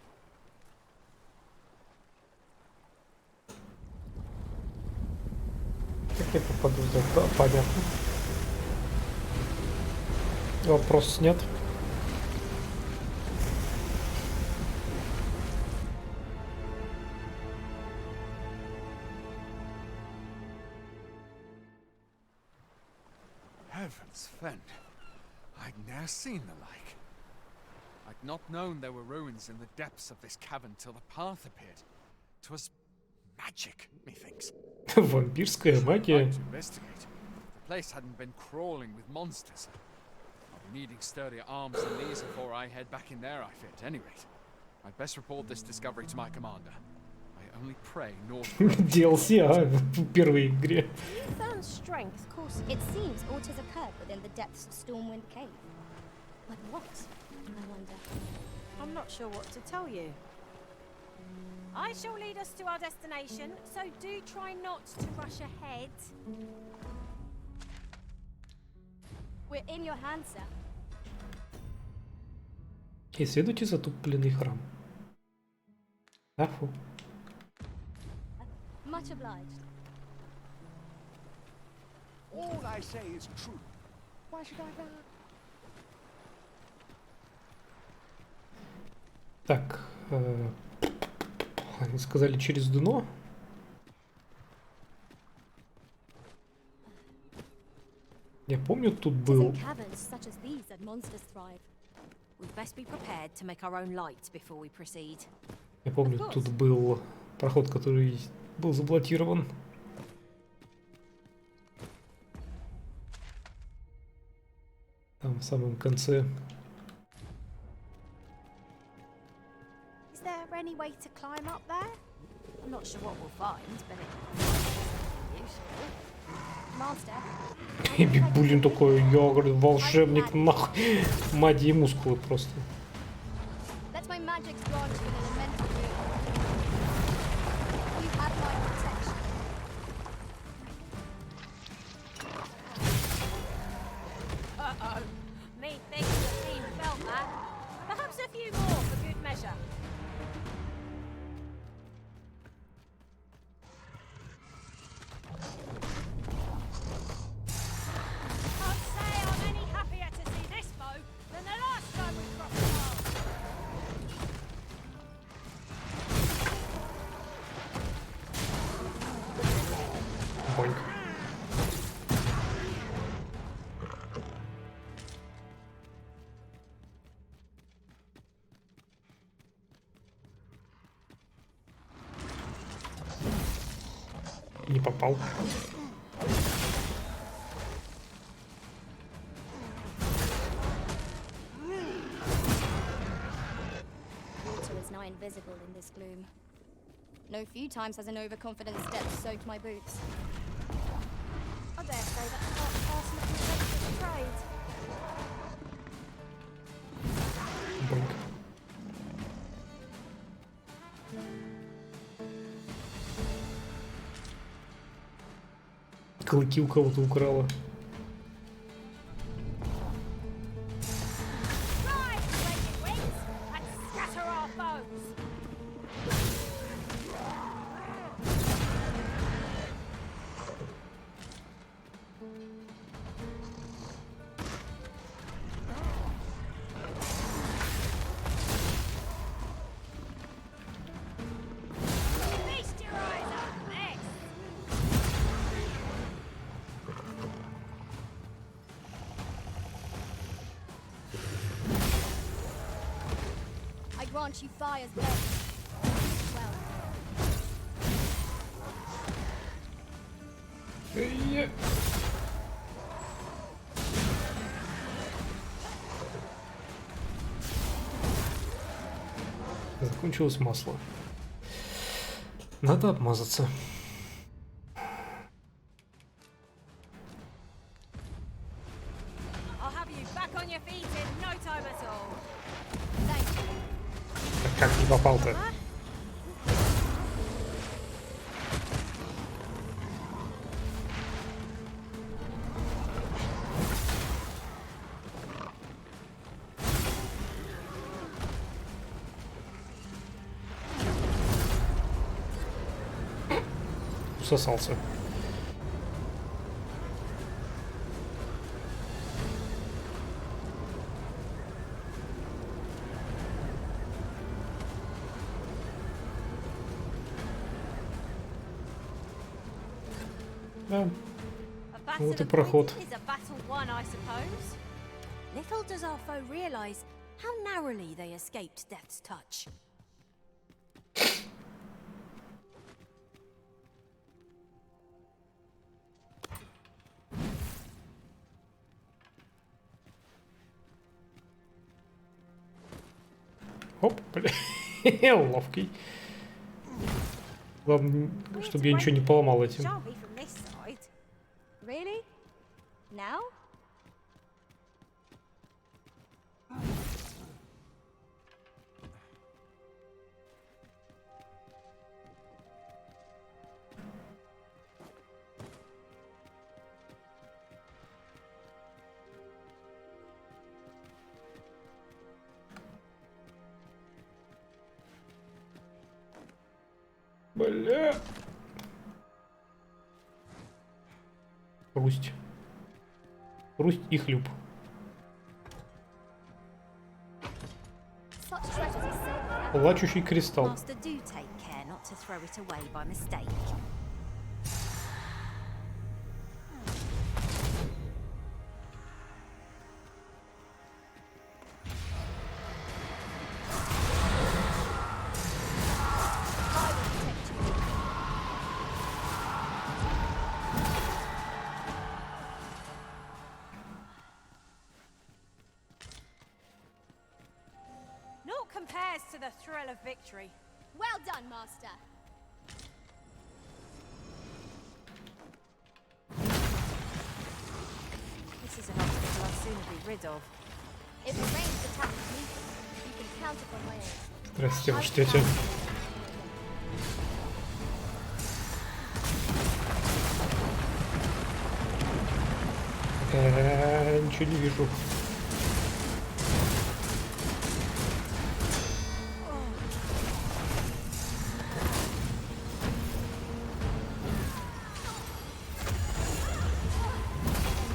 Как я попаду в это? Понятно. Вопрос снят. Heavens fend. I'd ne'er seen the like. I'd not known there were ruins in the depths of this cavern till the path appeared. 'Twas magic, methinks. Вампирская магия. To investigate. The place hadn't been crawling with monsters. I'll be needing sturdier arms than these before I head back in there, I fear. At any rate, I'd best report this discovery to my commander. I only pray naught. DLC, в первой игре. You found strength, of course. It seems aught has occurred within the depths of Stormwind Cave. Like what? I wonder. I'm not sure what to tell you. I shall lead us to our destination, so do try not to rush ahead. We're in your hands, sir. Исследуйте затупленный храм. Афу. Much obliged. All I say is true. Why should I lie? Так, они сказали через дно. Я помню, тут был. Caverns such as these that monsters thrive. We'd best be prepared to make our own light before we proceed. Я помню, тут был проход, который был заблокирован. Там в самом конце. Is there any way to climb up there? I'm not sure what we'll find, but it's useful. Master. И Бигбулин такой, я, говорю, волшебник, нахуй. Магии и мускулы просто. Let my magic branch with an elemental boon. You have my protection. Uh-oh. Methinks the team felt that. Perhaps a few more for good measure. Can't say I'm any happier to see this bow than the last time we crossed paths. Boink. Не попал. Water is now invisible in this gloom. No few times has an overconfident step soaked my boots. I dare say that's part and parcel of the adventure of the trade. Клыки у кого-то украла. Rise, flaming wings, and scatter our foes! Feast your eyes on this! I grant you fire's best. Well, Закончилось масло. Надо обмазаться. I'll have you back on your feet in no time at all. Как не попал-то? Усосался. Да. Вот и проход. Is a battle won, I suppose. Little does our foe realize how narrowly they escaped death's touch. Оп, бля. Ловкий. Главное, чтобы я ничего не поломал этим. Shan't be from this side. Really? Now? Бля. Хрусть. Хрусть и хлюп. such treasures as silver. Плачущий кристалл. Master, do take care not to throw it away by mistake. Naught compares to the thrill of victory. Well done, Master. This is an obstacle I'll soon be rid of. If a ranged attack is needed, you can count upon my aid. Здрасте, ваш тетя. Ничего не вижу.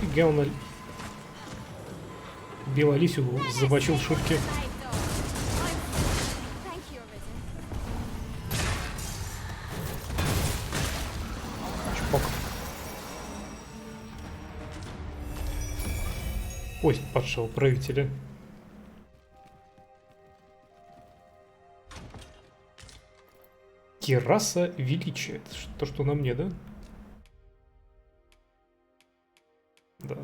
Фига он Белолисю забочил в шутке. Thank you, Arisen. Чпок. Кость падшего правителя. Кираса величия. Это то, что на мне, да? Да.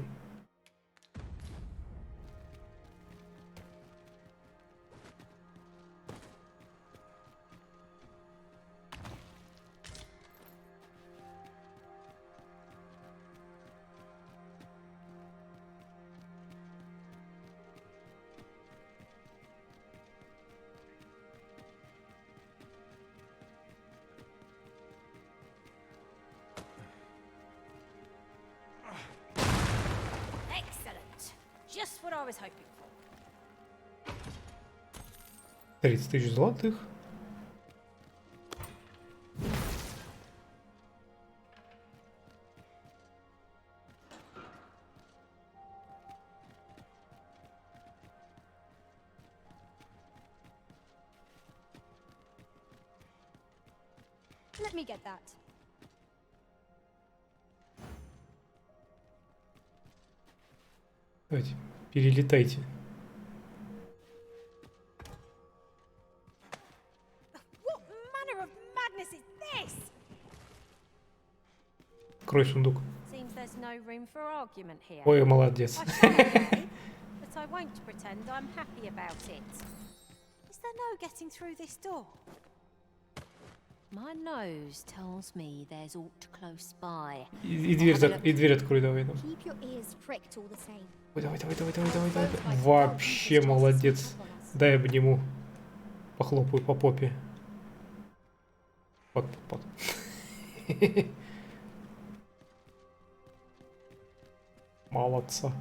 Just what I was hoping for. 30 000 золотых. Let me get that. Давайте, перелетайте. What manner of madness is this? Открой сундук. Seems there's no room for argument here. Ой, молодец. I shall obey, but I won't pretend I'm happy about it. Is there no getting through this door? My nose tells me there's aught close by. И дверь открой, давай. Там. Keep your ears pricked all the same. Давай. Вообще молодец. Дай обниму. Похлопаю по попе. Вот. Молодца.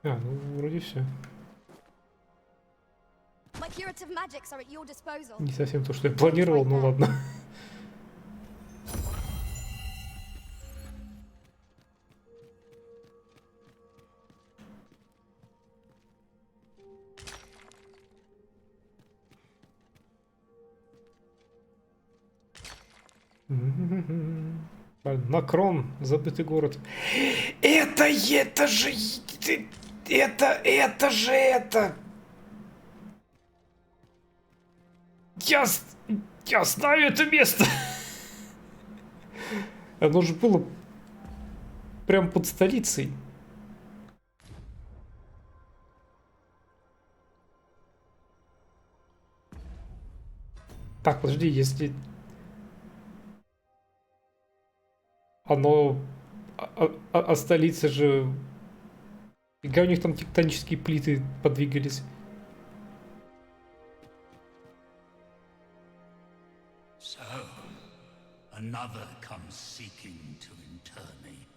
Ну, вроде все. My curative magics are at your disposal. Не совсем то, что я планировал, ну ладно. Накрон, забытый город. Это же... Это же это... Я знаю это место. Оно же было прям под столицей. Так, подожди, если... Оно... А столица же... Фига у них там тектонические плиты подвигались. So, another comes seeking to inter me.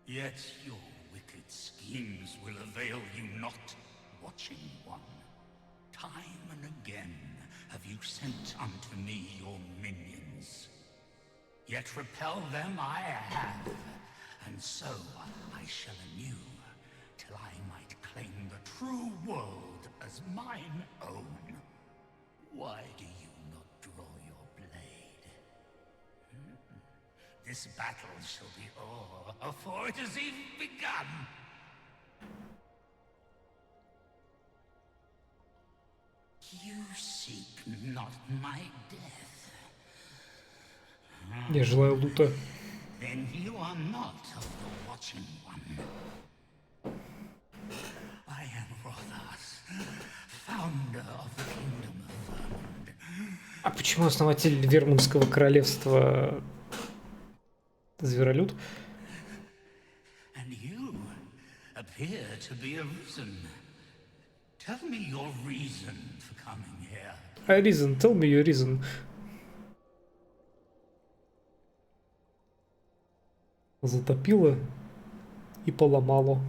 Yet your wicked schemes will avail you not, watching one. Time and again have you sent unto me your minions. Yet repel them I have, and so I shall anew, till I might claim the true world as mine own. Why do you not draw your blade? This battle shall be o'er afore it has even begun. You seek not my death. Я желаю лута. Then you are not of the watching one. I am Rothas, founder of the kingdom of Vermund. А почему основатель Вермундского королевства Зверолюд? And you appear to be arisen. Tell me your reason for coming here. A reason, tell me your reason. Затопило и поломало.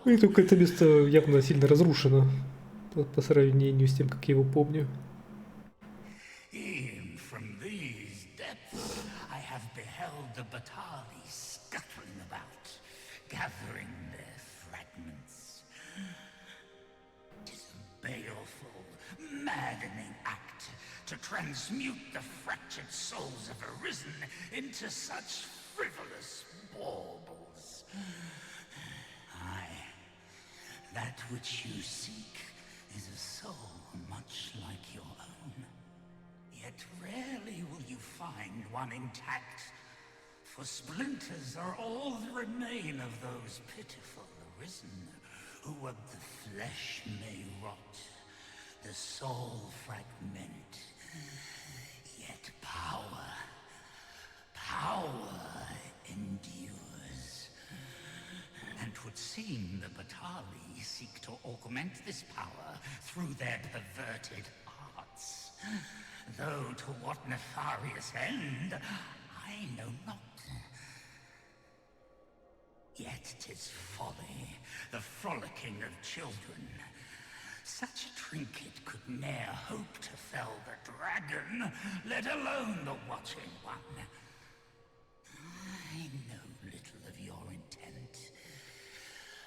И только это место явно сильно разрушено. по сравнению с тем, как я его помню. E'en from these depths, I have beheld the Batali scuttling about, gathering their fragments. It is a baleful, maddening act to transmute the fractured souls of Arisen into such frivolous baubles. Aye, that which you seek is a soul much like your own. Yet rarely will you find one intact, for splinters are all that remain of those pitiful Arisen, who of the flesh may rot, the soul fragment. Yet power endures. And 'twould seem the Batali seek to augment this power through their perverted arts. Though to what nefarious end, I know not. Yet 'tis folly, the frolicking of children. Such a trinket could ne'er hope to fell the dragon, let alone the watching one. I know little of your intent,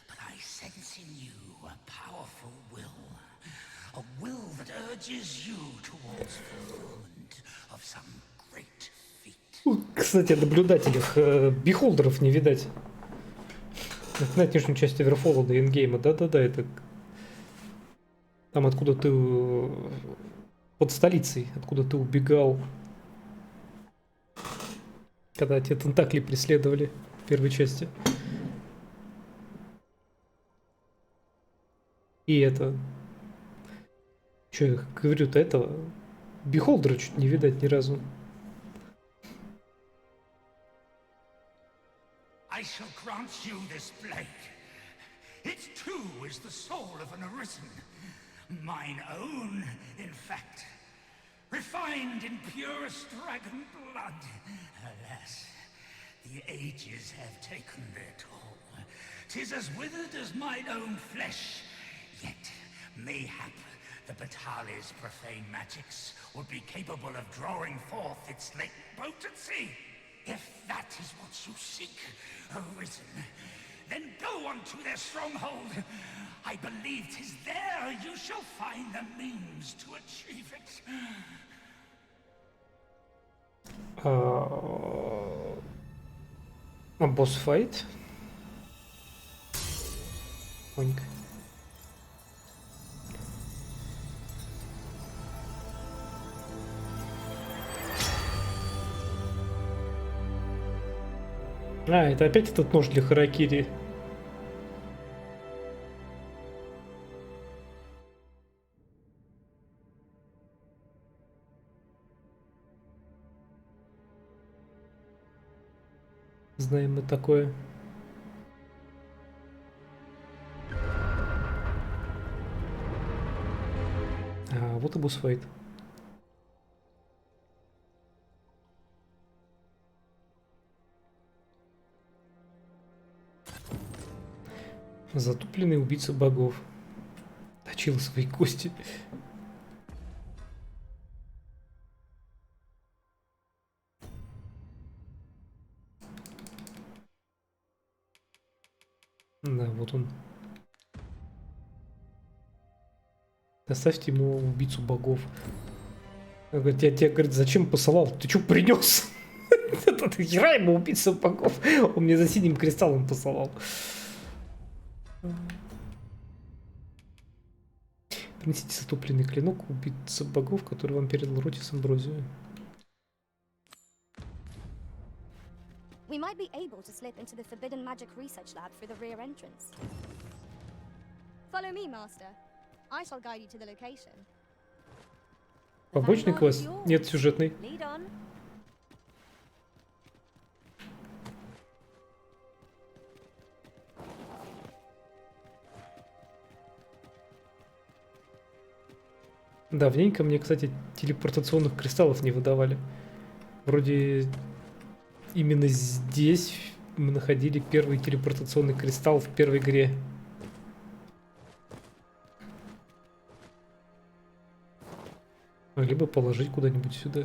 but I sense in you a powerful will. A will that urges you towards fulfillment of some great feat. Кстати, о наблюдателях. Бихолдеров не видать. На нижней части Верфола до эндгейма. Да-да-да, это... Там, откуда ты... Под столицей, откуда ты убегал. Когда тебя тентакли преследовали в первой части. И это... Че я говорю-то, этого... Бихолдера чуть не видать ни разу. I shall grant you this blade. It too is the soul of an Arisen. Mine own, in fact. Refined in purest dragon blood. Alas, the ages have taken their toll. 'Tis as withered as mine own flesh. Yet, mayhap, the Batali's profane magics would be capable of drawing forth its late potency. If that is what you seek, Arisen, then go on to their stronghold. I believe 'tis there you shall find the means to achieve it. Босс-файт. Онька. Это опять этот нож для харакири. Знаем мы такое. Вот и босс-файт. Затупленный убийца богов. Точил свои кости. Да, вот он. Доставьте ему убийцу богов. Он говорит, я тебе, говорит, зачем посылал? Ты что принес? Хера ему убийца богов. Он мне за синим кристаллом посылал. Принесите затопленный клинок убийца богов, который вам передал Ротис Амброзию. We might be able to slip into the forbidden magic research lab through the rear entrance. Follow me, Master. I shall guide you to the location. Побочный квест? Нет, сюжетный. Lead on. Давненько мне, кстати, телепортационных кристаллов не выдавали. Вроде именно здесь мы находили первый телепортационный кристалл в первой игре. Либо положить куда-нибудь сюда.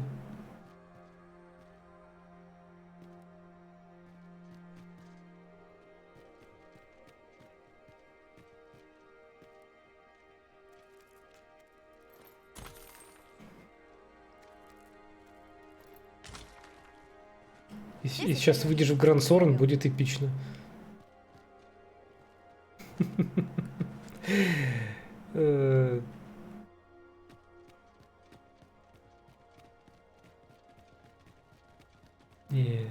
И сейчас выйдешь в Гранд Сорен, будет эпично. Не.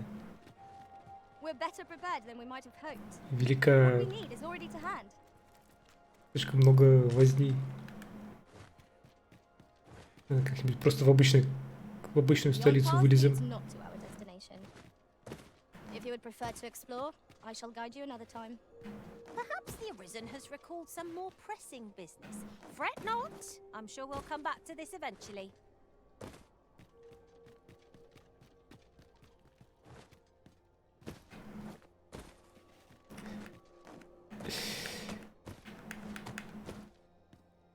Велика. Слишком много возни. Как-нибудь просто в обычную столицу вылезем. If you would prefer to explore, I shall guide you another time. Perhaps the Arisen has recalled some more pressing business. Fret not. I'm sure we'll come back to this eventually.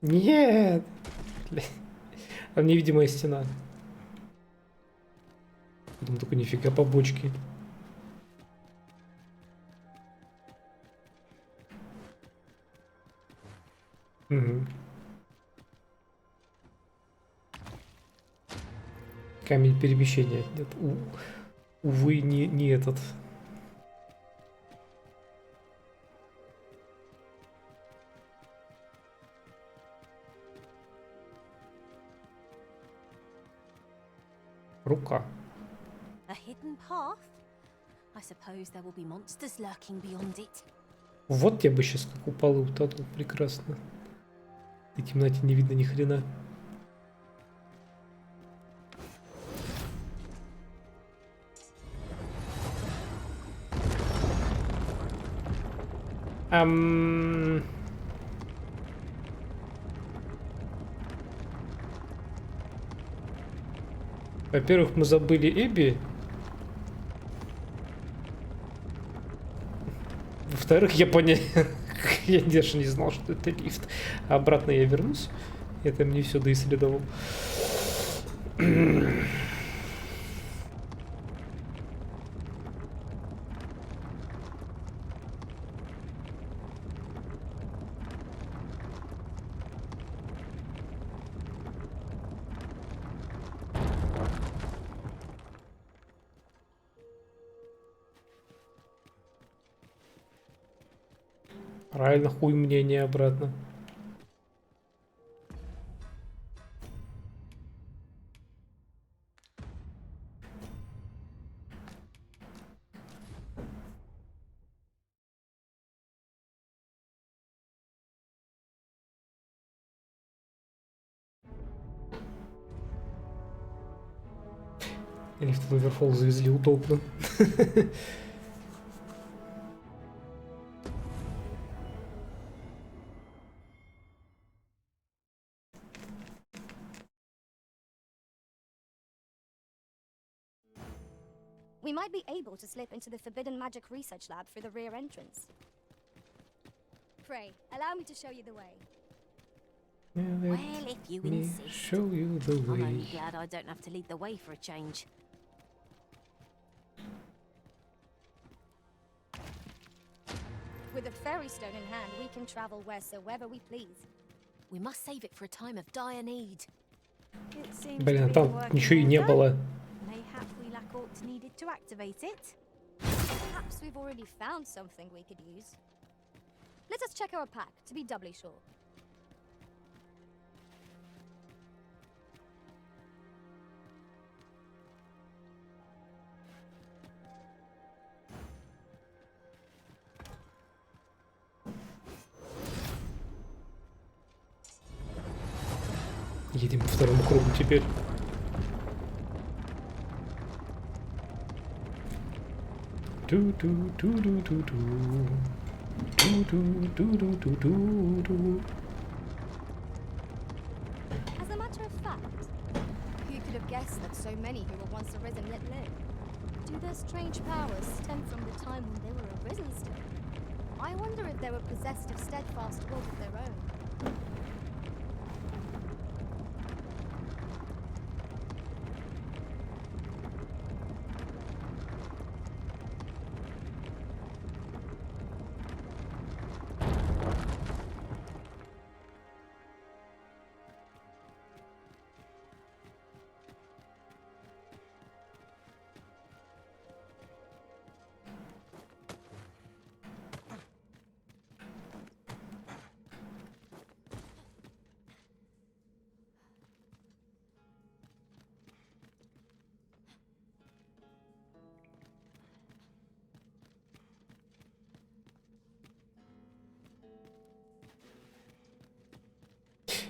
Нет! Там невидимая стена. Потом только нифига побочки. Угу. Камень перемещения. Нет, увы, не этот. Рука. A hidden path? I suppose there will be monsters lurking beyond it. Вот я бы сейчас как упал и утонул. Прекрасно. В темноте не видно ни хрена. Во-первых, мы забыли Эбби. Во-вторых, я даже не знал, что это лифт. А обратно я вернусь. Это мне все доисследовал. Правильно, хуй мнение обратно. Лифт в Оверфолл завезли удобно. We might be able to slip into the Forbidden Magic Research Lab through the rear entrance. Pray, allow me to show you the way. Well, if you insist. Show you the way. I'm only glad I don't have to lead the way for a change. With a fairy stone in hand, we can travel wheresoever we please. We must save it for a time of dire need. It seems Блин, to be там working ничего и well не done. было. Mayhap we lack aught needed to activate it. Perhaps we've already found something we could use. Let us check our pack to be doubly sure. Едем по второму кругу теперь. As a matter of fact, who could have guessed that so many who were once arisen yet live? Do their strange powers stem from the time when they were arisen still? I wonder if they were possessed of steadfast will of their own.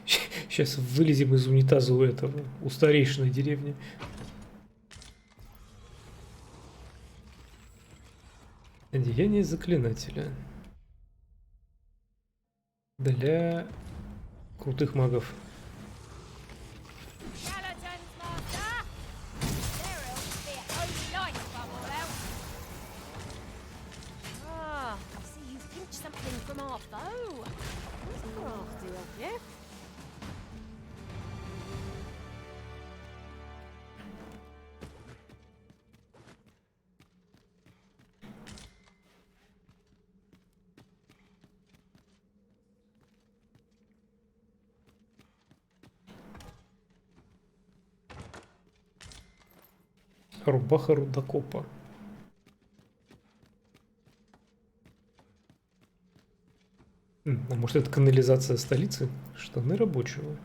Сейчас вылезем из унитаза у этого, у старейшины деревни. Одеяние заклинателя. Для крутых магов. Ah, I see you've pinched something from our foe. What's crafty of you? Рубаха рудокопа. А может это канализация столицы? Штаны рабочего.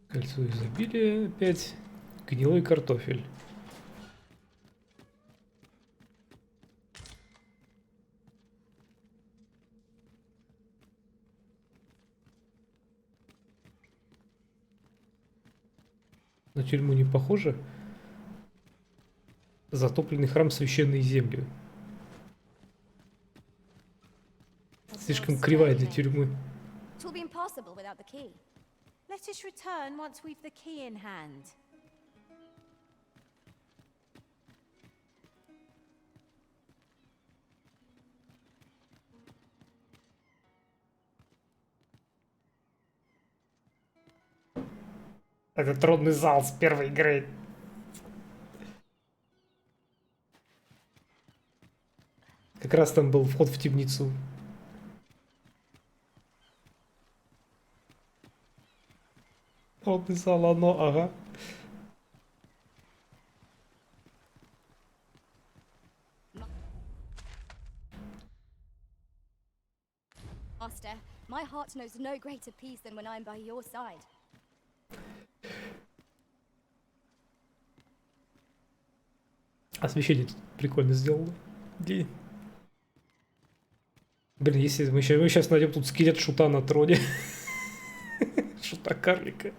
Кольцо изобилия опять. Гнилой картофель. На тюрьму не похоже. Затопленный храм священной земли. Слишком кривая для тюрьмы. It will be impossible without the key. Let us return once we've the key in hand. Это тронный зал с первой игры. Как раз там был вход в темницу. Тронный зал, оно, ага. Master, my heart knows no greater peace than when I'm by your side. Освещение тут прикольно сделано. Блин, если мы сейчас найдем тут скелет шута на троне. Шута карлика.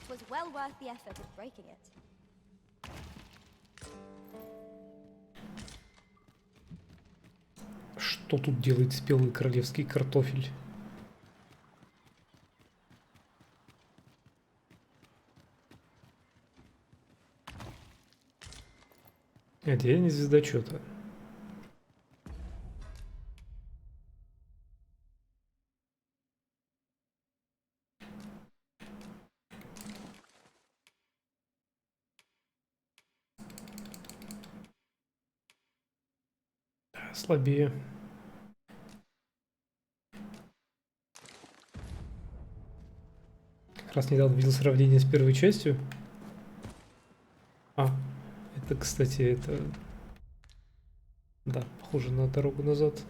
It was well worth the effort of breaking it. Что тут делает спелый королевский картофель? Одеяние звездочета. Слабее. Как раз недавно видел сравнение с первой частью. А, это, кстати, это... Да, похоже на дорогу назад.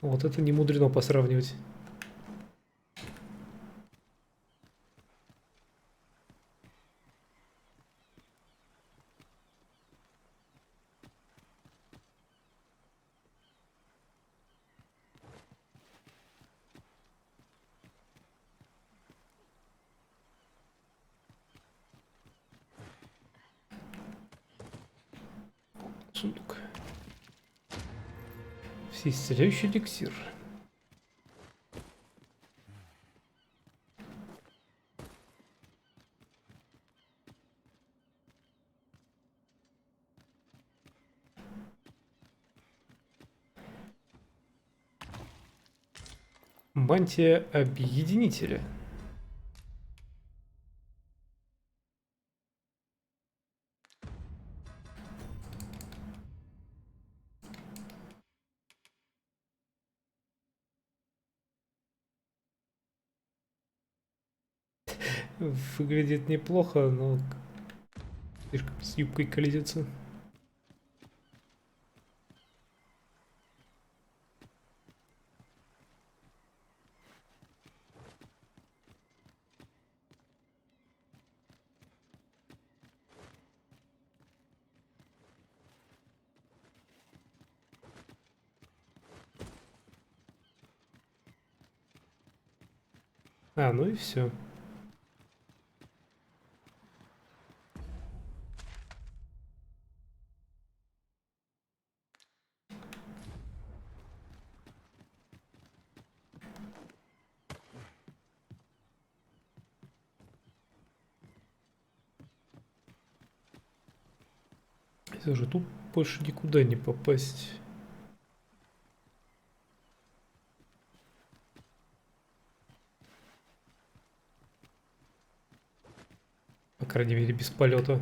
Вот это не мудрено посравнивать. сундук. Всеисцеляющий эликсир. Мантия объединителя. Выглядит неплохо, но слишком с юбкой колесится. Ну и все. Все же тут больше никуда не попасть. По крайней мере, без полета.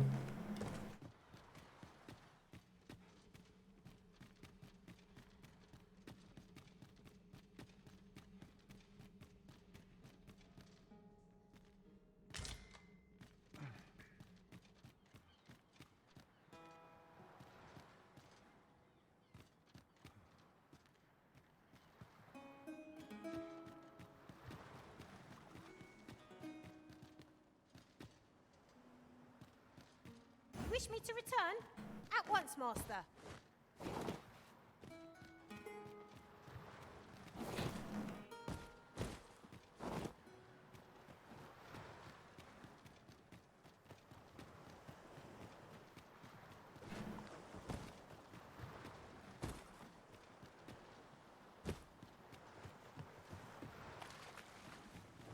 Wish me to return? At once, master.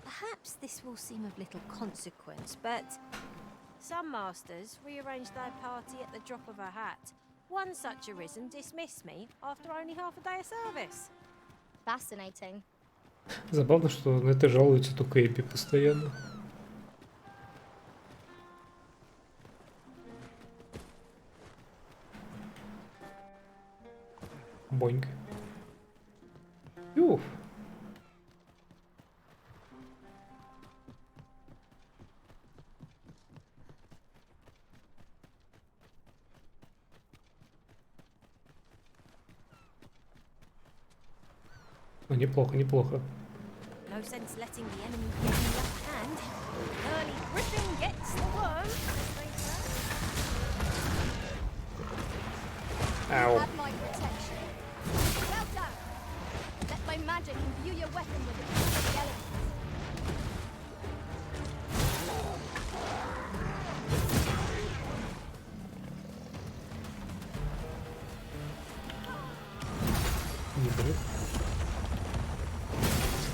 Perhaps this will seem of little consequence, but some masters rearrange their party at the drop of a hat. One such arisen dismissed me after only half a day of service. Fascinating. Забавно, что на это жалуется только Эпи постоянно. Боньк. Юф. Ну, неплохо, неплохо. No sense letting the enemy get in the upper hand. Early griffin gets the worm, as they say. Ow. You have my protection. Well done. Let my magic imbue your weapon with the elements. Не бред.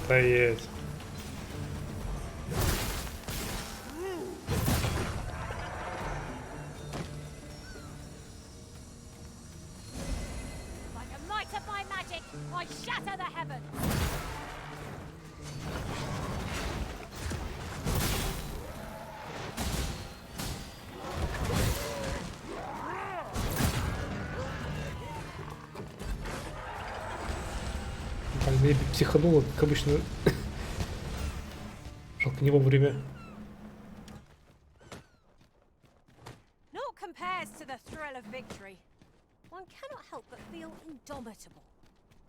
Стоять. By the might of my magic, I shatter the heavens. Эпи психанула, как обычно. Жалко, не вовремя. Naught compares to the thrill of victory. One cannot help but feel indomitable.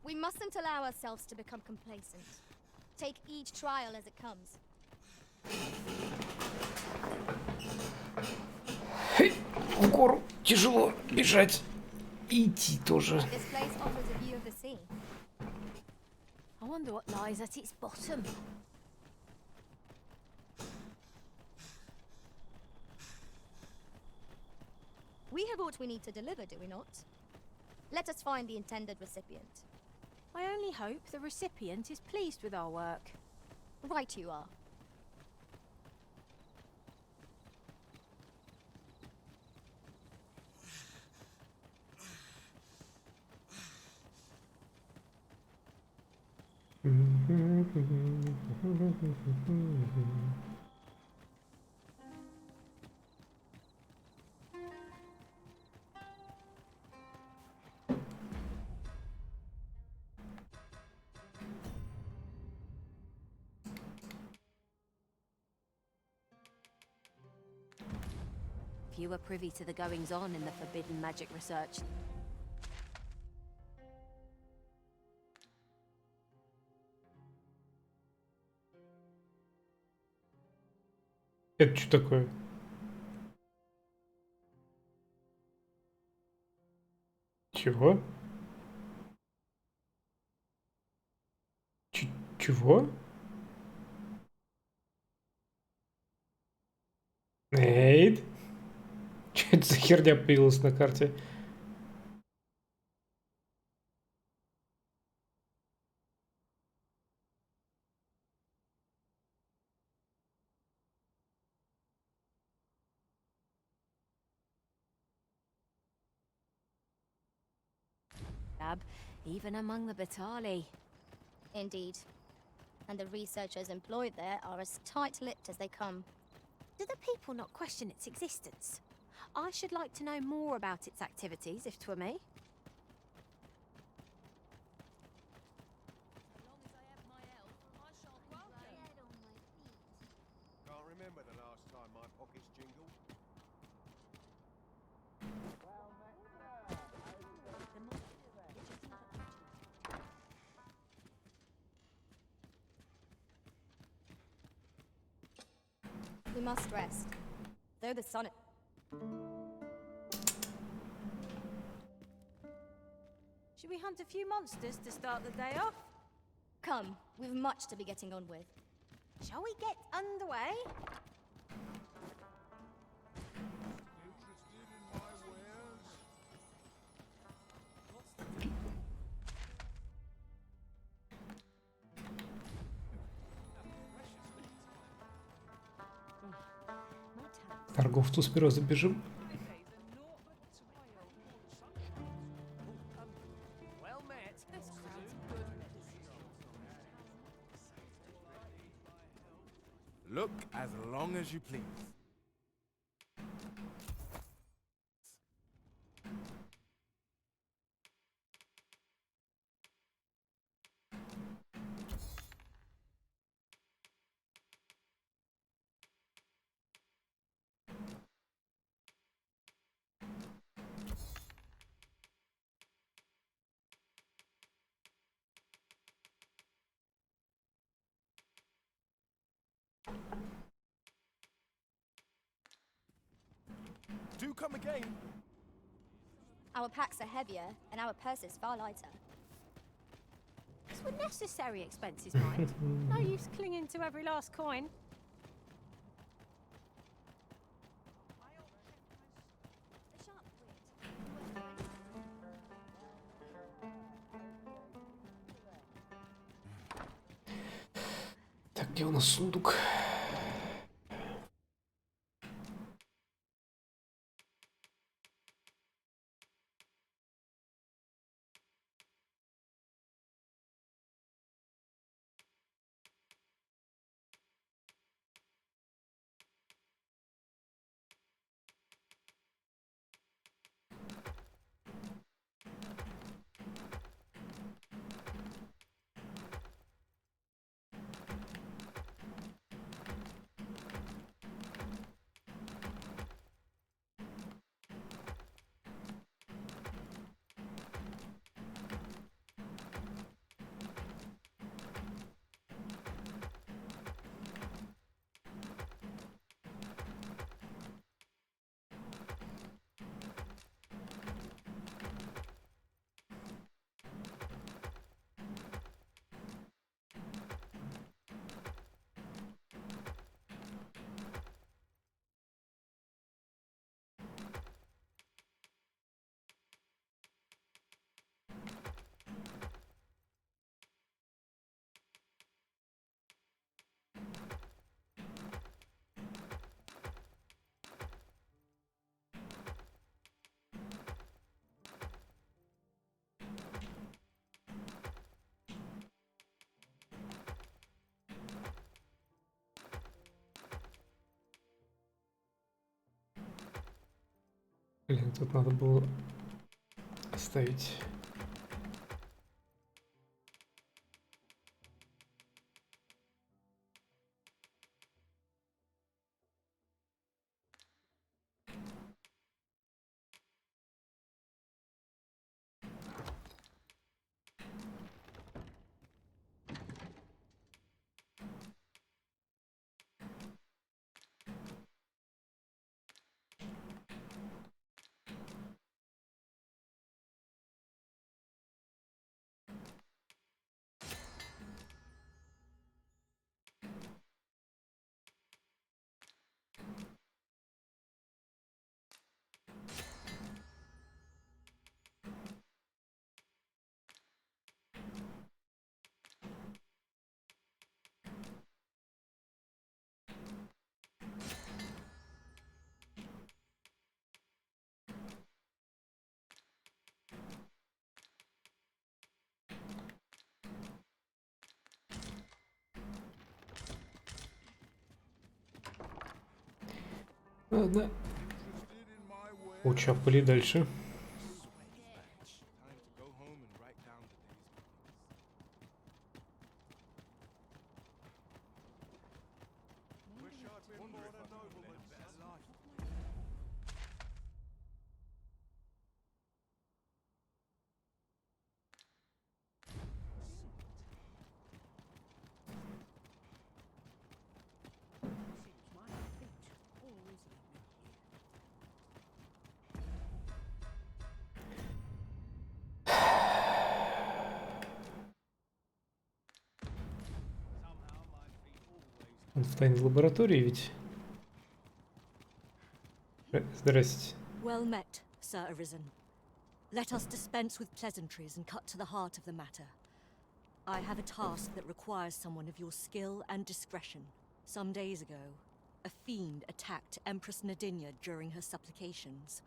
We mustn't allow ourselves to become complacent. Take each trial as it comes. В гору тяжело бежать. И идти тоже. This place offers a view of the sea. I wonder what lies at its bottom. We have what we need to deliver, do we not? Let us find the intended recipient. I only hope the recipient is pleased with our work. Right you are. If you were privy to the goings-on in the forbidden magic research, Это что такое? Чего? Чего? Эйд? Что это за херня появилась на карте? even among the Batali. Indeed. And the researchers employed there are as tight-lipped as they come. Do the people not question its existence? I should like to know more about its activities, if 'twere me. Can't remember the last time my pockets jingled. We must rest. Though the sun... Should we hunt a few monsters to start the day off? Come, we've much to be getting on with. Shall we get underway? Торговцу сперва забежим. Look as long as you please. Do come again. Our packs are heavier, and our purses far lighter. These were necessary expenses, mind. No use clinging to every last coin. Так, где у нас сундук? Блин, тут надо было оставить. Ладно. Учапали дальше. Он в тайной лаборатории ведь. Здрасте. Well met, Sir Arisen. Let us dispense with pleasantries and cut to the heart of the matter. I have a task that requires someone of your skill and discretion. Some days ago, a fiend attacked Empress Nadinya during her supplications.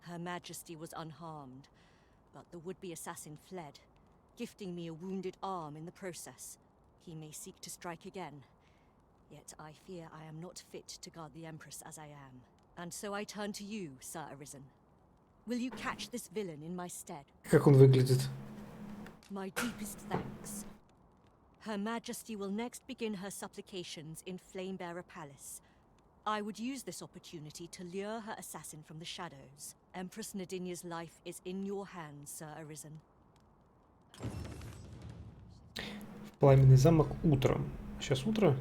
Her Majesty was unharmed, but the would-be assassin fled, gifting me a wounded arm in the process. He may seek to strike again. Yet I fear I am not fit to guard the Empress as I am. And so I turn to you, Sir Arisen. Will you catch this villain in my stead? Как он выглядит? My deepest thanks. Her Majesty will next begin her supplications in Flamebearer Palace. I would use this opportunity to lure her assassin from the shadows. Empress Nadinya's life is in your hands, Sir Arisen. Пламенный замок утром. Сейчас утро?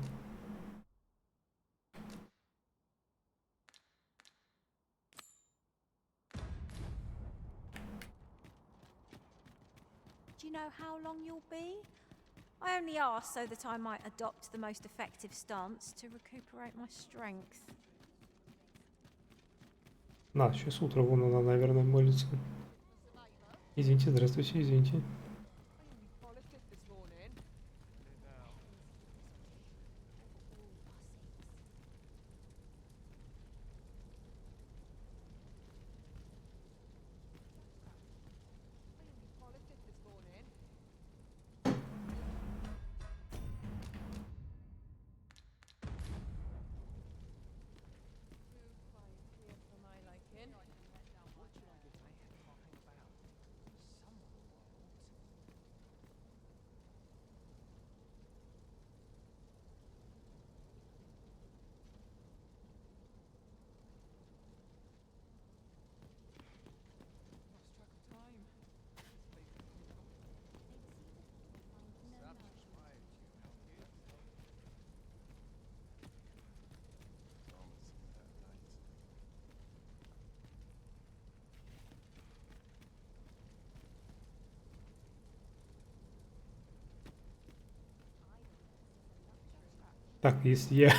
Do you know how long you'll be? I only asked so that I might adopt the most effective stance to recuperate my strength. На, сейчас утро, вон она, наверное, молится. Извините, здравствуйте, извините. Так, если я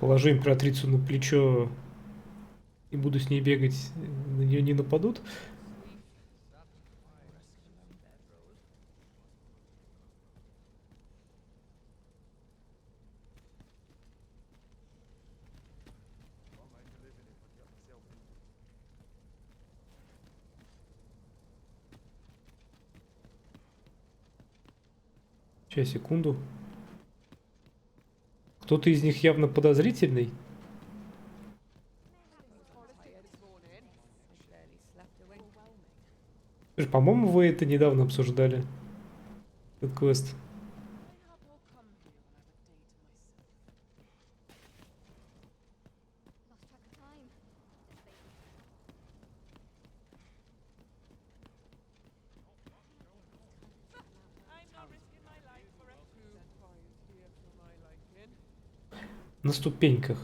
положу императрицу на плечо и буду с ней бегать, на нее не нападут? Сейчас, секунду. Кто-то из них явно подозрительный. Слушай, по-моему, вы это недавно обсуждали. Этот квест. На ступеньках.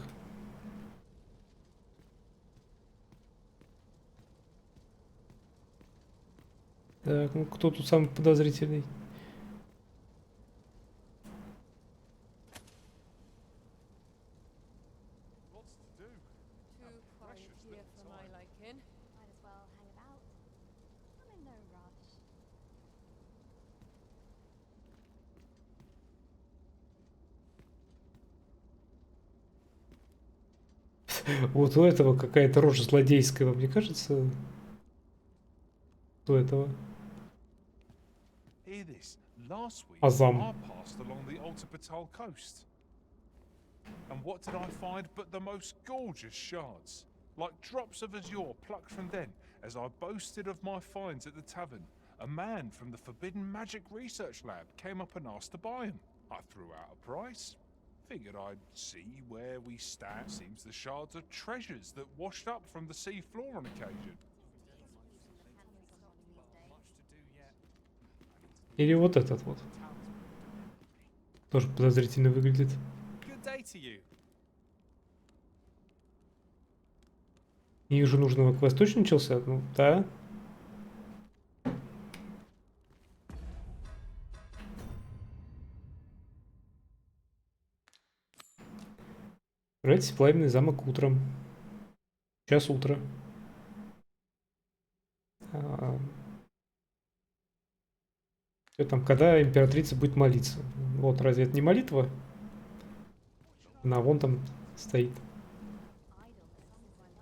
Так, ну кто тут самый подозрительный? Вот у этого какая-то рожа злодейская, вам не кажется? У этого. Hear this. Last week, Azam. I passed along the Упоротая coast. And what did I find but the most gorgeous shards? Like drops of azure plucked from then, as I boasted of my finds at the tavern. A man from the Forbidden Magic Research Lab came up and asked to buy them. I threw out a price. Figured I'd see where we stand. Seems the shards are treasures that washed up from the sea floor on occasion. Или вот этот вот. Тоже подозрительно выглядит. Good day to you. Не вижу нужного квест. Точно начался? Ну, да. Отправляйтесь в пламенный замок утром. Сейчас утро. Что там, когда императрица будет молиться? Вот, разве это не молитва? Она вон там стоит.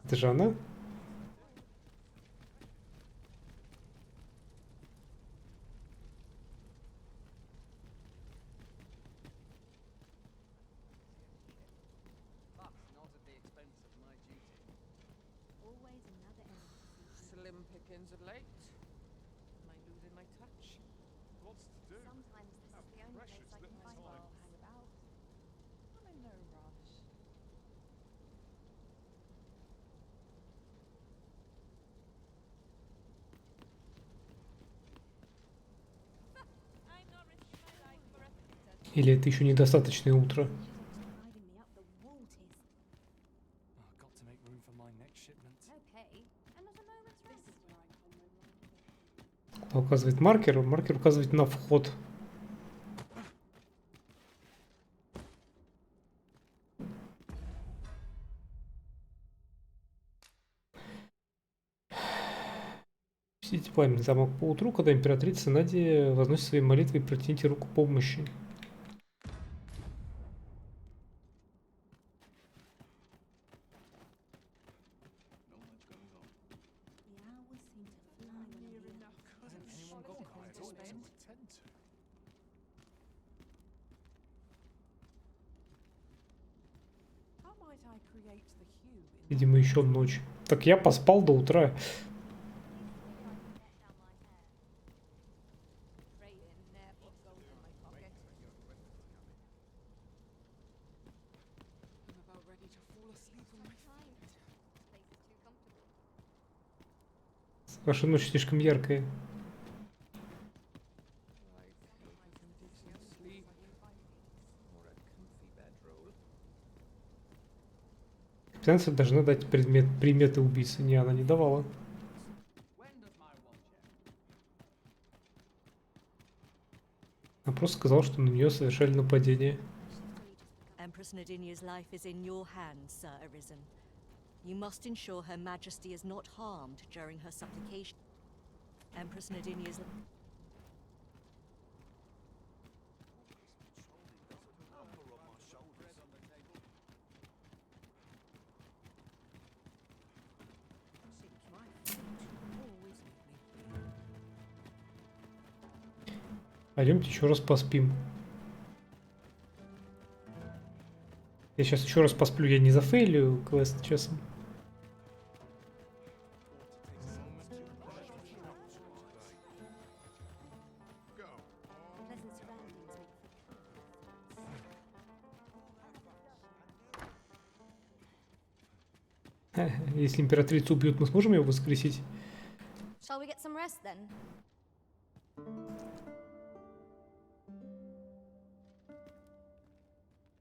Это же она? Slim pickings of late. Am I losing my touch? Lots to do. Sometimes this is the only place I can find while I'll hang about. I'm in no rush. I'm not risking my life for a Или это еще недостаточное утро? Got to make room for my next shipment. Okay, and not a moment's rest. Куда указывает маркер? Маркер указывает на вход. Посетите пламенный замок по утру, когда императрица Надя возносит свои молитвы, и протяните руку помощи. How might I create the hue in Видимо, еще ночь. Так я поспал до утра. I'm about ready to fall asleep on my feet. This place is too comfortable. Ваша ночь слишком яркая. Like hoping to some sleep or a comfy bedroll. Капитанша должна дать приметы убийцы. Не, она не давала. Она просто сказала, что на нее совершали нападение. Empress Nadinia's life is in your hands, Sir Arisen. You must ensure Her Majesty is not harmed during her supplication. Empress Nadinia's... Пойдемте еще раз поспим. Я сейчас еще раз посплю, я не зафейлю квест часом. Если императрицу убьют, мы сможем ее воскресить? Shall we get some rest then?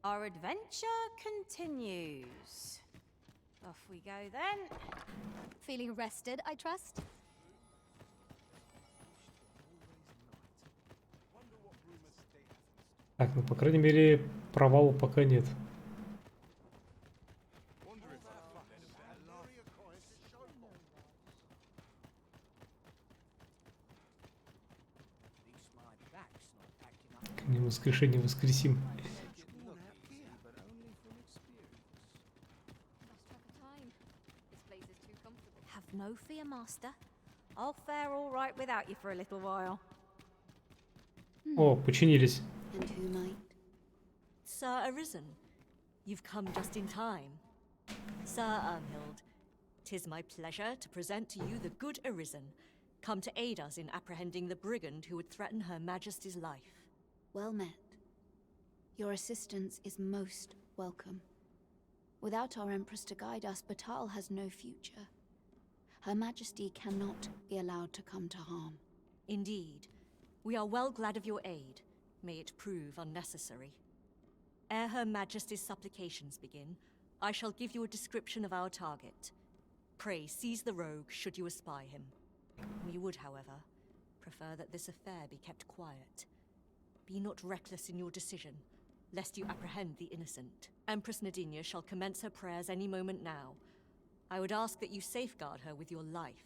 Our adventure continues. Off we go then. Feeling rested, I trust? Так, ну, по крайней мере, провала пока нет. К нему воскрешение воскресим. Have no fear, master. I'll fare all right without you for a little while. О, починились. And who might? Sir Arisen, you've come just in time. Sir Ermhild, 'tis my pleasure to present to you the good Arisen, come to aid us in apprehending the brigand who would threaten Her Majesty's life. Well met. Your assistance is most welcome. Without our Empress to guide us, Batal has no future. Her Majesty cannot be allowed to come to harm. Indeed. We are well glad of your aid. May it prove unnecessary. Ere Her Majesty's supplications begin, I shall give you a description of our target. Pray seize the rogue should you espy him. We would, however, prefer that this affair be kept quiet. Be not reckless in your decision, lest you apprehend the innocent. Empress Nadinia shall commence her prayers any moment now. I would ask that you safeguard her with your life,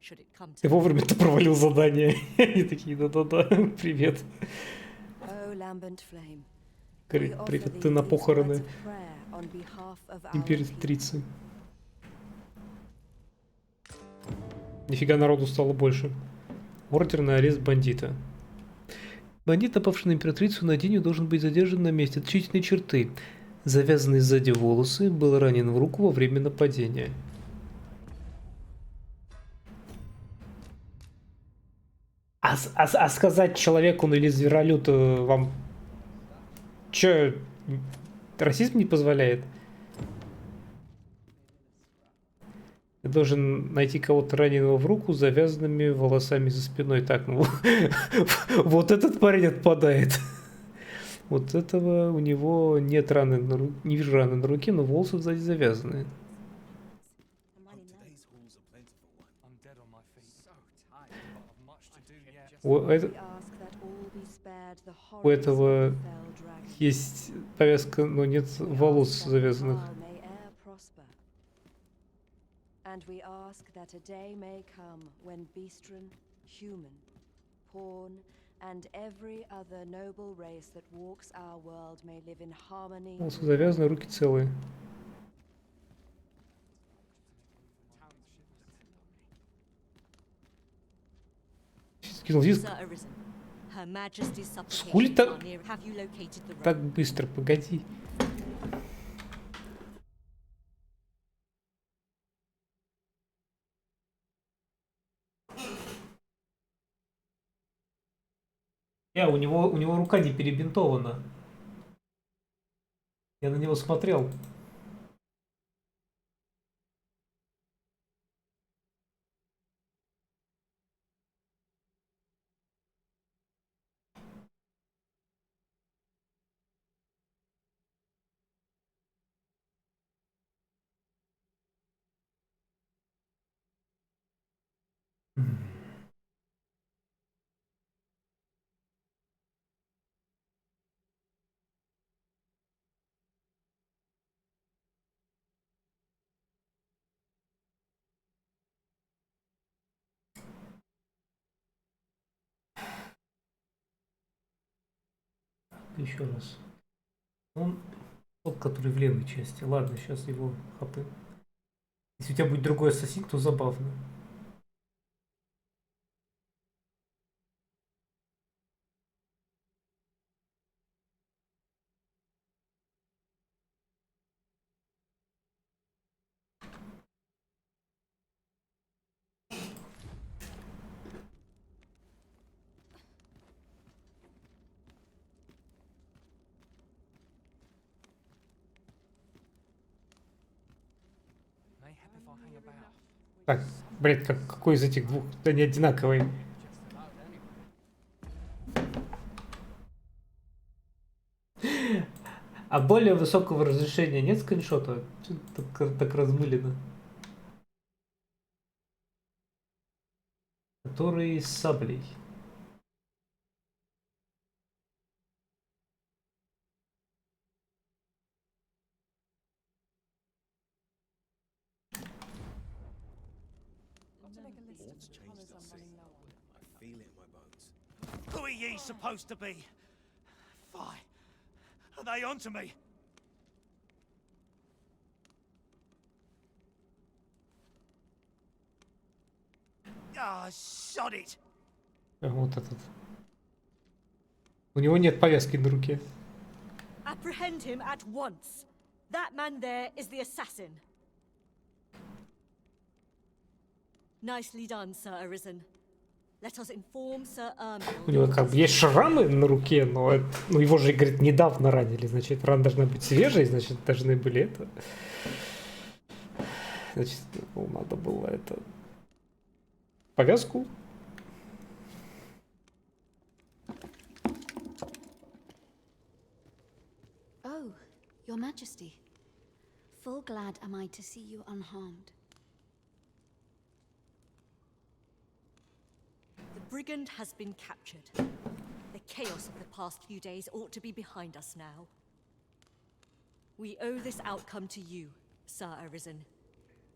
should it come to... Ты вовремя-то провалил задание. Они такие, да-да-да, привет. Привет, ты на похороны императрицы. Нифига народу стало больше. Ордер на арест бандита. Бандит, напавший на императрицу Надинью, должен быть задержан на месте. Отличительные черты. Завязанные сзади волосы, был ранен в руку во время нападения. А сказать человеку или зверолюду вам чё, расизм не позволяет? Я должен найти кого-то раненого в руку с завязанными волосами за спиной. Так, ну вот этот парень отпадает. Вот этого у него нет раны, не вижу раны на руке, но волосы сзади завязаны. У этого есть повязка, но нет волос завязанных. And we ask that a day may come when Beastren, human, pawn, and every other noble race that walks our world may live in harmony. Волосы завязаны, руки целые. Скинул диск. Скуль так быстро, погоди. У него рука не перебинтована. Я на него смотрел. Еще раз. Он тот, который в левой части. Ладно, сейчас его хапы. Если у тебя будет другой ассасин, то забавно. Так, блядь, какой из этих двух? Они одинаковые. А более высокого разрешения нет скриншота? Так размылено. Который с саблей. Who are ye supposed to be? Fie. Are they onto me? Ah, shot it. Вот этот. У него нет повязки на руке. Apprehend him at once. That man there is the assassin. Nicely done, Sir Arisen. Let us inform Sir У него как бы есть шрамы на руке, но ну, его же, говорит, недавно ранили. Значит, рана должна быть свежей, значит, должны были это... Значит, надо было это... Повязку. Oh, Your Majesty. Full glad am I to see you unharmed. The brigand has been captured. The chaos of the past few days ought to be behind us now. We owe this outcome to you, Sir Arisen.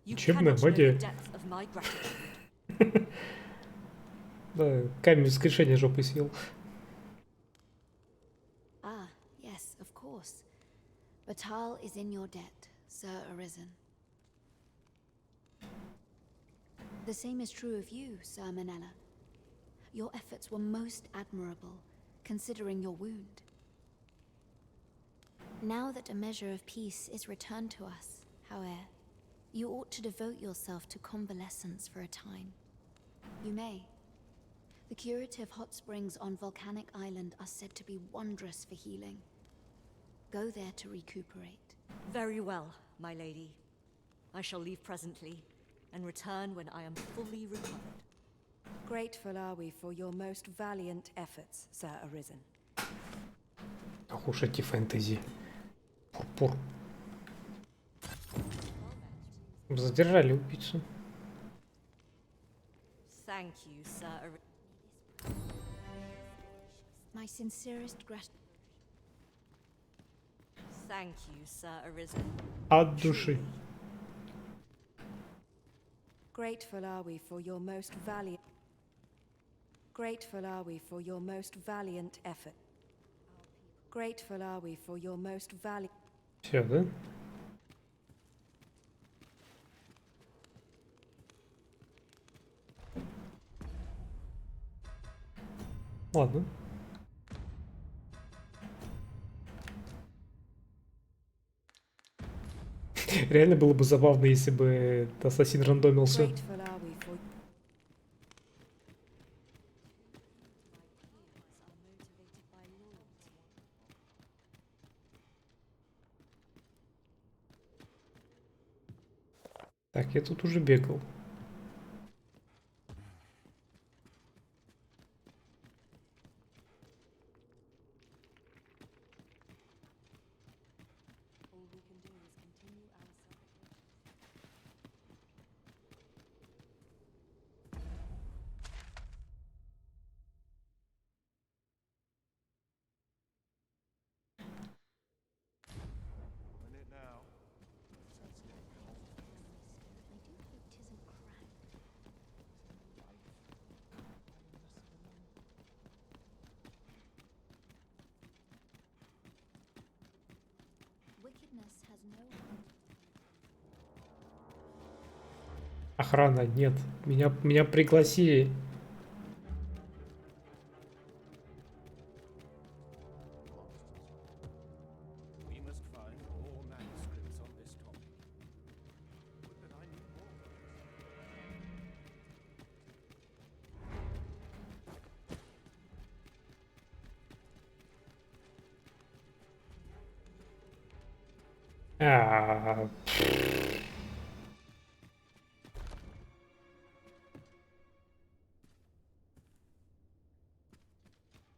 You cannot know the depth of my gratitude. Да, камень воскрешения жопой съел. Ah, yes, of course. Batal is in your debt, Sir Arisen. The same is true of you, Sir Manella. Your efforts were most admirable, considering your wound. Now that a measure of peace is returned to us, however, you ought to devote yourself to convalescence for a time. You may. The curative hot springs on Volcanic Island are said to be wondrous for healing. Go there to recuperate. Very well, my lady. I shall leave presently, and return when I am fully recovered. Grateful are we for your most valiant efforts, Sir Arisen. Ох уж эти фэнтези. Пурпур. Задержали убийцу. Thank you, Sir Arisen. My sincerest gratitude. Thank you, Sir Arisen. От души. Grateful are we for your most valiant. Grateful are we for your most valiant effort. Grateful are we for your most valiant. Все, да? Ладно. Реально было бы забавно, если бы ассасин рандомился. Так, я тут уже бегал. Охрана, нет. Меня пригласили.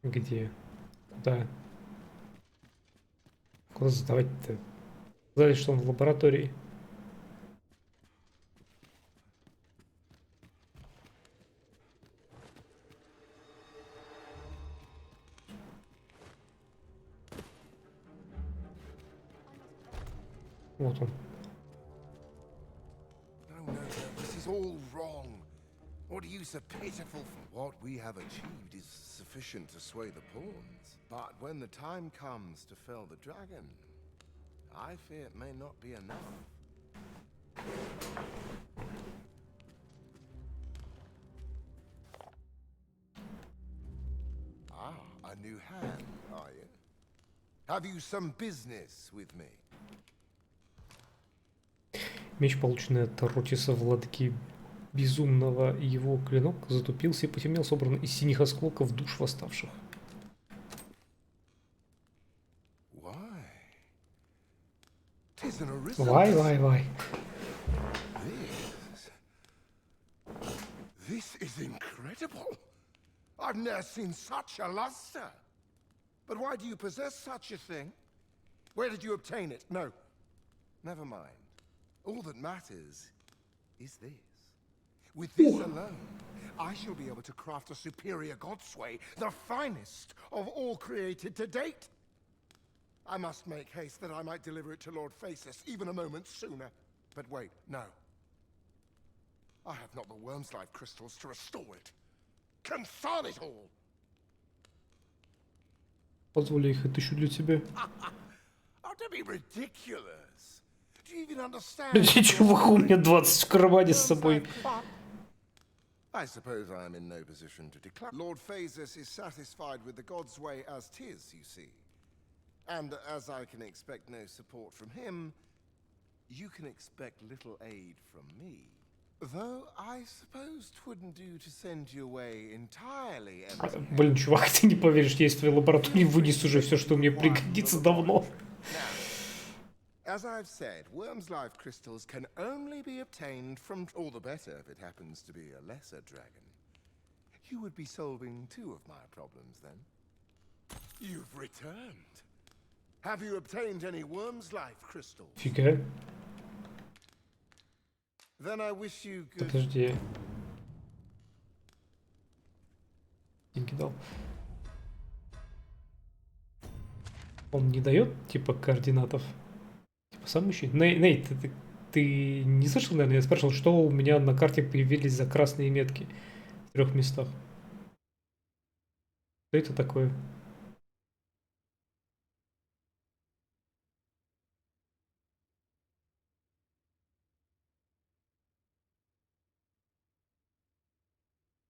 Где? Куда? Куда сдавать-то? Сказали, что он в лаборатории. Вот он. No, this is all wrong. What use of pitiful what we have achieved is sufficient to sway the pawns. But when the time comes to fell the dragon, I fear it may not be enough. Ah, a new hand, are you? Have you some business with me? Меч, полученный от Ротиса, владыки безумного, и его клинок затупился и потемнел, собран из синих осколков душ восставших. Вай. This is incredible. I've never seen such a luster. But why do you possess such a thing? Where did you obtain it? No, never mind. All that matters is this. With this alone, I shall be able to craft a superior godsway, the finest of all created to date. I must make haste that I might deliver it to Lord Phasis even a moment sooner. But wait, no. I have not the worm's life crystals to restore it. Confound it all! Позволь, я их отыщу для тебя. Oh, don't be ridiculous. Do you even understand? Чувак, у меня 20 в кармане с собой. I suppose I am in no position to declare. Lord Phasis is satisfied with the God's way as 'tis, you see. And as I can expect no support from him, you can expect little aid from me. Though I suppose 'twouldn't do to send you away entirely empty. Блин, чувак, ты не поверишь, я из твоей лаборатории вынес уже все, что мне пригодится давно. As I've said, worm's life crystals can only be obtained from, all the better if it happens to be a lesser dragon. You would be solving two of my problems then. You've returned. Have you obtained any worm's life crystals? Фига. Then I wish you good. Подожди. Деньги дал. Он не дает, типа, координатов? Типа, сам ищи. Нейт, ты не слышал, наверное? Я спрашивал, что у меня на карте появились за красные метки в 3 местах. Что это такое?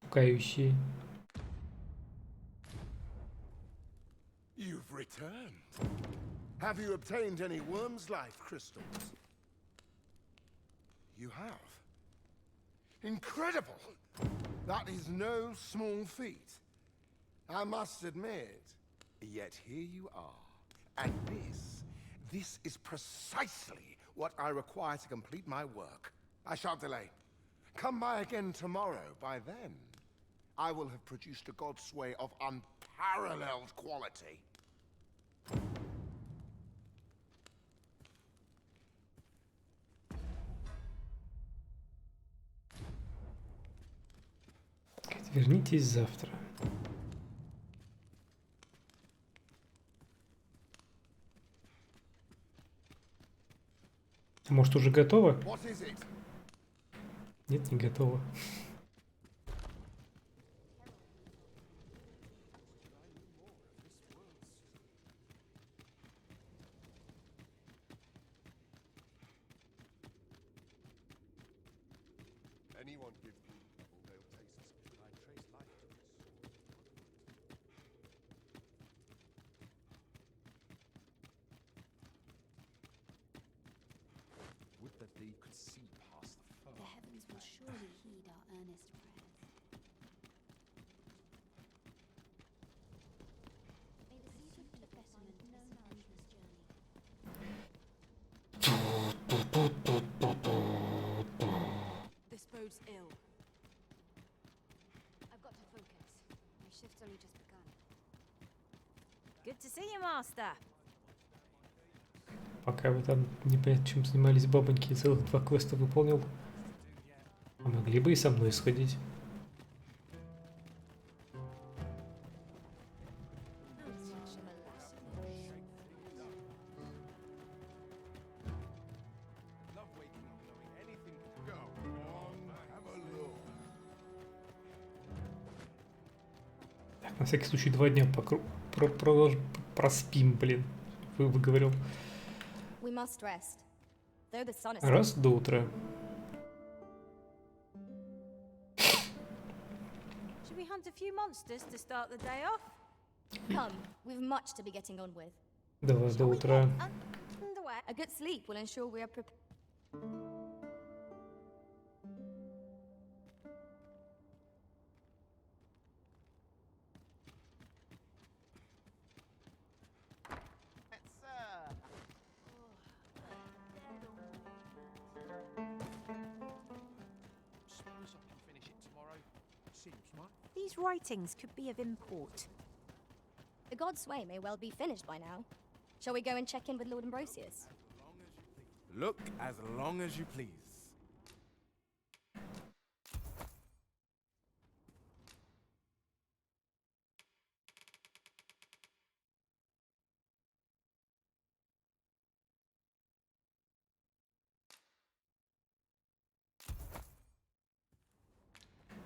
Пугающие. You've returned. Have you obtained any worm's life crystals? You have. Incredible! That is no small feat. I must admit. Yet here you are. And this is precisely what I require to complete my work. I shan't delay. Come by again tomorrow. By then, I will have produced a godsway of unparalleled quality. Вернитесь завтра. Может, уже готово? Нет, не готово. This bodes ill. I've got to focus. My shift's only just begun. Good to see you, Master. Пока вы там непонятно чем занимались, бабоньки, целых 2 квеста выполнил. А могли бы и со мной сходить. Так, на всякий случай 2 дня проспим, блин. Выговорил. We must rest. Though the sun is Раз до утра. Should we hunt a few monsters to start the day off? Come, we've much to be getting on with. 2 до утра. A good sleep will ensure we are prepared. These writings could be of import. The God's Way may well be finished by now. Shall we go and check in with Lord Ambrosius? Look as long as you please.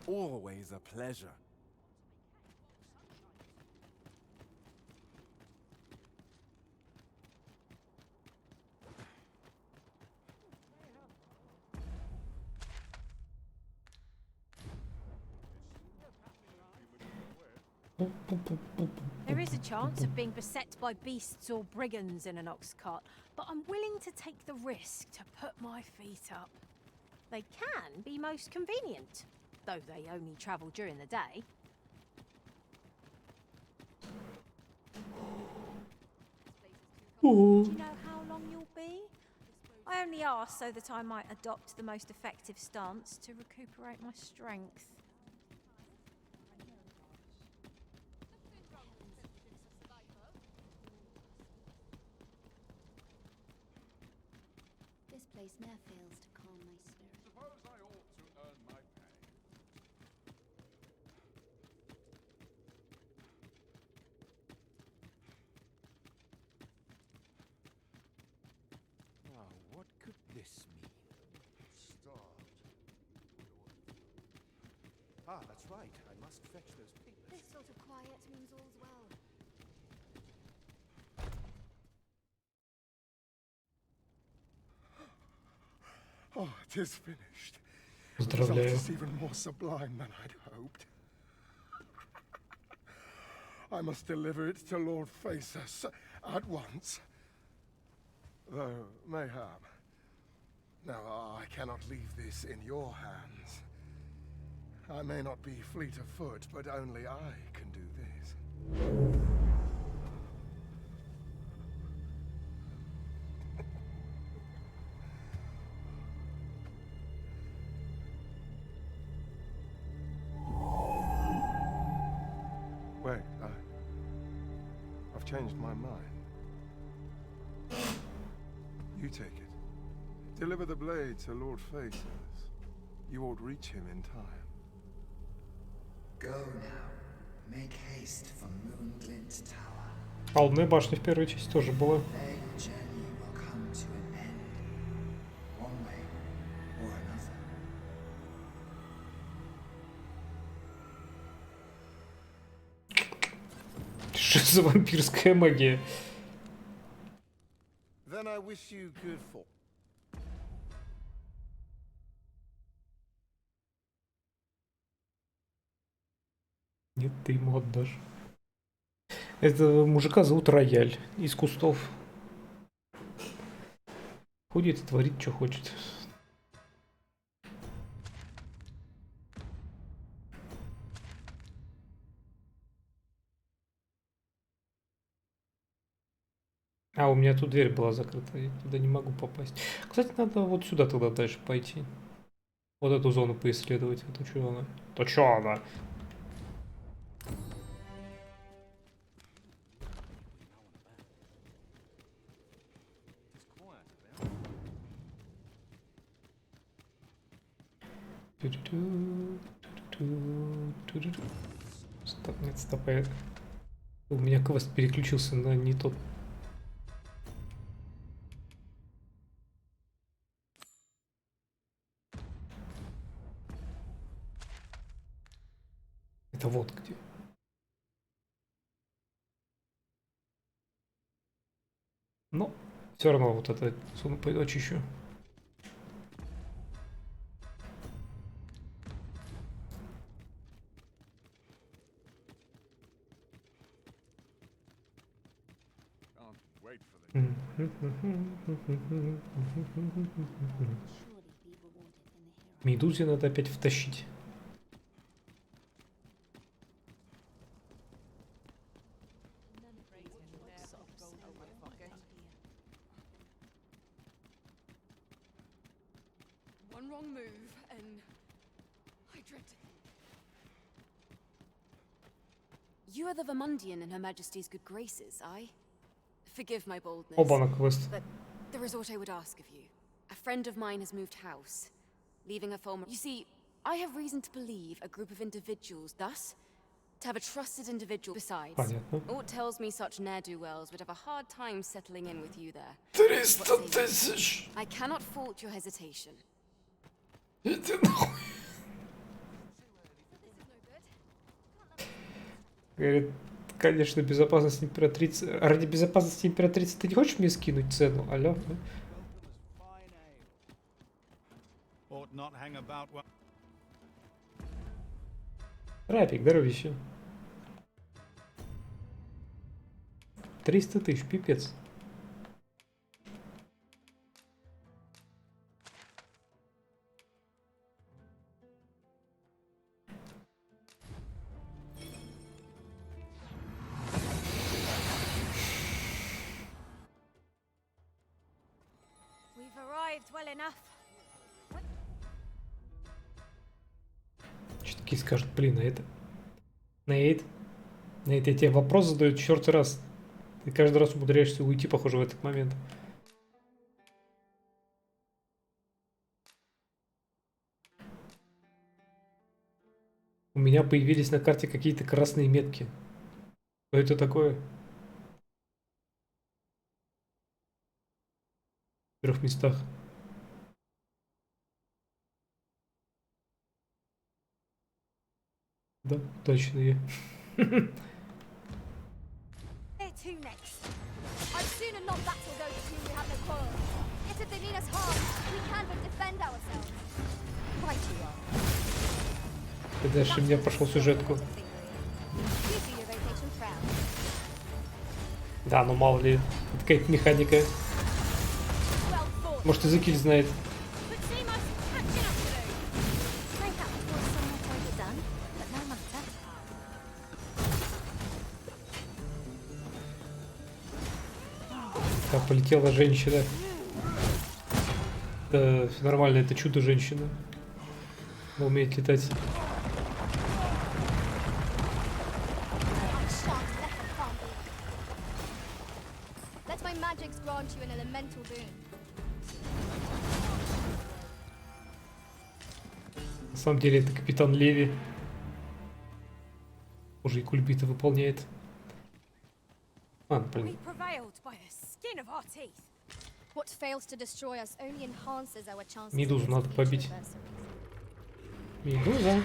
Always a pleasure. There is a chance of being beset by beasts or brigands in an ox cart, but I'm willing to take the risk to put my feet up. They can be most convenient, though they only travel during the day. Do you know how long you'll be? I only ask so that I might adopt the most effective stance to recuperate my strength. This place ne'er fails to calm my spirit. Suppose I ought to earn my pay. Oh, what could this mean? Starved. Ah, that's right. I must fetch those papers. This sort of quiet means all's well. Oh, it is finished. Поздравляю. The result is even more sublime than I'd hoped. I must deliver it to Lord Phaesus at once. Though, mayhap. Now, I cannot leave this in your hands. I may not be fleet of foot, but only I can do this. Wait, I've changed my mind. You take it. Deliver the blade to Lord Phaesus. You ought reach him in time. Go now. Make haste for Moonglint Tower. А Лунная башня в первой части тоже была. There your journey will come to an end. One way or another. Что за вампирская магия? Then I wish you good fortune. Нет, ты ему отдашь. Этого мужика зовут Рояль из кустов. Ходит и творит, что хочет. А, у меня тут дверь была закрыта, я туда не могу попасть. Кстати, надо вот сюда тогда дальше пойти. Вот эту зону поисследовать. Это что она? То что она? Стоп, нет, стоп. У меня квест переключился на не тот. Это вот где. Но все равно вот это суну пойду очищу. Медузе надо опять втащить. One wrong move and I dread to. You are the Vermundian in Her Majesty's good graces, aye? Forgive my boldness. Оба на квест. But there is what I would ask of you. A friend of mine has moved house, leaving a former. You see, I have reason to believe a group of individuals, thus, to have a trusted individual. Besides, Понятно. aught tells me such ne'er-do-wells would have a hard time settling in with you there. 300 тысяч. I cannot fault your hesitation. Иди нахуй. Говорит, конечно, безопасность императрицы. Ради безопасности императрицы ты не хочешь мне скинуть цену? Алло? Рапик, здоровище. 300 тысяч, пипец. We've arrived well enough. Что такие скажут, блин, а это... Нейт, я тебе вопрос задаю четвертый раз. Ты каждый раз умудряешься уйти, похоже, в этот момент. У меня появились на карте какие-то красные метки. Что это такое? В 3 местах. Да, точно я. Where to next? I'd sooner not battle those with whom we have no quarrel. Yet if they mean us harm, we can but defend ourselves. Right you are. И дальше меня пошел сюжетку. You do your vocation proud. Да, ну мало ли, какая-то механика. Может, языки знает. But seem us catching up to do. Think that was somewhat overdone, but no matter. Так, полетела женщина. Да, все нормально, это чудо-женщина. Она умеет летать. Let my magics grant you an elemental boon. На самом деле это капитан Леви. Уже и кульбиты выполняет. А, блин. We prevailed by the skin of our teeth. What fails to destroy us only enhances our chances. Медузу надо побить. Медуза.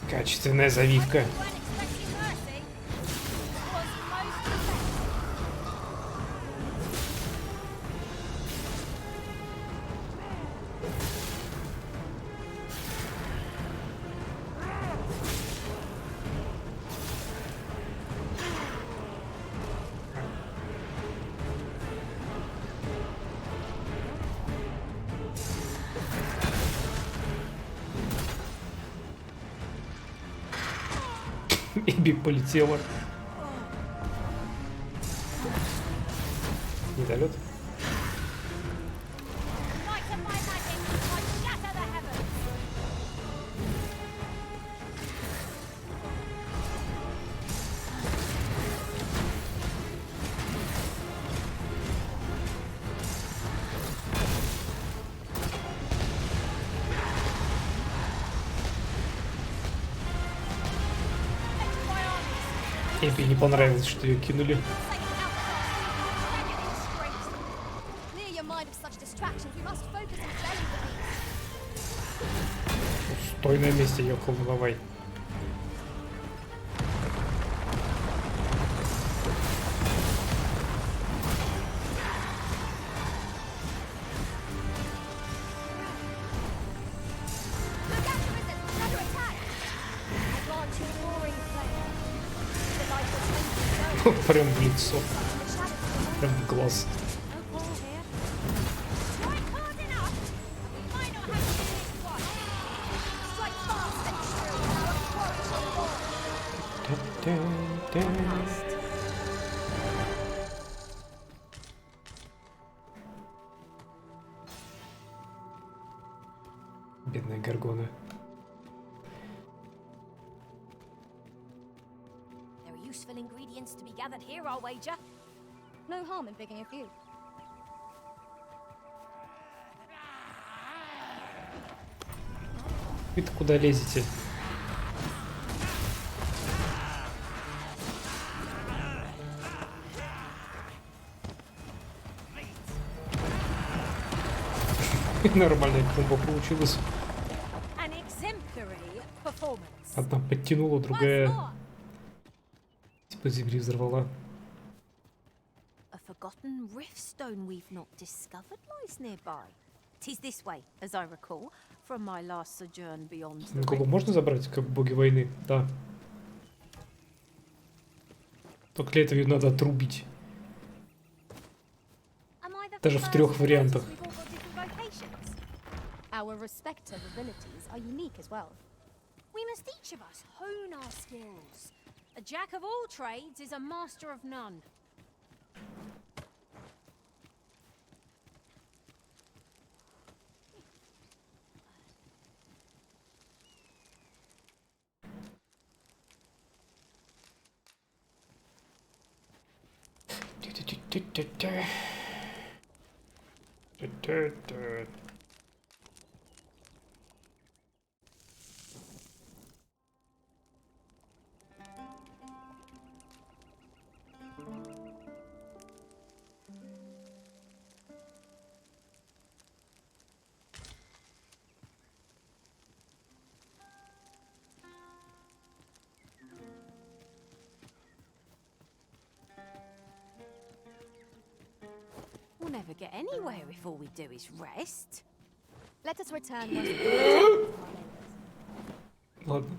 Качественная завивка. Эбби полетела. Недолет. Эбби не понравилось, что ее кинули. Clear your mind of such distractions. We must focus on felling the beast. Стой на месте, ёкал, давай. Look out, Wizard! Under attack! Launch your roaring flame. The light will tend to go. Прям в лицо. Прям в глаз. Strike hard enough. We might not have to do this once. Strike fast and true. Our quarry shall fall. Бедная Гаргона. There are useful ingredients to be gathered here, I'll wager. No harm in picking a few. Вы-то куда лезете? Нормальная комбо получилась. An exemplary performance. Одна подтянула, другая типа земли взорвала. A forgotten riftstone we've not discovered lies nearby. 'Tis this way, as I recall, from my last sojourn beyond the Голову rift. можно забрать, как боги войны? Да. Только для этого ее надо отрубить. Даже в 3 вариантах. Our respective abilities are unique as well. We must each of us hone our skills. A jack of all trades is a master of none. We'll never get anywhere if all we do is rest. Let us return once we Ладно.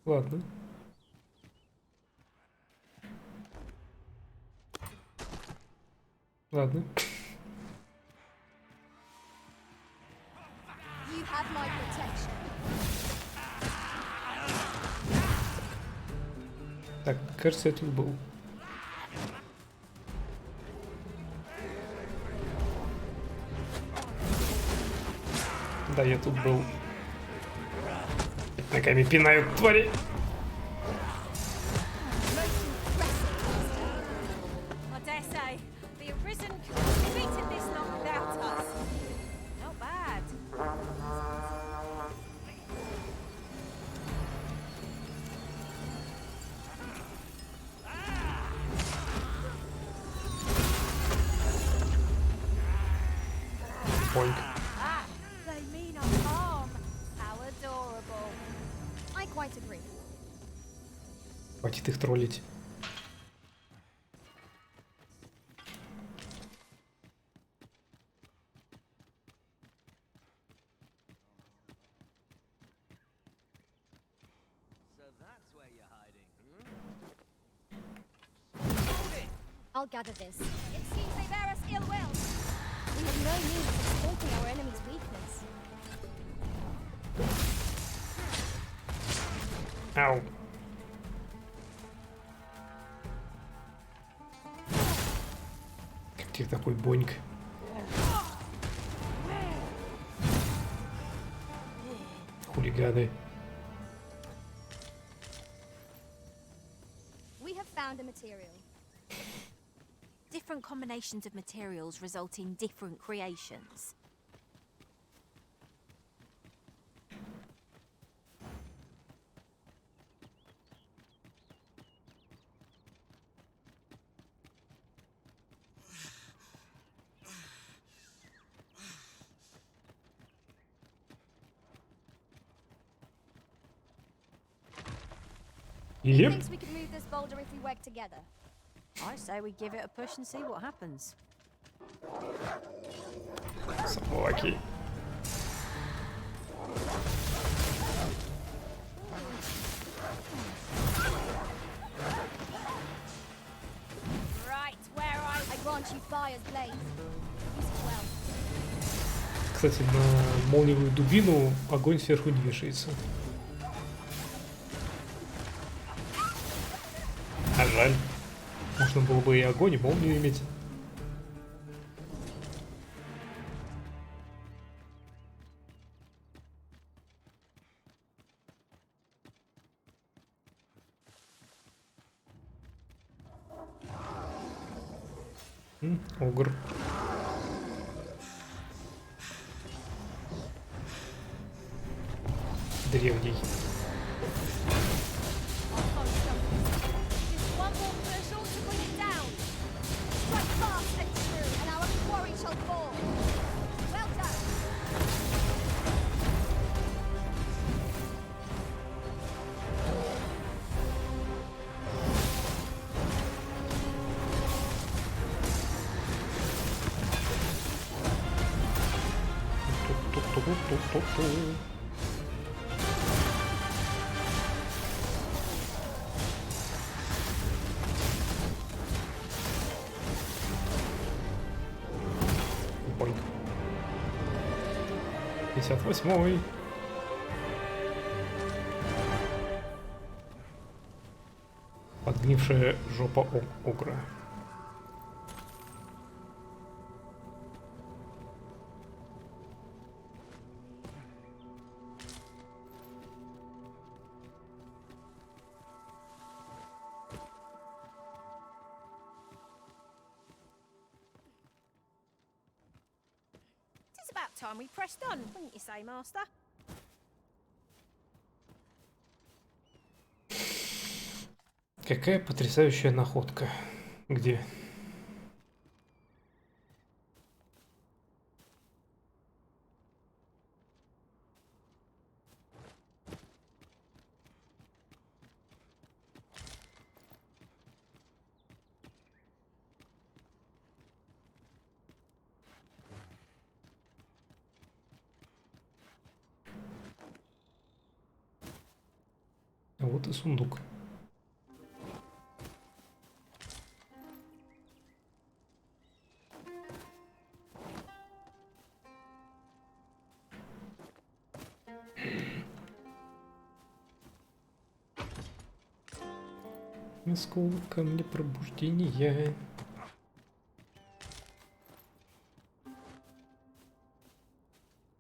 Ладно. Ладно. You have my protection. Так, кажется, я тут был. Да, я тут был. Ногами пинают, твари. I dare say, the Arisen could have defeated this long without us. Not bad. Boink. Ah, they mean no harm. How adorable. I quite agree. Хватит их троллить. I'll gather this. It seems they bear us ill will. We have no means of exploiting our enemy's weakness. Ау. Как тебе такой боньк? Хулиганы. We have found a material. different combinations of materials result in different creations. Yep. Thinks we could move this boulder if we work together. I say we give it a push and see what happens. Собаки. Right, where I grant you fire's blaze. Use it well. Кстати, на молниевую дубину огонь сверху не вешается. А жаль. Можно было бы и огонь, и молнию иметь. Огр. Древний. Ой. 58-й. Подгнившая жопа огра. It's about time we pressed on, wouldn't you say, Master? Какая потрясающая находка. Где? А вот и сундук. Сколько мне пробуждения.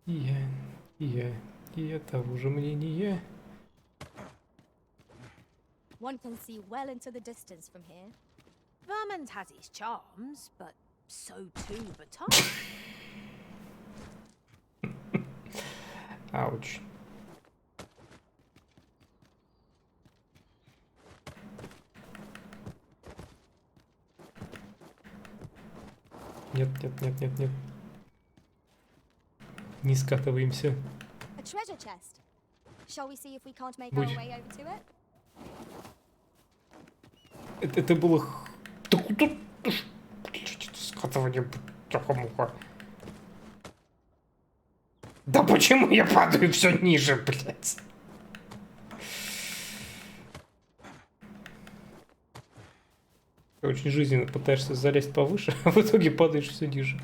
И я того же мнения. One can see well into the distance from here. Vermont has its charms, but so too Baton. Ауч. Нет. Не скатываемся. A treasure chest. Shall we see if we can't make Будь. our way over to it? Это было... Да куда... Скатывание... Муха. Да почему я падаю все ниже, блядь? Ты очень жизненно пытаешься залезть повыше, а в итоге падаешь все ниже.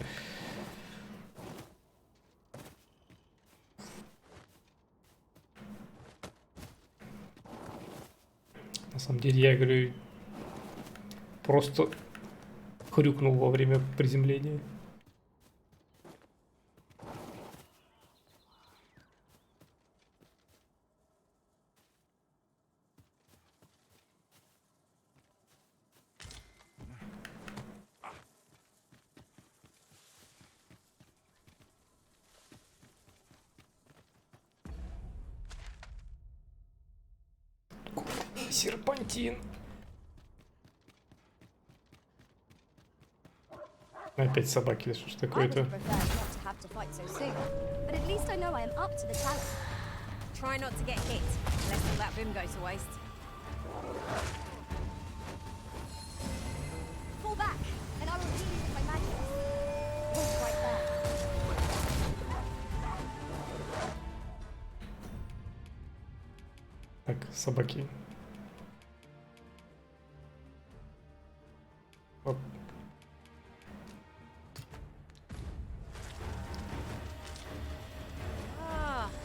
На самом деле, я говорю, просто хрюкнул во время приземления. Серпантин. Опять собаки, что ж I would такое-то? have preferred not to have to fight so soon, but at least I know I am up to the challenge. Try not to get hit, lest all that vim go to waste. Fall back, and I will heal you with my magic. Hold right there. Так, собаки. Оп.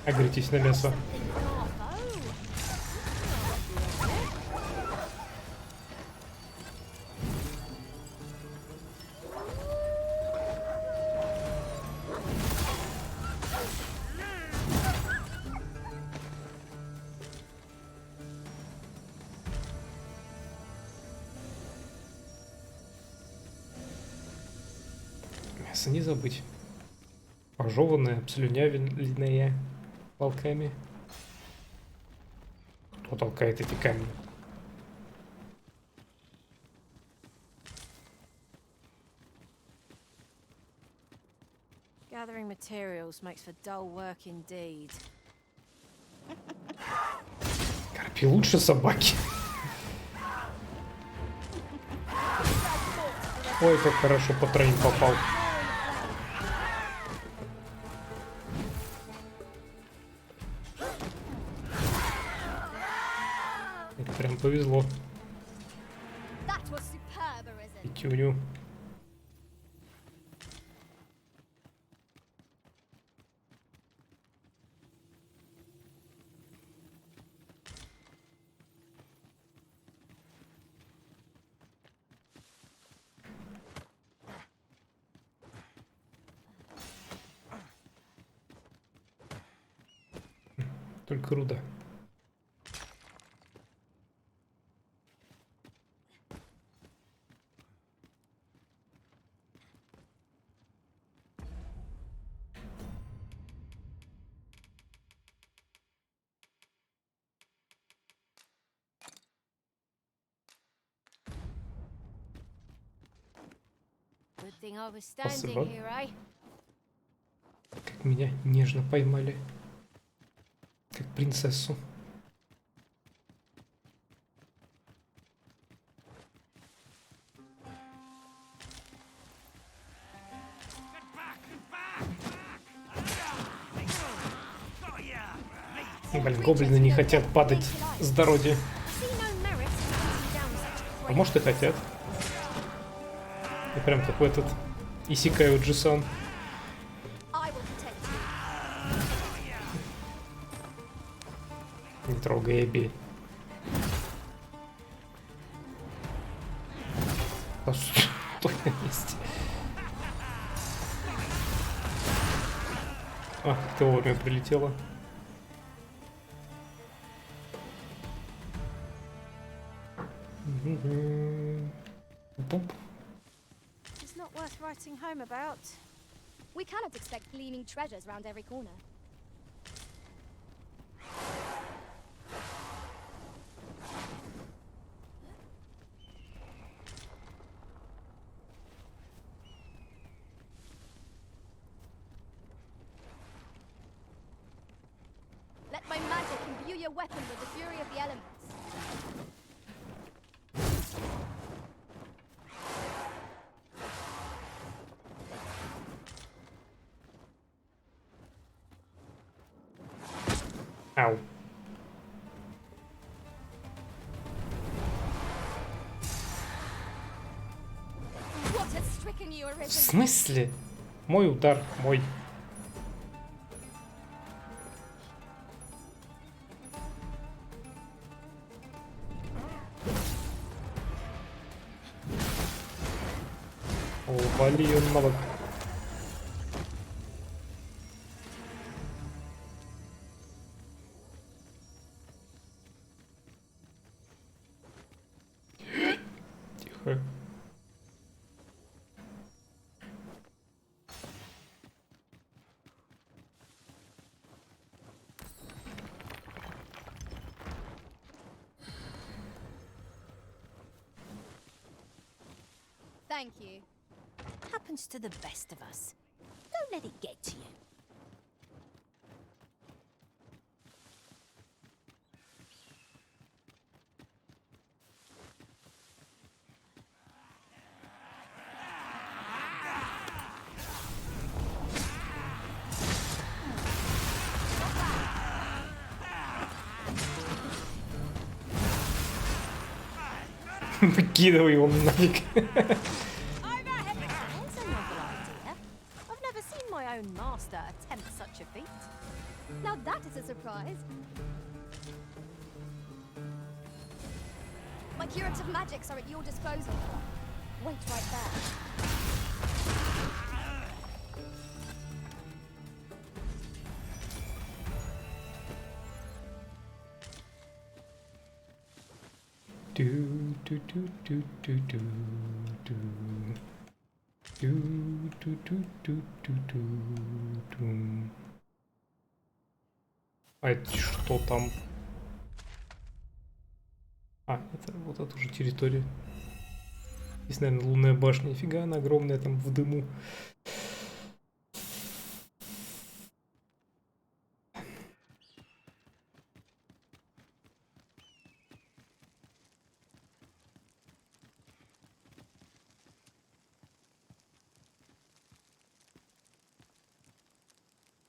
Агритесь на мясо. Мясо не забыть. Пожеванное, обслюнявленное волками. Кто толкает эти камни? Gathering materials makes for dull work indeed. Карпи лучше собаки. Ой, как хорошо по троим попал. Это прям повезло. That was superb, Arisen. Пятюню. Только руда. Good thing I was Спасибо. standing here, eh? Как меня нежно поймали. Как принцессу. Блин, гоблины не хотят падать с дороги. А может и хотят. И прям как в этот Исикай Уджи-сан. Не трогай, я бей. А что на месте? А, ты вовремя прилетела. It's not worth writing home about. We cannot expect gleaming treasures round every corner. Let my magic imbue your weapon with the fury of the elements. Ау. What has stricken you, В Arisen? смысле? Мой удар, мой. О, вали он на бок. Тихо. Thank you. Happens to the best of us. Don't let it get to you. Выкидывай его нафиг. I've a novel idea. I've never seen my own master attempt such a feat. Now that is a surprise. My curative magics are at your disposal. Wait right there. А это что там? А, это вот эта уже территория. Здесь, наверное, лунная башня. Нифига, она огромная там в дыму.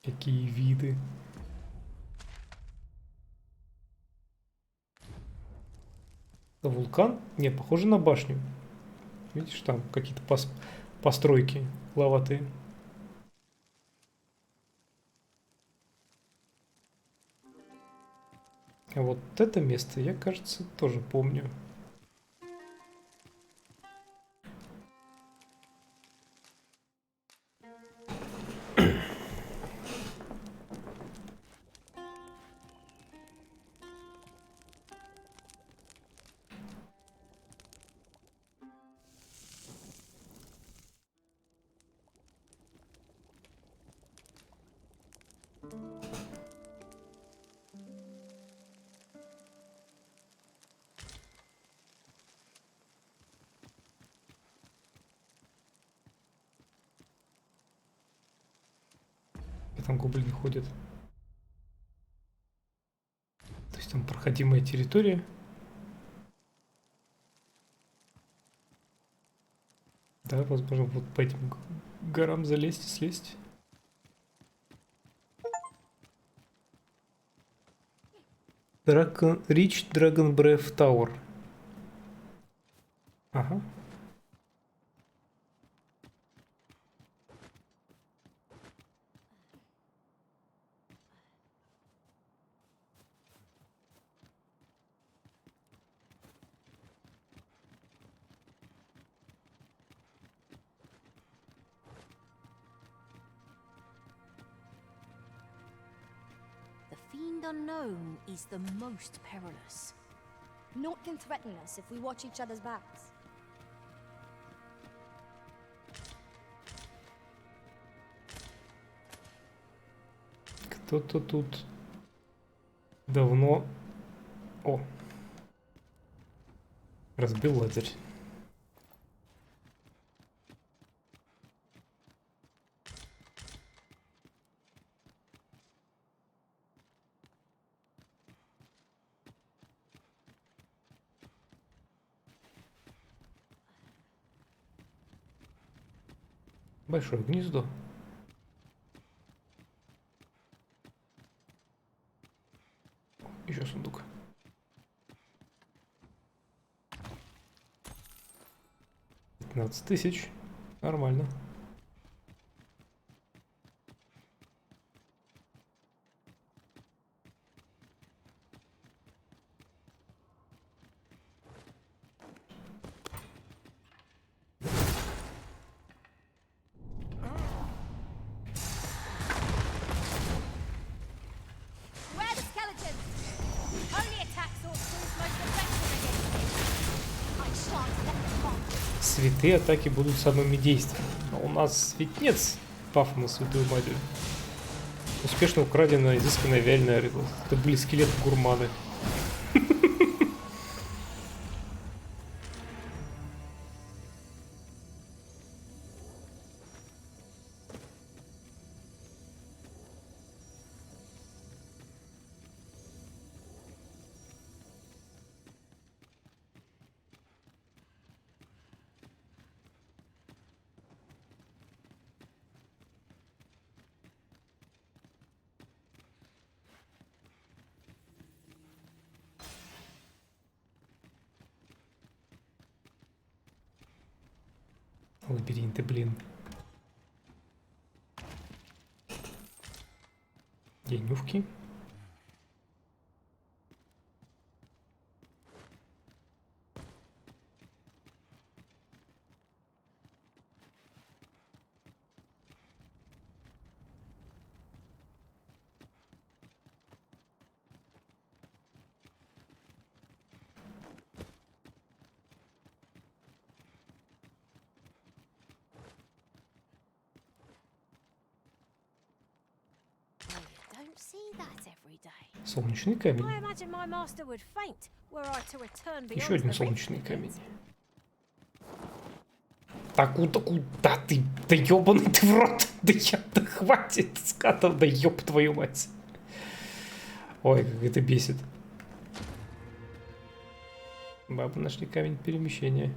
Какие виды. Это вулкан? Не, похоже на башню. Видишь, там какие-то постройки угловатые. А вот это место я, кажется, тоже помню. Там гоблины ходят. То есть там проходимая территория. Да, возможно, вот по этим горам залезть и слезть. Reach Dragon Breath Tower. Ага. Unknown is the most perilous. Naught can threaten us if we watch each other's backs. Кто-то тут давно... О! Разбил лазерь. Большое гнездо. Еще сундук. $15 000. Нормально. Святые атаки будут самыми действенными. А у нас светнец пафа на святую магию. Успешно украденная, изысканная вяленая рыба. Это были скелеты-гурманы. Лабиринты, блин. Денюшки. Солнечный камень. Еще один солнечный камень. Так куда ты? Да ёбаный ты в рот! Да хватит скатов, да ёб твою мать. Ой, как это бесит. Бабы нашли камень перемещения.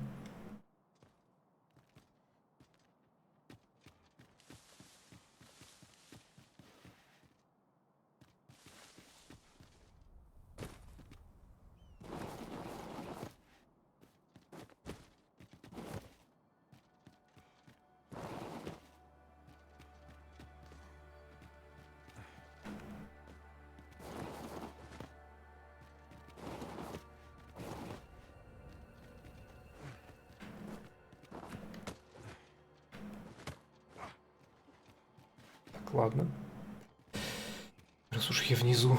Ладно. Раз уж я внизу.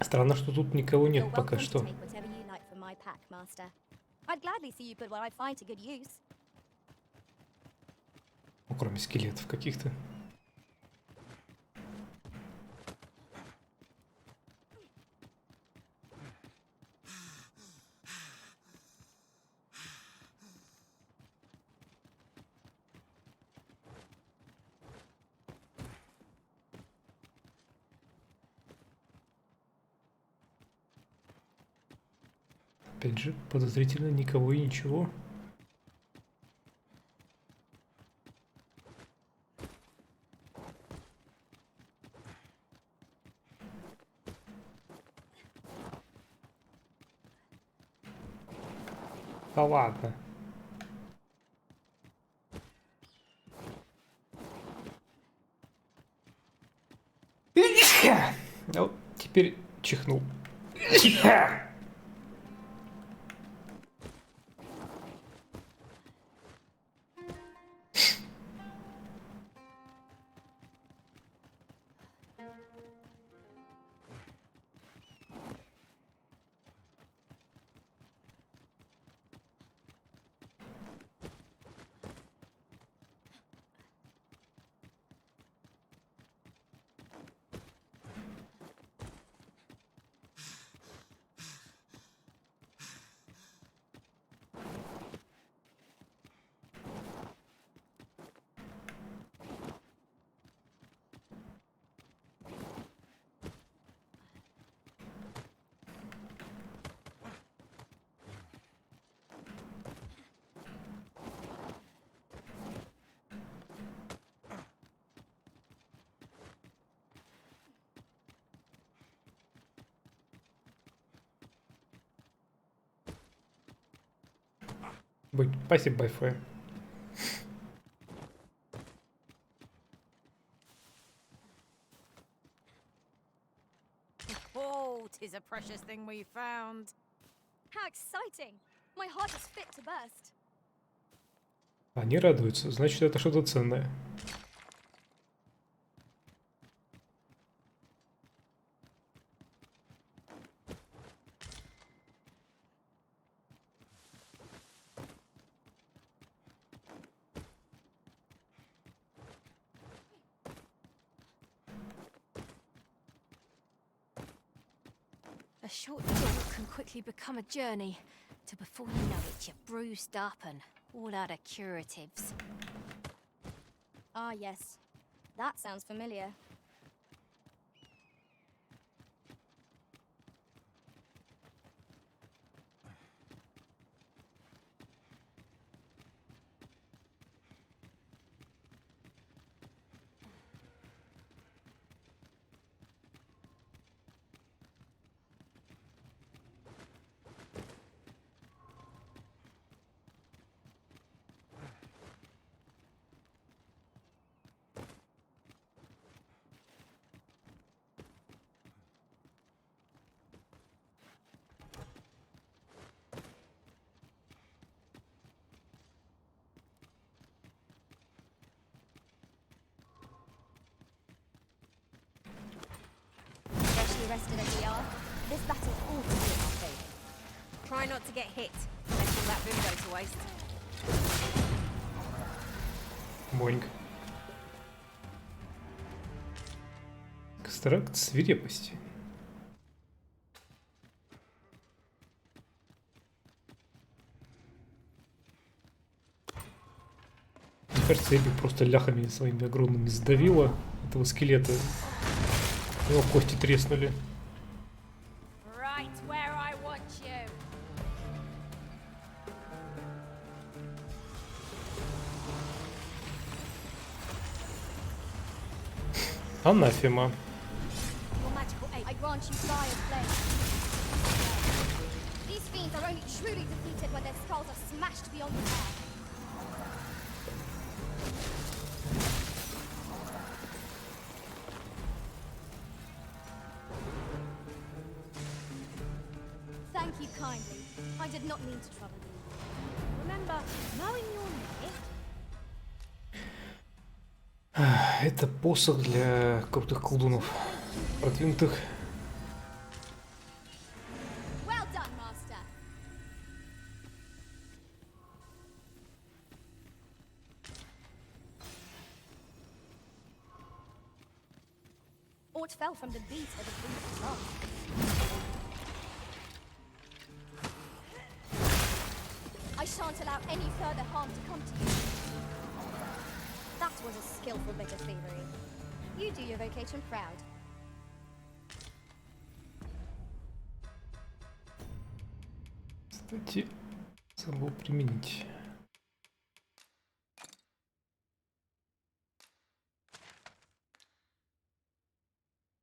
Странно, что тут никого нет пока что. Ну, кроме скелетов каких-то. Опять же, подозрительно никого и ничего. Да ладно. Вот теперь чихнул. Спасибо большое. Oh, 'tis a precious thing we found. How exciting! My heart is fit to burst. Они радуются, значит, это что-то ценное. A short jaunt can quickly become a journey, till before you know it, you're bruised up and All other curatives. Ah, yes. That sounds familiar. Rested as we are, this battle ought to be in our favour. Try not to get hit. Let's all that boom go to waste. Боинг. Экстракт свирепости. Мне кажется, Эбби просто ляхами своими огромными сдавила этого скелета. У него кости треснули. Right where I want you. Анафема. Your magical aid, I grant you fire flame. These fiends are only truly defeated when their skulls are smashed beyond repair. Thank you kindly. I did not mean to trouble you. Remember, knowing your limit. Это посох для крутых колдунов. Продвинутых. Well done, master. Aught fell from the beat of the bruised drum. I shan't allow any further harm to come to you. That was a skillful bit of thievery. You do your vocation proud. Кстати, забыл применить.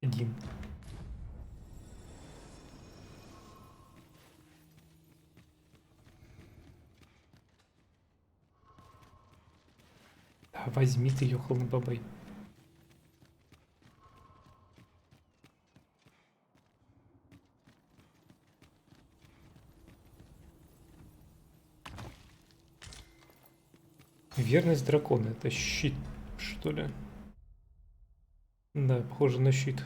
Один. Да, возьми ты, ёхалный бабай. Верность дракона. Это щит, что ли? Да, похоже на щит.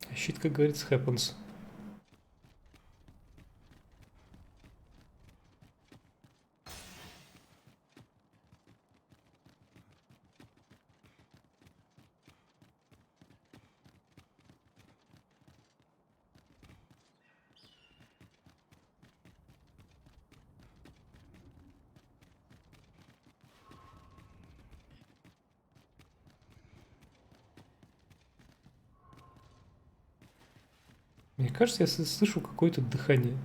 А щит, как говорится, happens. Мне кажется, я слышу какое-то дыхание.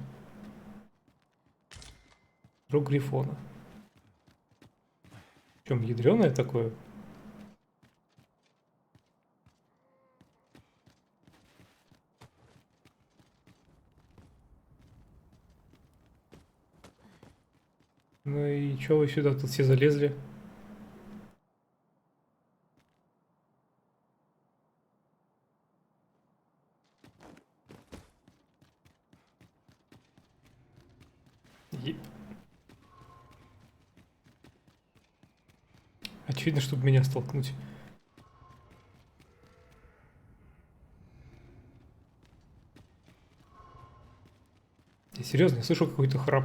Рог грифона. Причем ядреное такое. Ну и чё вы сюда тут все залезли? Очевидно, чтобы меня столкнуть. Я серьезно, я слышу какой-то храп.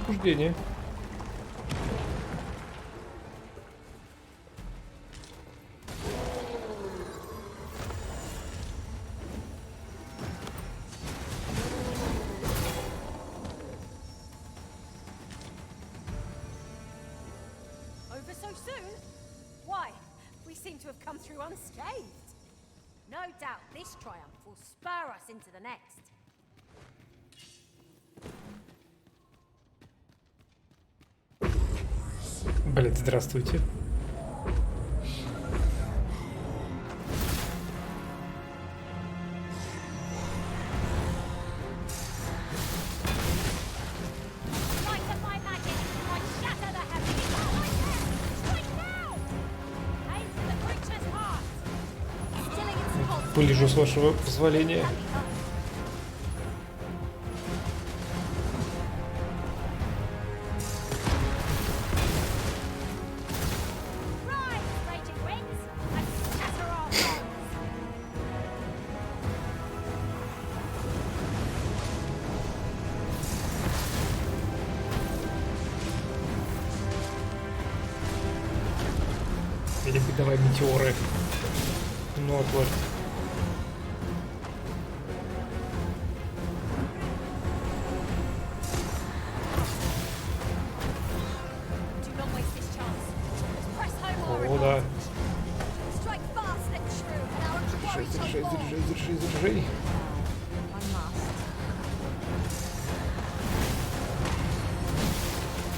возбуждение. Over so soon? Why? We seem to have come through unscathed. No doubt this triumph will spur us into the next. Блять, здравствуйте. Light of my magic, I shatter the heavens. Right there! Strike now! Aim for the creature's heart. Stilling its pulse. Вылежу с вашего позволения. Rise, raging winds, and scatter our foes. Или давай метеоры. Ну, отваль. Do not waste this chance. Press home our О, да. strike fast and true, and our quarry shall Заряжай, fall. заряжай, заряжай, заряжай. I must.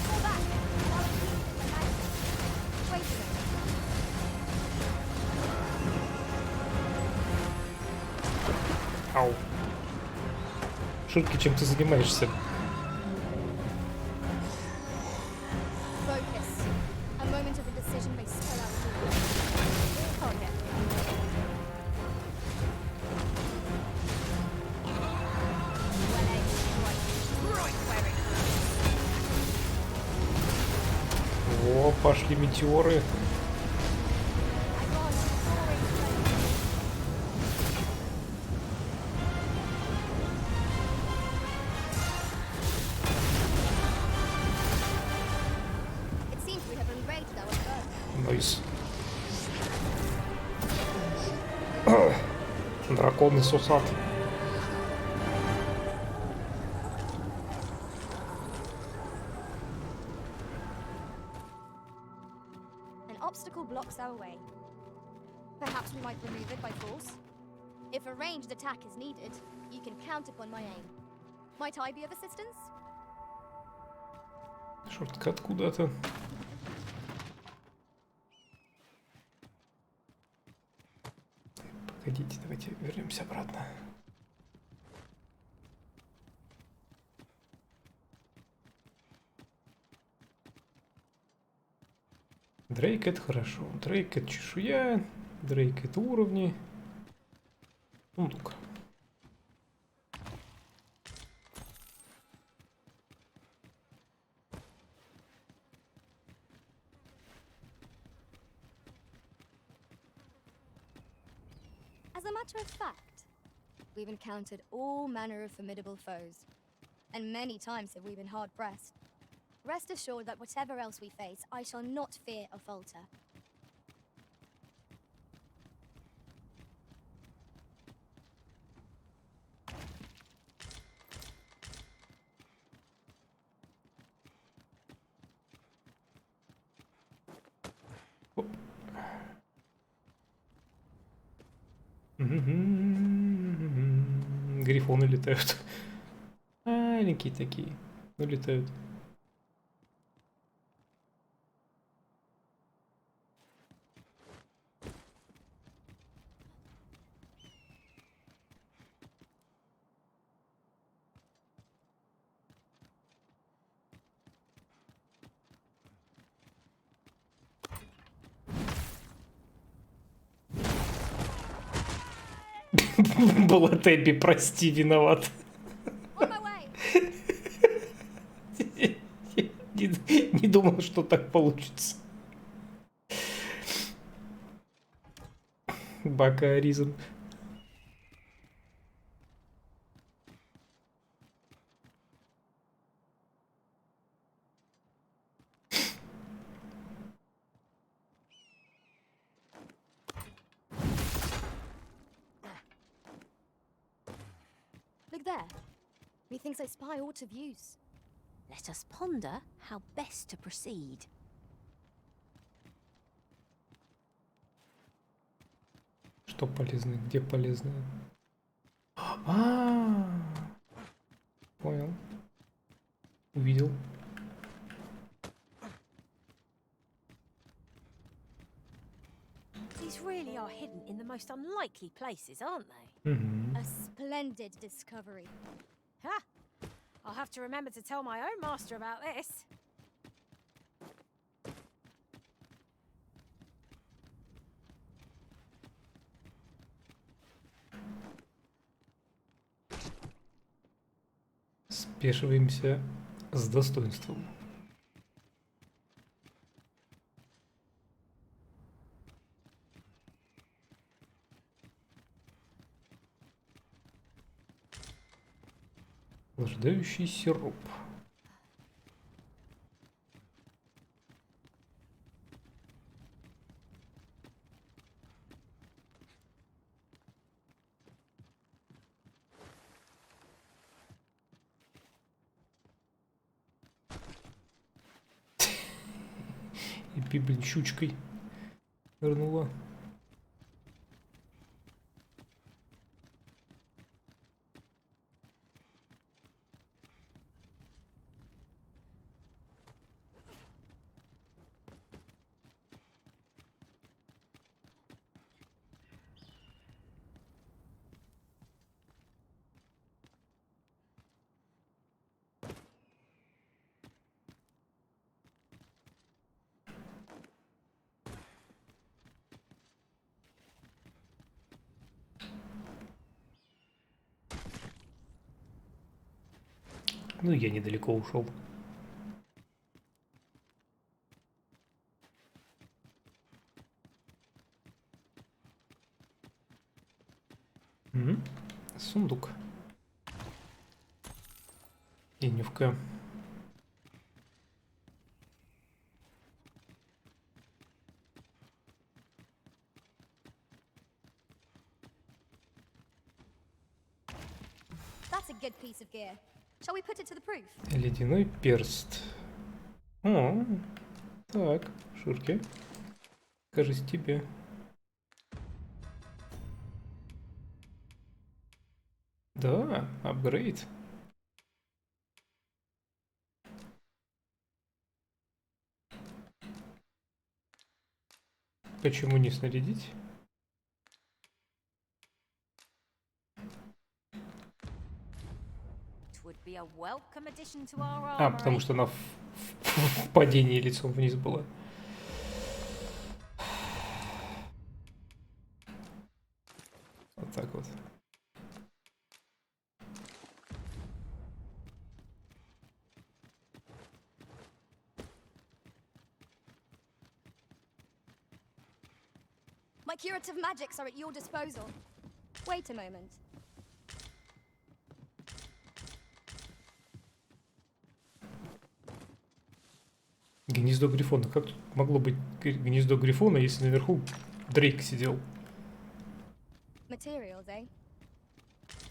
Fall back. While I'm keeping the magic. Wait a minute. Ау. Шутки, чем ты занимаешься? Focus. A moment of indecision may spell out doom. Target. Well aimed strike. Right where it hurts. О, пошли метеоры. It seems we have invaded our bird. Найс. Драконы сусат. An obstacle blocks our way. Perhaps we might remove it by force? If a ranged attack is needed, you can count upon my aim. Might I be of assistance? Шорткат куда-то. Погодите, давайте вернемся обратно. Дрейк это хорошо. Дрейк это чешуя. Дрейк это уровни. Ну-ка. As a matter of fact, we've encountered all manner of formidable foes, and many times have we been hard-pressed. Rest assured that whatever else we face, I shall not fear or falter. Грифоны летают. Маленькие такие, но летают. Балатепи, прости, виноват. Не думал, что так получится. Бакаризм. Look there. Methinks I spy aught of use. Let us ponder how best to proceed. Что полезное? Где полезное? Понял. Увидел. These really are hidden in the most unlikely places, aren't they? A splendid discovery. Ha! I'll have to remember to tell my own master about this. Спешиваемся с достоинством. Охлаждающий сироп. И, блин, щучкой вернула. Ну, я недалеко ушел. Сундук. Денювка. That's a good piece of gear. Shall we put it to the proof? Ледяной перст. О, так, Шурки. Кажись тебе. Да, апгрейд. Почему не снарядить? Потому что она в падении лицом вниз была. Вот так вот. My curative magics are at your disposal. Wait a moment. Гнездо Грифона. Как тут могло быть гнездо Грифона, если наверху Дрейк сидел? Materials, eh?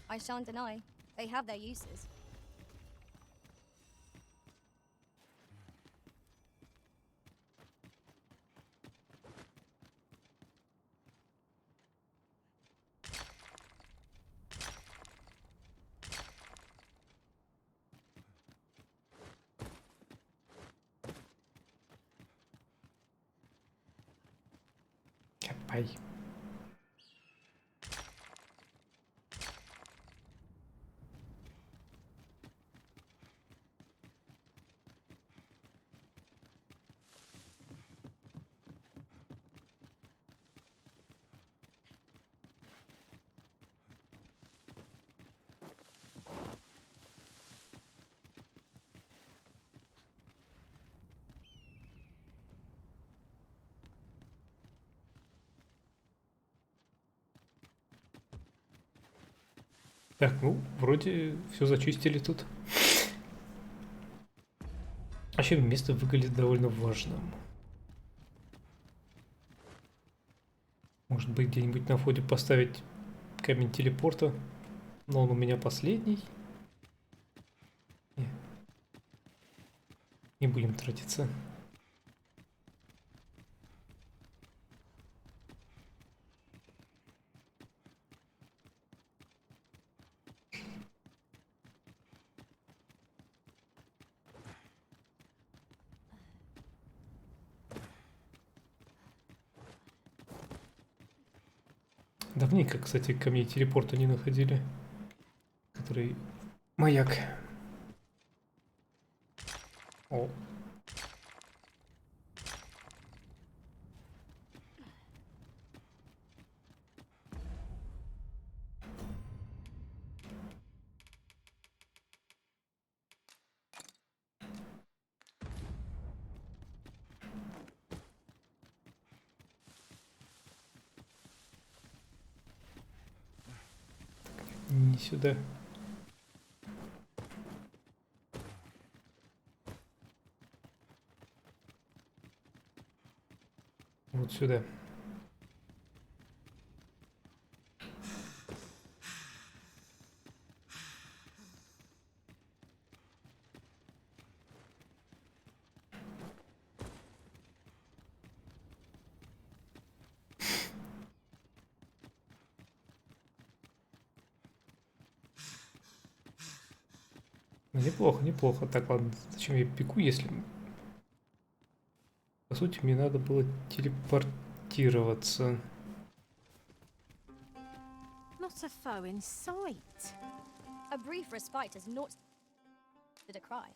I shan't deny. They have their uses. Копай. Так, ну, вроде все зачистили тут. Вообще место выглядит довольно важным. Может быть, где-нибудь на входе поставить камень телепорта, Но он у меня последний. Не будем тратиться. Давненько, кстати, ко мне телепорта не находили. Который маяк. О. Не сюда. Вот сюда. Неплохо, неплохо. Так, ладно, зачем я пеку, если... По сути, мне надо было телепортироваться. Not a foe in sight. A brief respite is not to decry.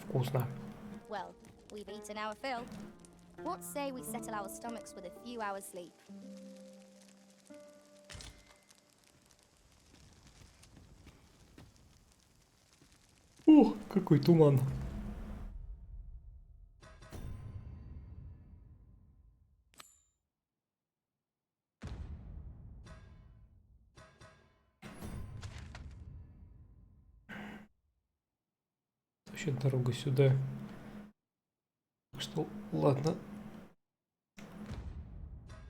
Вкусно. Well, we've eaten our fill. What say we settle our stomachs with a few hours sleep? Ух, какой туман. Вообще дорога сюда. Так что, ладно.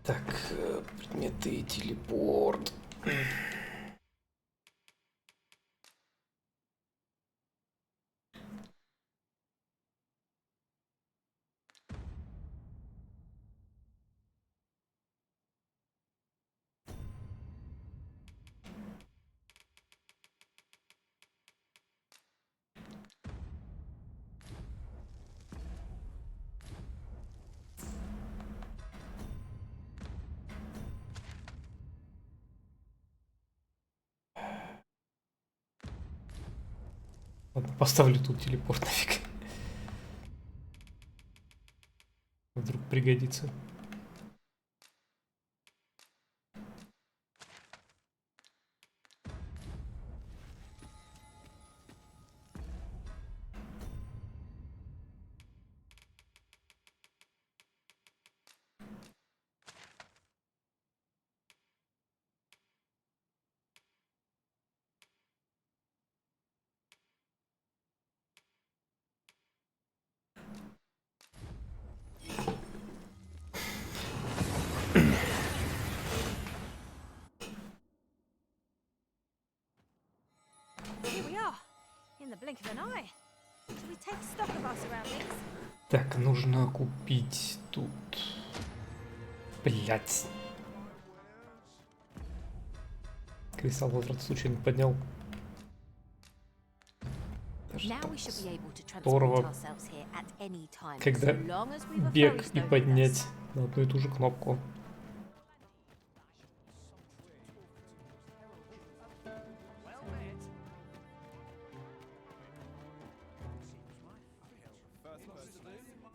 Так, предметы и телепорт. Ладно, поставлю тут телепорт нафиг. Вдруг пригодится. Here we are, in the blink of an eye. Should we take stock of our surroundings? Так, нужно купить тут. Блять. Кристалл возврат случайно поднял. Здорово. Когда бег и поднять на одну и ту же кнопку.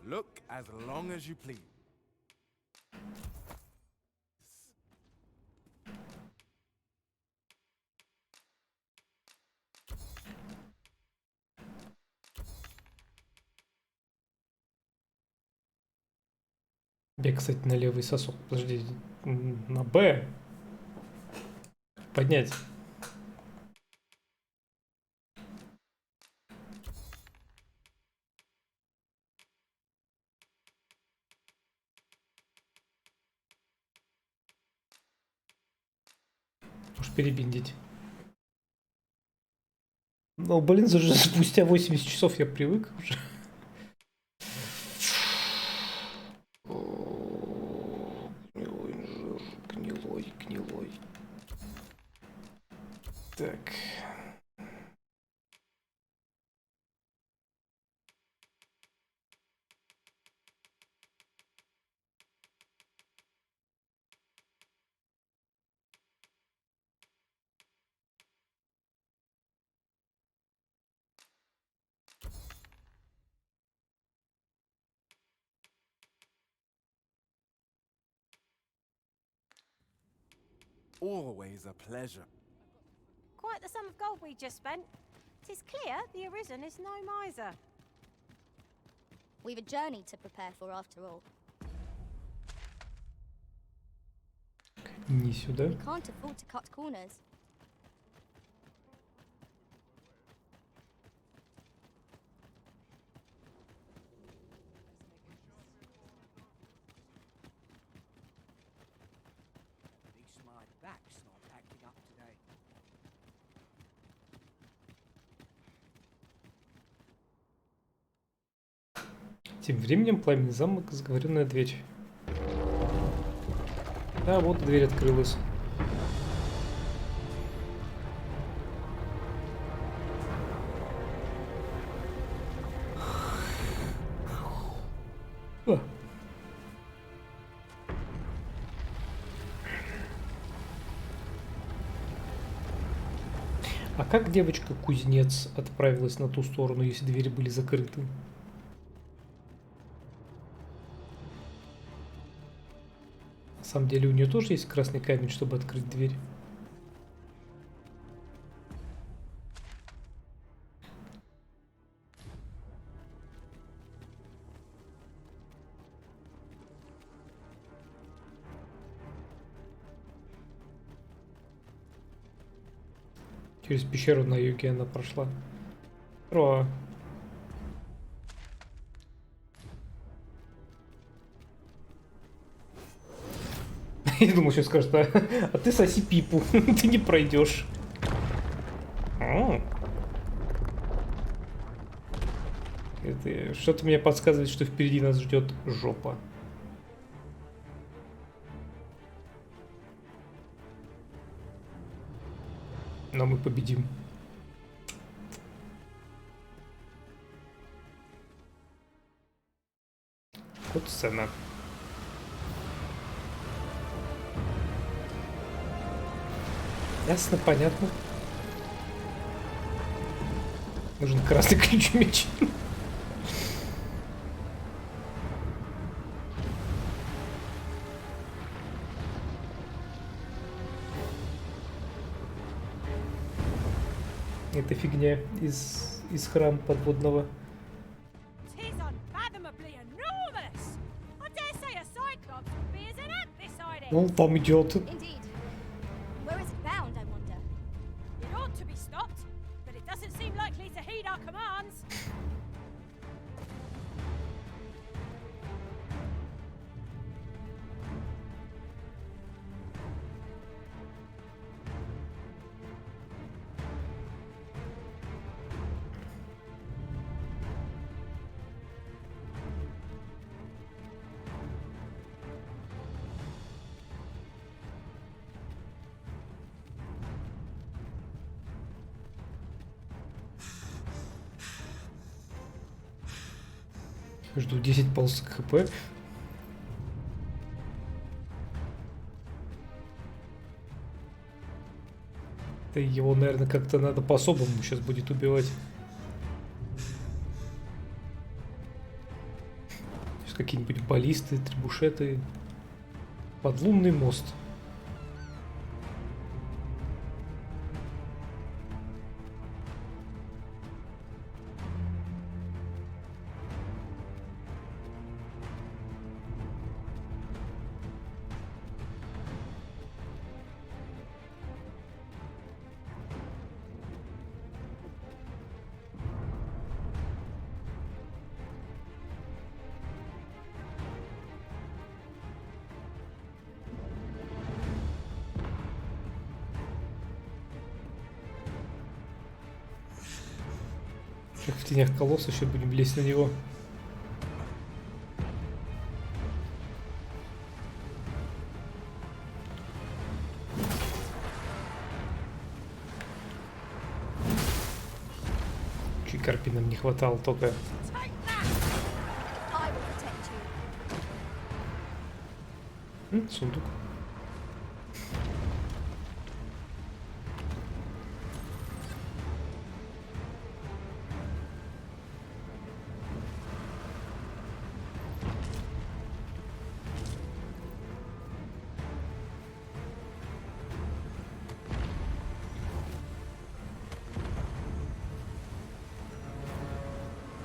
Look as long as you please. Бег, кстати, на левый сосок. Подожди, на Б. Поднять. перебиндить. Но, блин, спустя 80 часов я привык уже. Гнилой инжир, гнилой. Так. Always a pleasure. Quite the sum of gold we just spent. 'Tis clear the Arisen is no miser. We've a journey to prepare for after all. Не сюда. We can't afford to cut corners. At least my back's not acting up today. Тем временем пламенный замок, заговоренная дверь. А вот дверь открылась. А. А как девочка-кузнец отправилась на ту сторону, если двери были закрыты? На самом деле у нее тоже есть красный камень, чтобы открыть дверь. Через пещеру на юге она прошла. Здорово. Я думал, сейчас скажет, а ты соси пипу, ты не пройдешь. Что-то мне подсказывает, что впереди нас ждет жопа. Но мы победим. Вот сцена. Ясно, понятно. Нужен красный ключ-меч. Это фигня из храма подводного. Ну, там идет. Жду 10 полосок хп. Да его, наверное, как-то надо по-особому сейчас будет убивать. Сейчас какие-нибудь баллисты, трибушеты. Подлунный мост. Как в тенях колосса еще будем лезть на него. Чуть карпинам не хватало только. Сундук.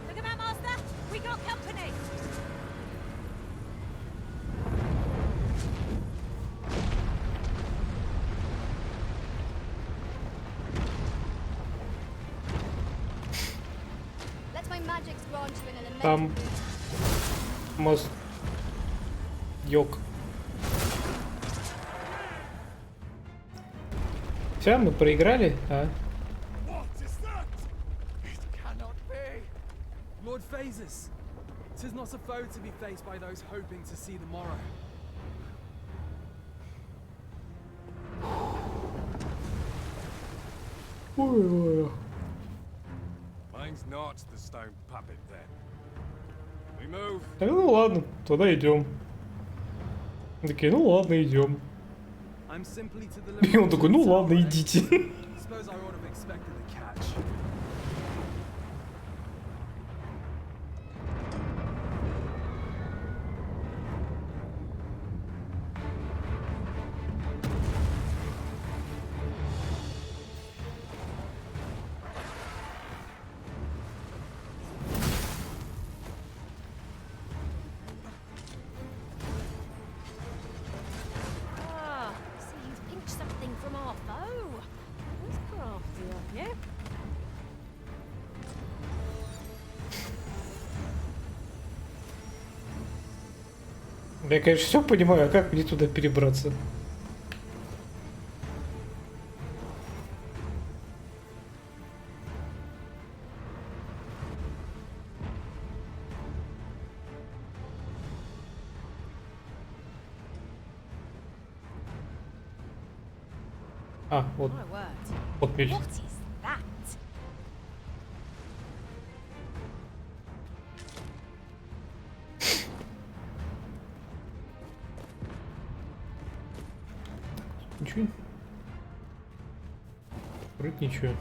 Look at that, Master! We got company! Let my magics grant you an elemental Там boost. мост. Йог. Все, мы проиграли, а? Lord Phases! 'Tis not a foe to be faced by those hoping to see the morrow. Mine's not the stone puppet then. We move. Так, ну ладно, туда идем. Такие, ну ладно, идем. I'm simply to the И он такой, ну ладно, идите. Suppose I would have expected a catch. Ah, so you've pinched something from our foe. That's crafty of you. Я, конечно, все понимаю, а как мне туда перебраться? А, вот. My word. Вот мель. What is that? Ничего. Вроде ничего.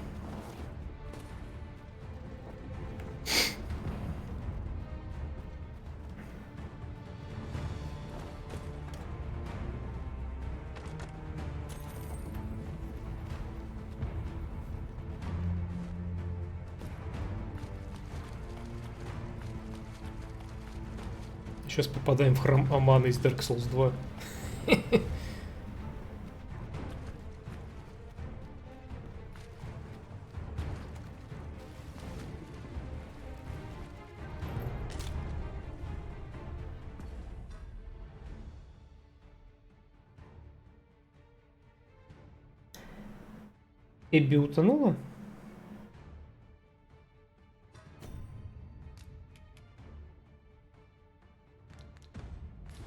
Сейчас попадаем в храм Амана из Dark Souls 2. Эбби утонула?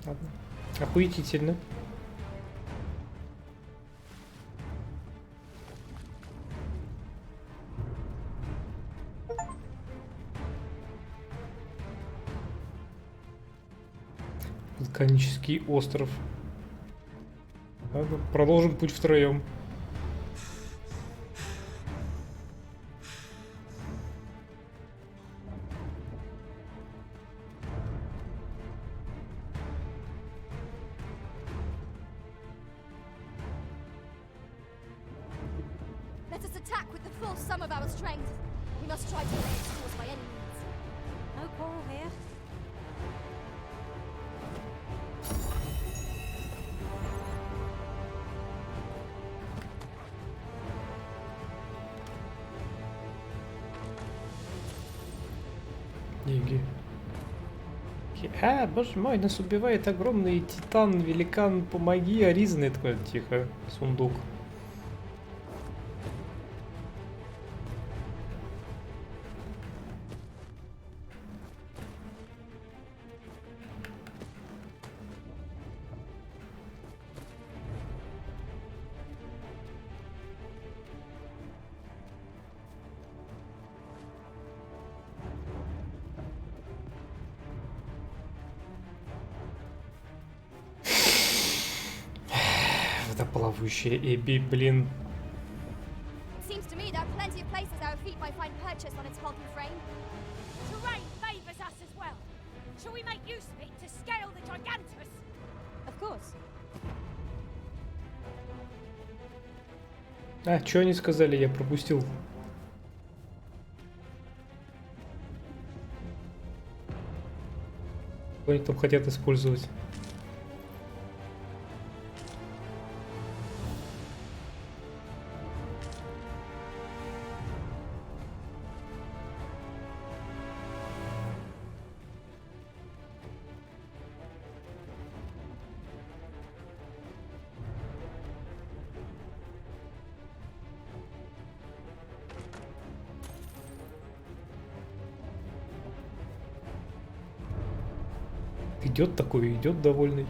Ладно. Охуетительно. Вулканический остров. Ладно, продолжим путь втроем. Let us attack with the full sum of our strength. We must try to lay its course by any means. No quarrel here. Книги. А, боже мой, нас убивает огромный титан, великан, помоги, Аризны. Такой, тихо, сундук. Это плавающая Эбби, блин. Seems to me there are plenty of places our feet might find purchase on its hulking frame. Terrain favours us as well. Shall we make use of it to scale the Gigantus? Of course. А, что они сказали? Я пропустил. Что они там хотят использовать? Идет такой, идет довольный.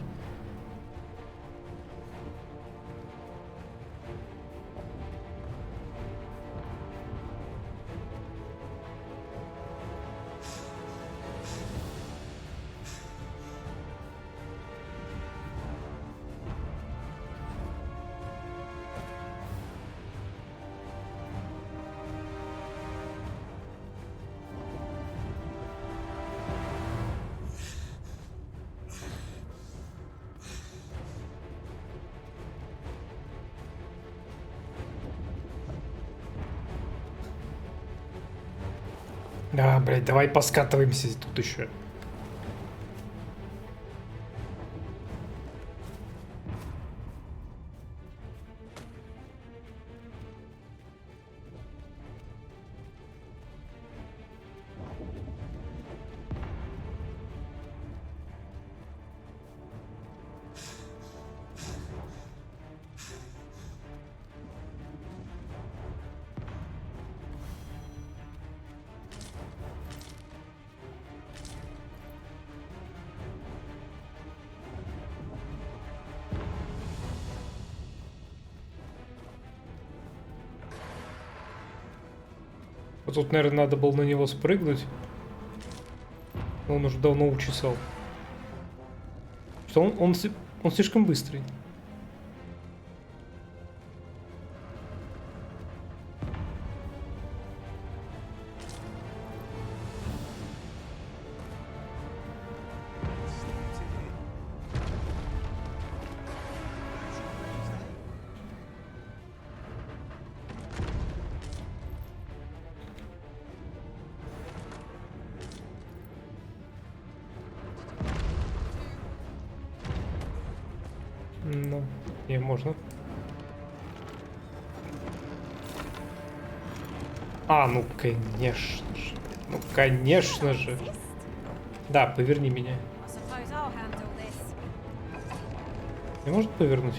Да, блядь, давай поскатываемся тут еще. Тут, наверное, надо было на него спрыгнуть. Но он уже давно учесал. Что он слишком быстрый. Ну, не, можно. А, ну конечно же. Ну конечно же. Да, поверни меня. Не может повернуть?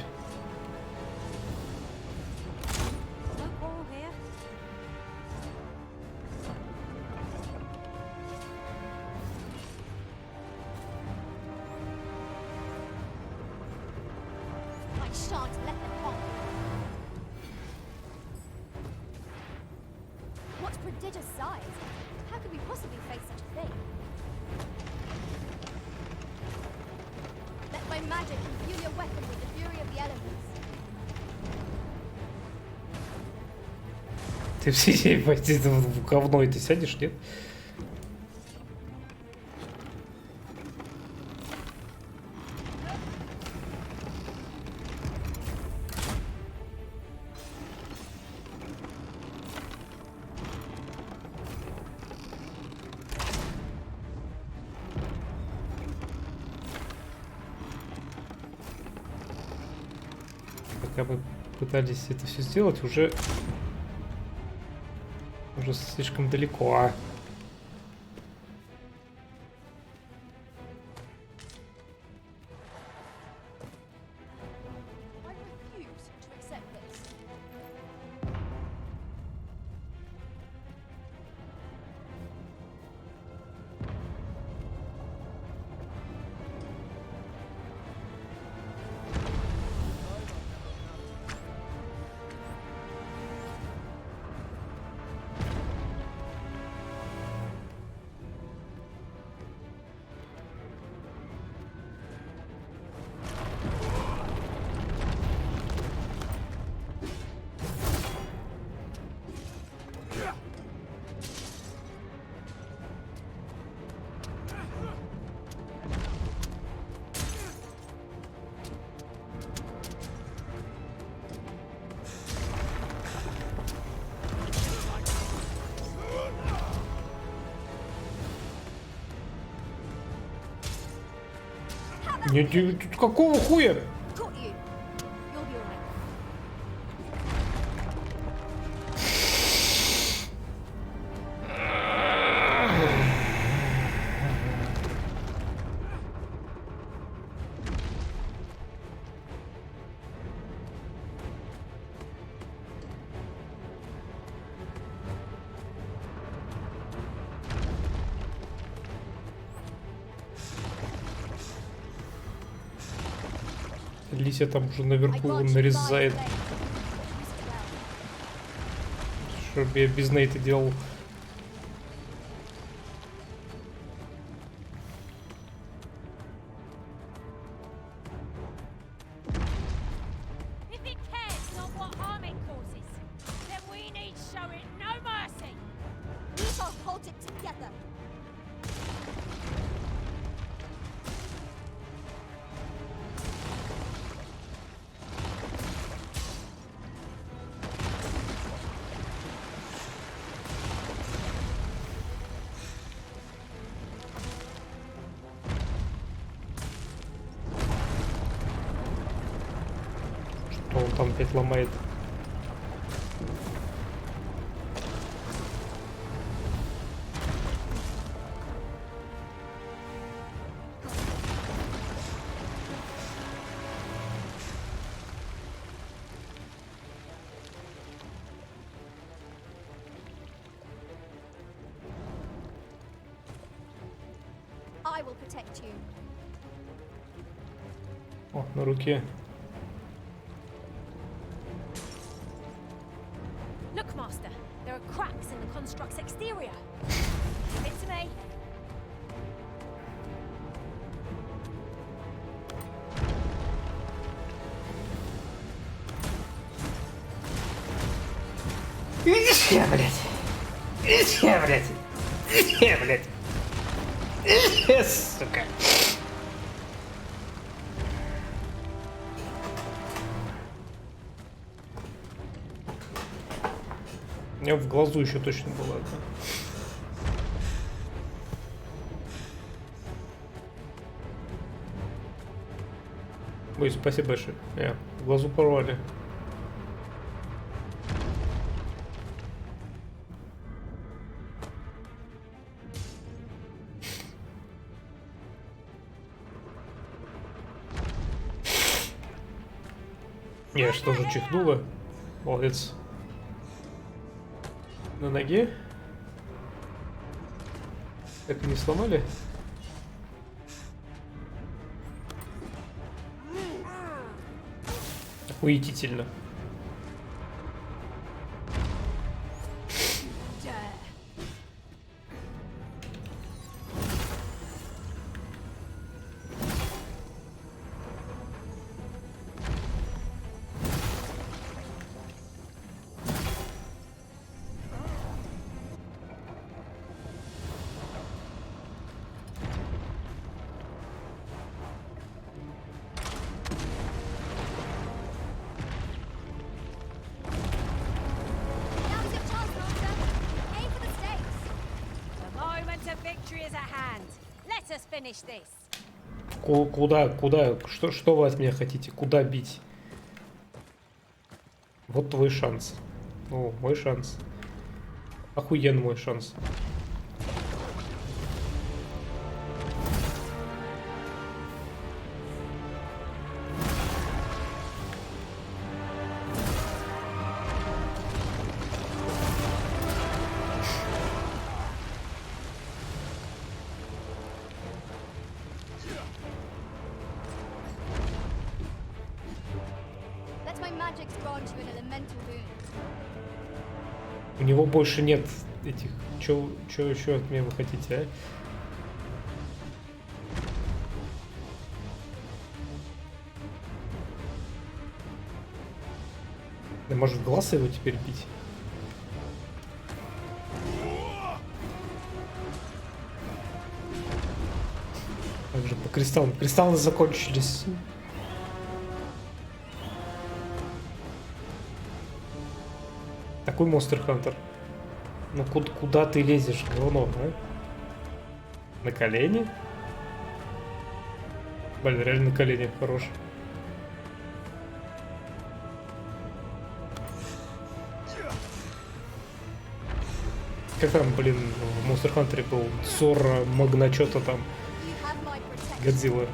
Ты все в говно и ты сядешь, нет? Пока мы пытались это все сделать, уже слишком далеко. Нет, какого хуя? Got you. You'll be alright. Лися там уже наверху нарезает. Чтобы я без Нейта делал. If it cares not what harm it causes, then we need show it no mercy. We shall hold it together. Что он там опять ломает? I will protect you. О, на руке. Look, Master, there are cracks in the construct's exterior. Give it to me. Я, блядь. Я, блядь. Я, блядь. Сука. У меня в глазу еще точно было это. Ой, спасибо большое. В глазу порвали. Я что же чихнула? Молодец. На ноге? Так не сломали? Охуетительно. Куда? Что вы от меня хотите? Куда бить? Вот твой шанс. О, мой шанс. Охуенный мой шанс. У него больше нет этих... Чё еще от меня вы хотите, а? Да может в глаз его теперь бить? Также по кристаллам. Кристаллы закончились. Такой Монстр Хантер. Ну куда ты лезешь, говно, а? На колени? Блин, реально на коленях хорош. Как там, блин, в Monster Hunter был Зора, Магна, что-то там. Годзилла.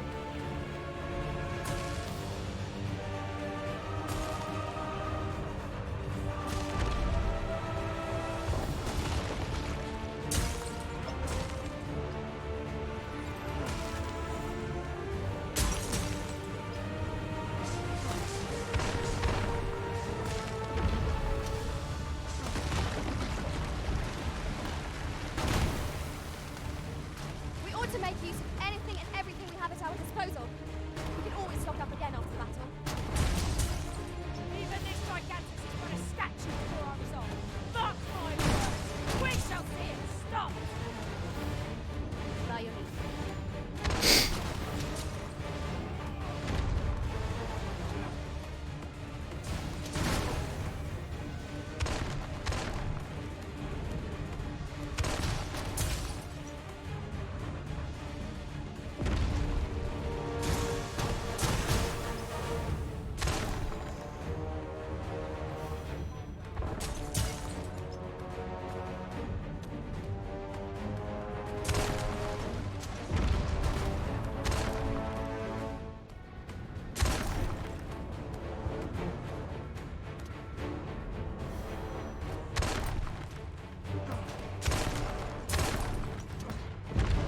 We ought to make use of anything and everything we have at our disposal. We can always stock up again after battle. Even this gigantus has got a statue before our resolve. Mark my words. We shall see it stop. By your leave.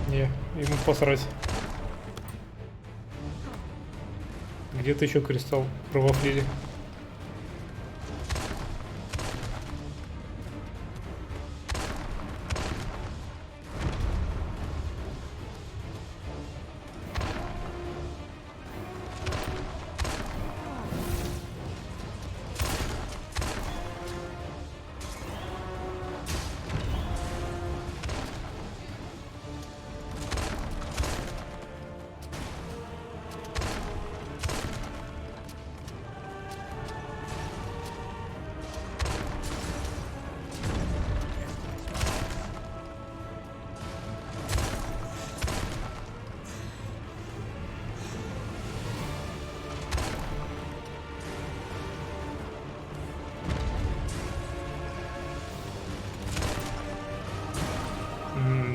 Не, ему посрать. Где-то еще кристалл провафлили.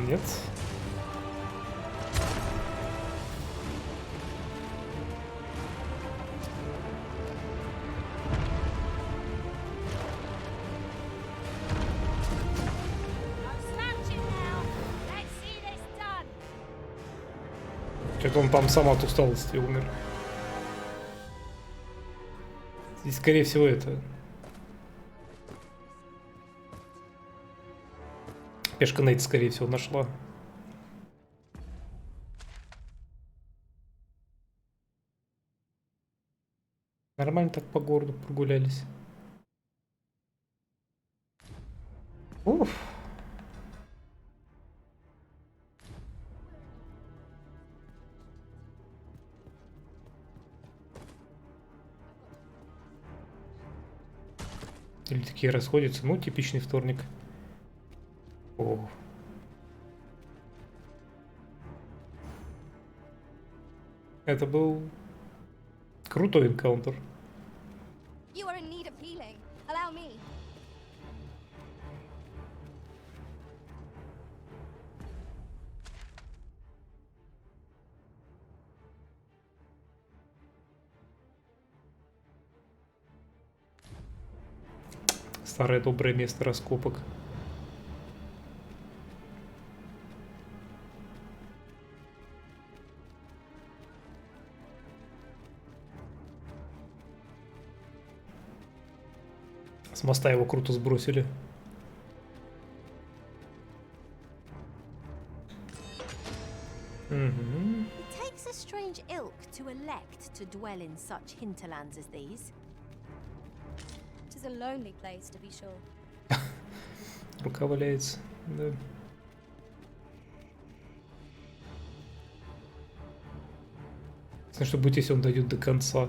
Нет. Что-то он там сам от усталости умер. И скорее всего это... Пешка Нейт, скорее всего, нашла. Нормально так по городу прогулялись. Уф. Или такие расходятся. Ну, типичный вторник. О. Это был крутой энкаунтер. You are in need of healing. Allow me. Старое доброе место раскопок. С моста его круто сбросили. It takes a strange ilk to elect to dwell in such hinterlands as these. It is a lonely place, to be sure. Рука валяется. Да. Что будет, если он дойдет до конца?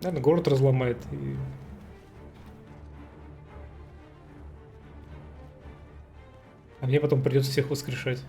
Наверное, город разломает и... А мне потом придется всех воскрешать.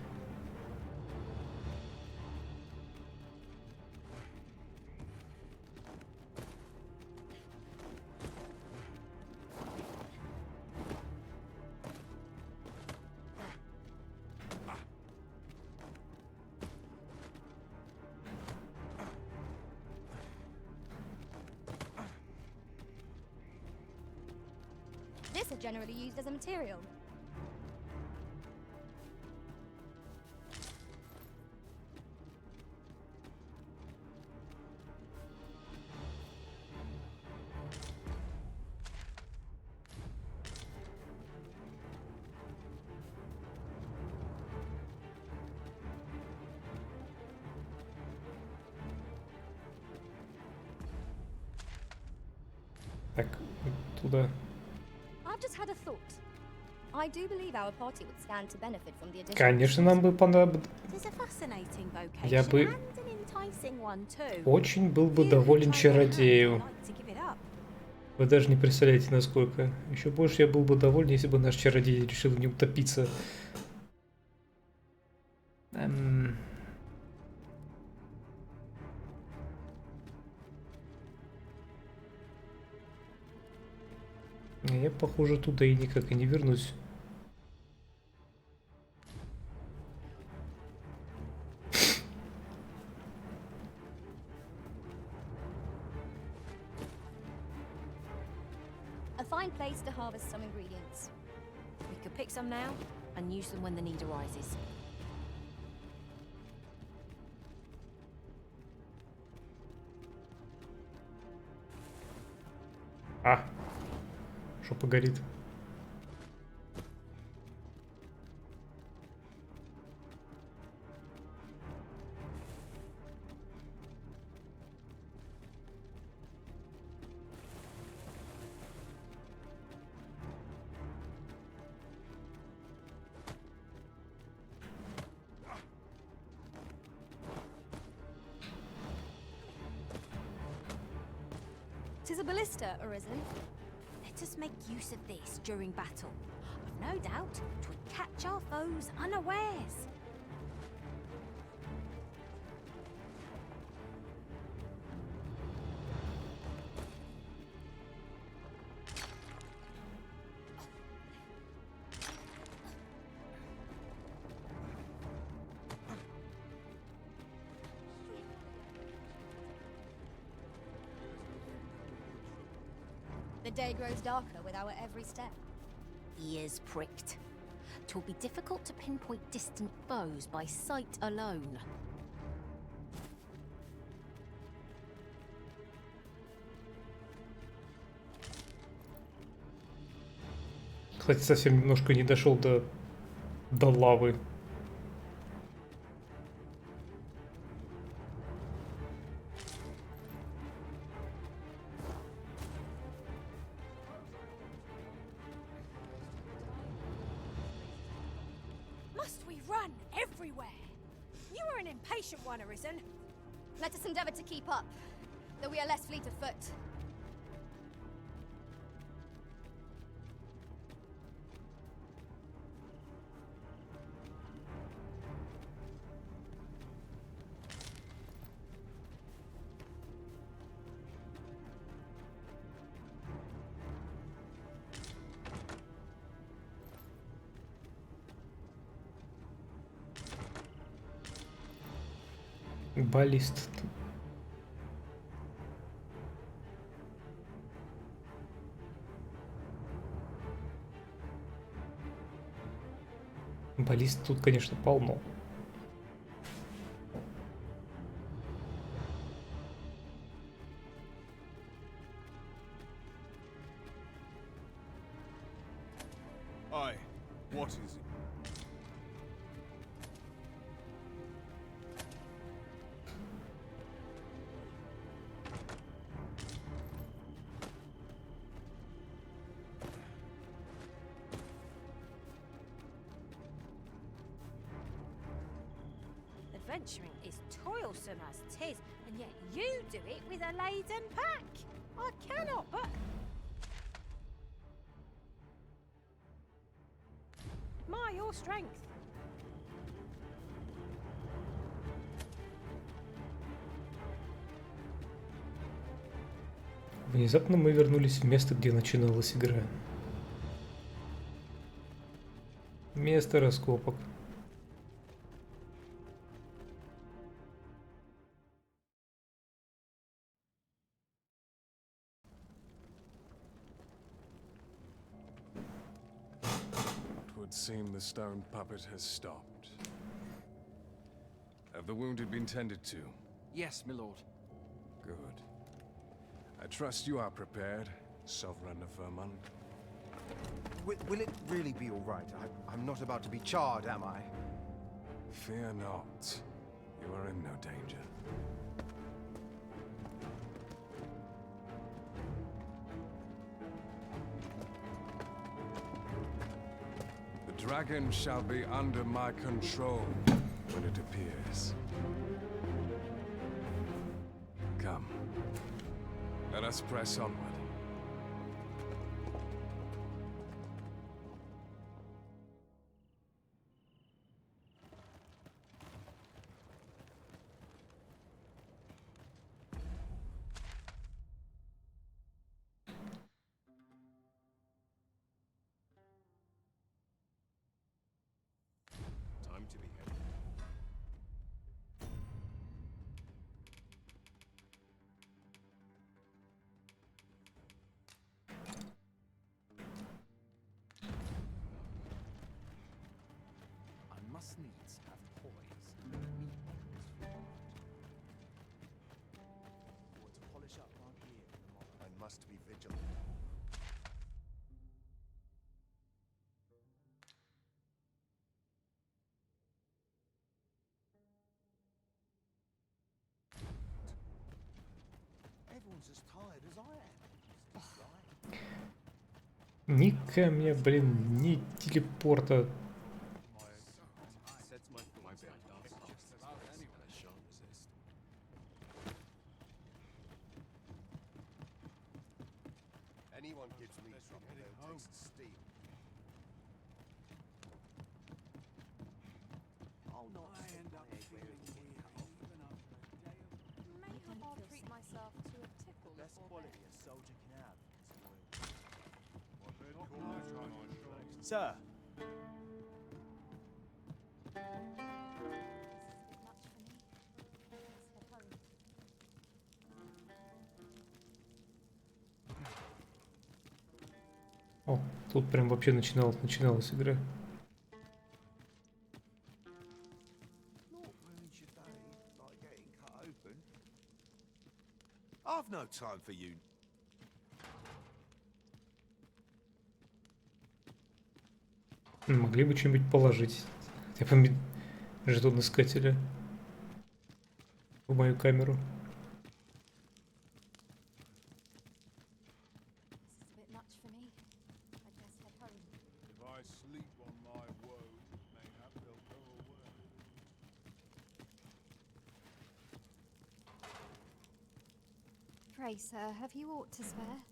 are generally used as a material. Так, туда. I've just had a thought. I do believe our party would stand to benefit from the addition. Конечно, нам бы понадобилось. It is a fascinating vocation Я бы and an enticing one too. очень был бы доволен чародею. Вы даже не представляете, насколько. Еще больше я был бы доволен, если бы наш чародей решил не утопиться. Я, похоже, туда и никак и не вернусь. A fine place to harvest some ingredients. We could pick some now and use them when the need arises. А, жопа горит. Tis a ballista arisen. Let us make use of this during battle. I've no doubt 'twould catch our foes unawares. The day grows darker with our every step. Ears pricked. 'Twill be difficult to pinpoint distant foes by sight alone. Кстати, совсем немножко не дошел до лавы. Must we run everywhere? You are an impatient one, Arisen. Let us endeavor to keep up, though we are less fleet of foot. Баллист. Баллист тут, конечно, полно. Aye, what is it? Adventuring is toilsome as 'tis, and yet you do it with a laden pack. I cannot but... your strength. Внезапно мы вернулись в место, где начиналась игра. Место раскопок. would seem the stone puppet has stopped. Have the wounded been tended to? Yes, my lord. Good. I trust you are prepared, Sovereign of Vermont. Will it really be all right? I'm not about to be charred, am I? Fear not. You are in no danger. The dragon shall be under my control when it appears. Come. Let us press onward. Time to be headed. I must needs have poise. Or to polish up my gear for the morrow. I must be vigilant. Everyone's as tired as I am. Ни камня, блин, ни телепорта. Sets my thoughts like dark just about anyone I shan't resist. Anyone gives me trouble, they'll taste steam. I'll not end up feeling weak even after a day of... Maybe I'll treat myself to a tickle Best before quality bed. a soldier can have. Sir. О, тут прям вообще начиналась игра. Not ruins your day like getting cut open. I've no time for you. Могли бы что-нибудь положить. Хотя бы жетон искателя в мою камеру. This is a bit much for me. I'd best head home. If I sleep on my woe, mayhap they'll go away. Pray, sir, have you aught to spare?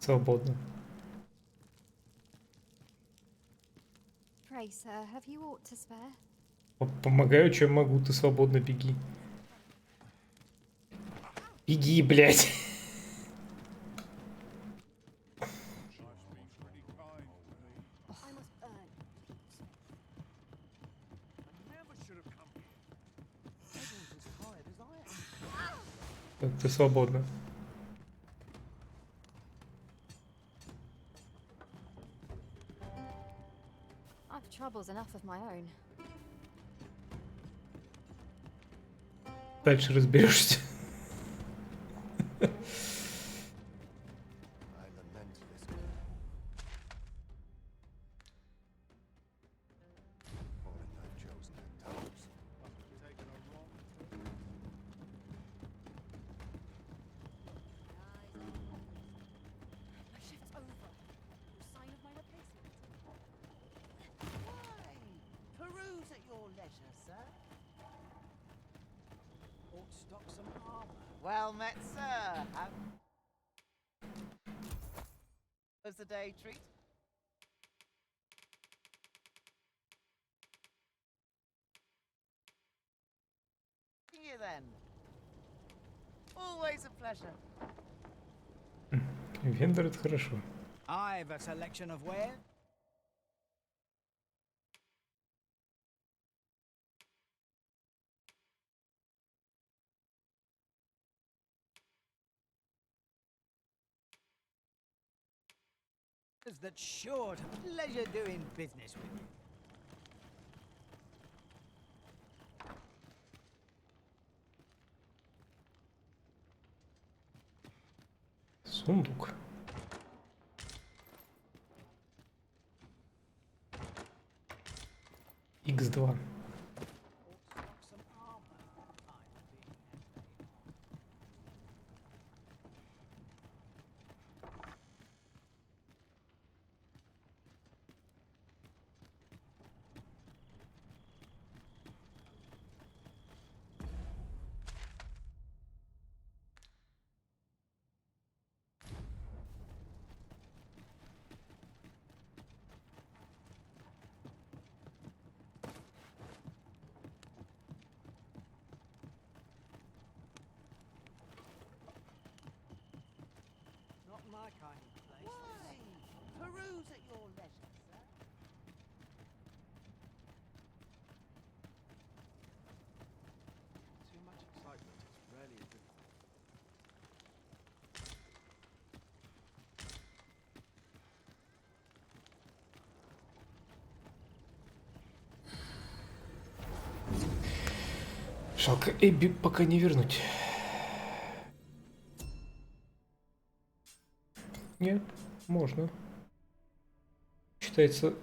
Свободно. Pray, sir, have you aught to spare? Помогаю, чем могу, ты свободно беги. Беги, блядь. I must earn peace. Never should have come here. Everyone's as tired as I am. Так, ты свободна. I've troubles enough of my own. Дальше разберешься. I lament this. Calling I've chosen at times. Taken a wrong My shift's over. No sign of my replacement. Why? Peruse at your leisure, sir. Ought to stock some armor. Well met, sir. How was the day treat? See you then. Always a pleasure. Вендор — это хорошо. I've a selection of wares. that's sure to pleasure doing business with you. Сундук. Х2. Not my kind of place. Why? Peruse at your leisure, sir. Too much excitement is rarely a good thing. Жалко, Эбби пока не вернуть. Нет, можно. Считается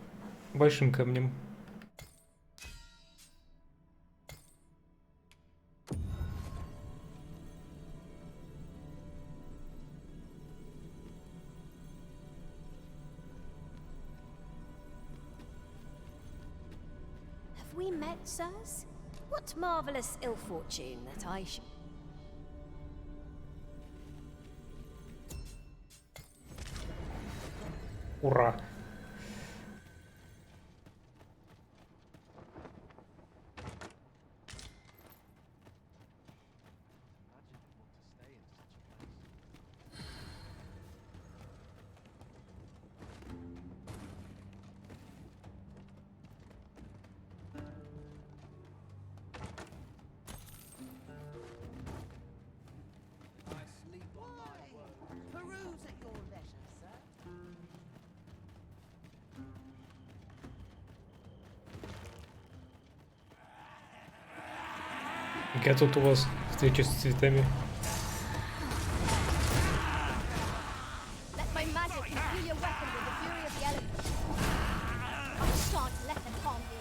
большим камнем. Have we met, sirs? What marvelous ill fortune that I should. Ура! Peruse at your leisure, sir. Я тут у вас встреча с цветами. Let my magic imbue your weapon with the fury of the elements. I shan't let them harm you.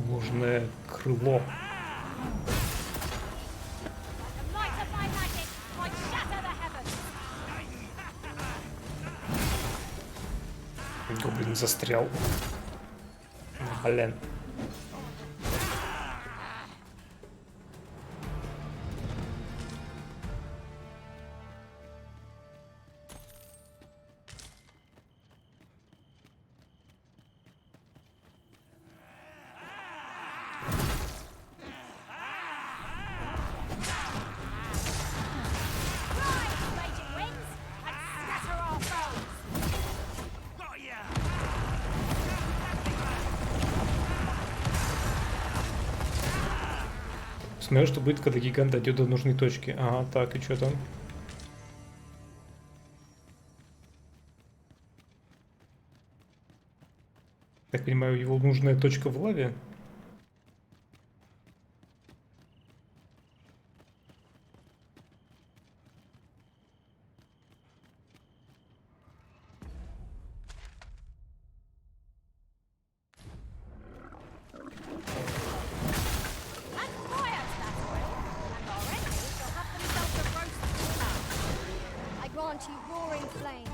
Ложное крыло. Гоблин застрял. Блин. Смотрю, что будет, когда гигант дойдет до нужной точки. Ага, так, и что там? Так понимаю, его нужная точка в лаве? I grant you roaring flame.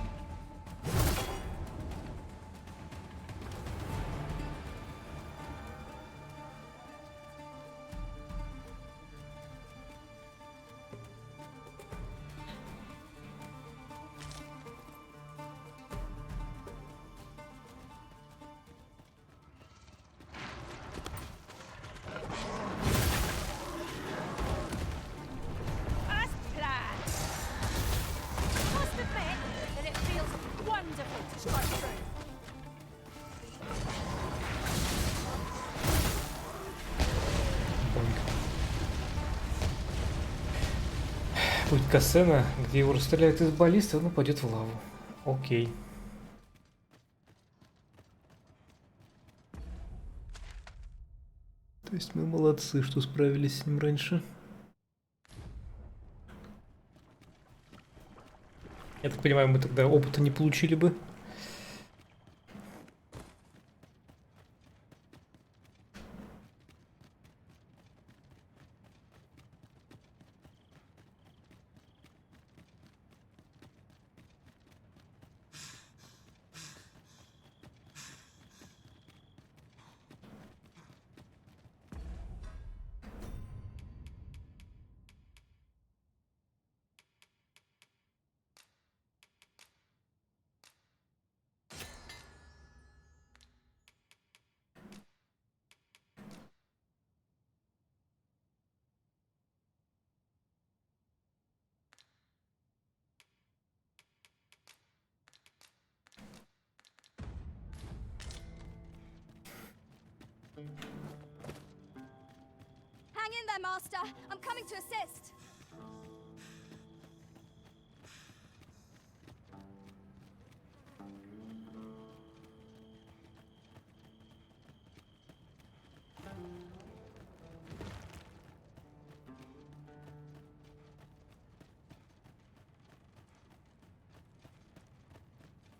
Будет касцена, где его расстреляют из баллисты, он упадет в лаву. Окей. То есть мы молодцы, что справились с ним раньше. Я так понимаю, мы тогда опыта не получили бы. Hang in there, Master. I'm coming to assist.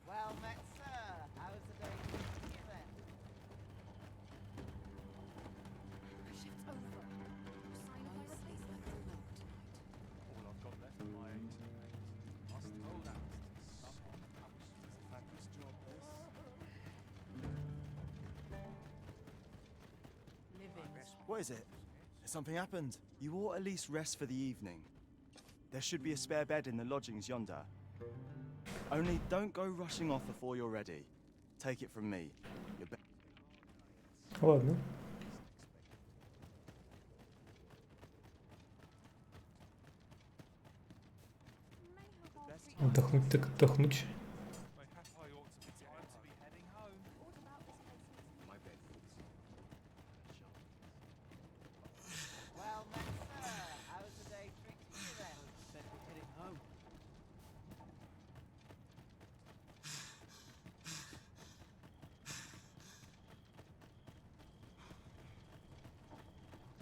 Well met, sir. How's the day treating you then? Shift's over. Sign of my replacement. All I've got left of my 8 must hold out to someone else. Fabulous job, this. What is it? Has something happened? You ought at least rest for the evening. There should be a spare bed in the lodgings yonder. Only don't go rushing off before you're ready. Take it from me. Ладно. Отдохнуть так отдохнуть. Well met, sir. How's the day treating you then? Said we're heading home.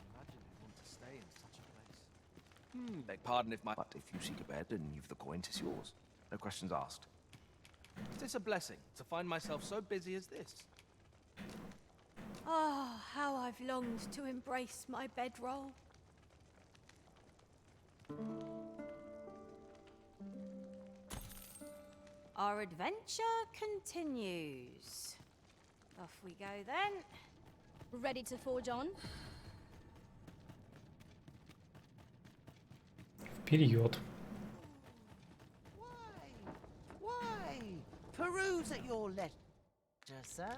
Imagine you'd want to stay in such a place. Beg pardon if my... But if you seek a bed and you've the coin, 'tis yours. No questions asked. Is this a blessing, to find myself so busy as this? Oh, how I've longed to embrace my bedroll. Our adventure continues. Off we go then. Ready to forge on? Вперед. Why? Peruse at your leisure, sir.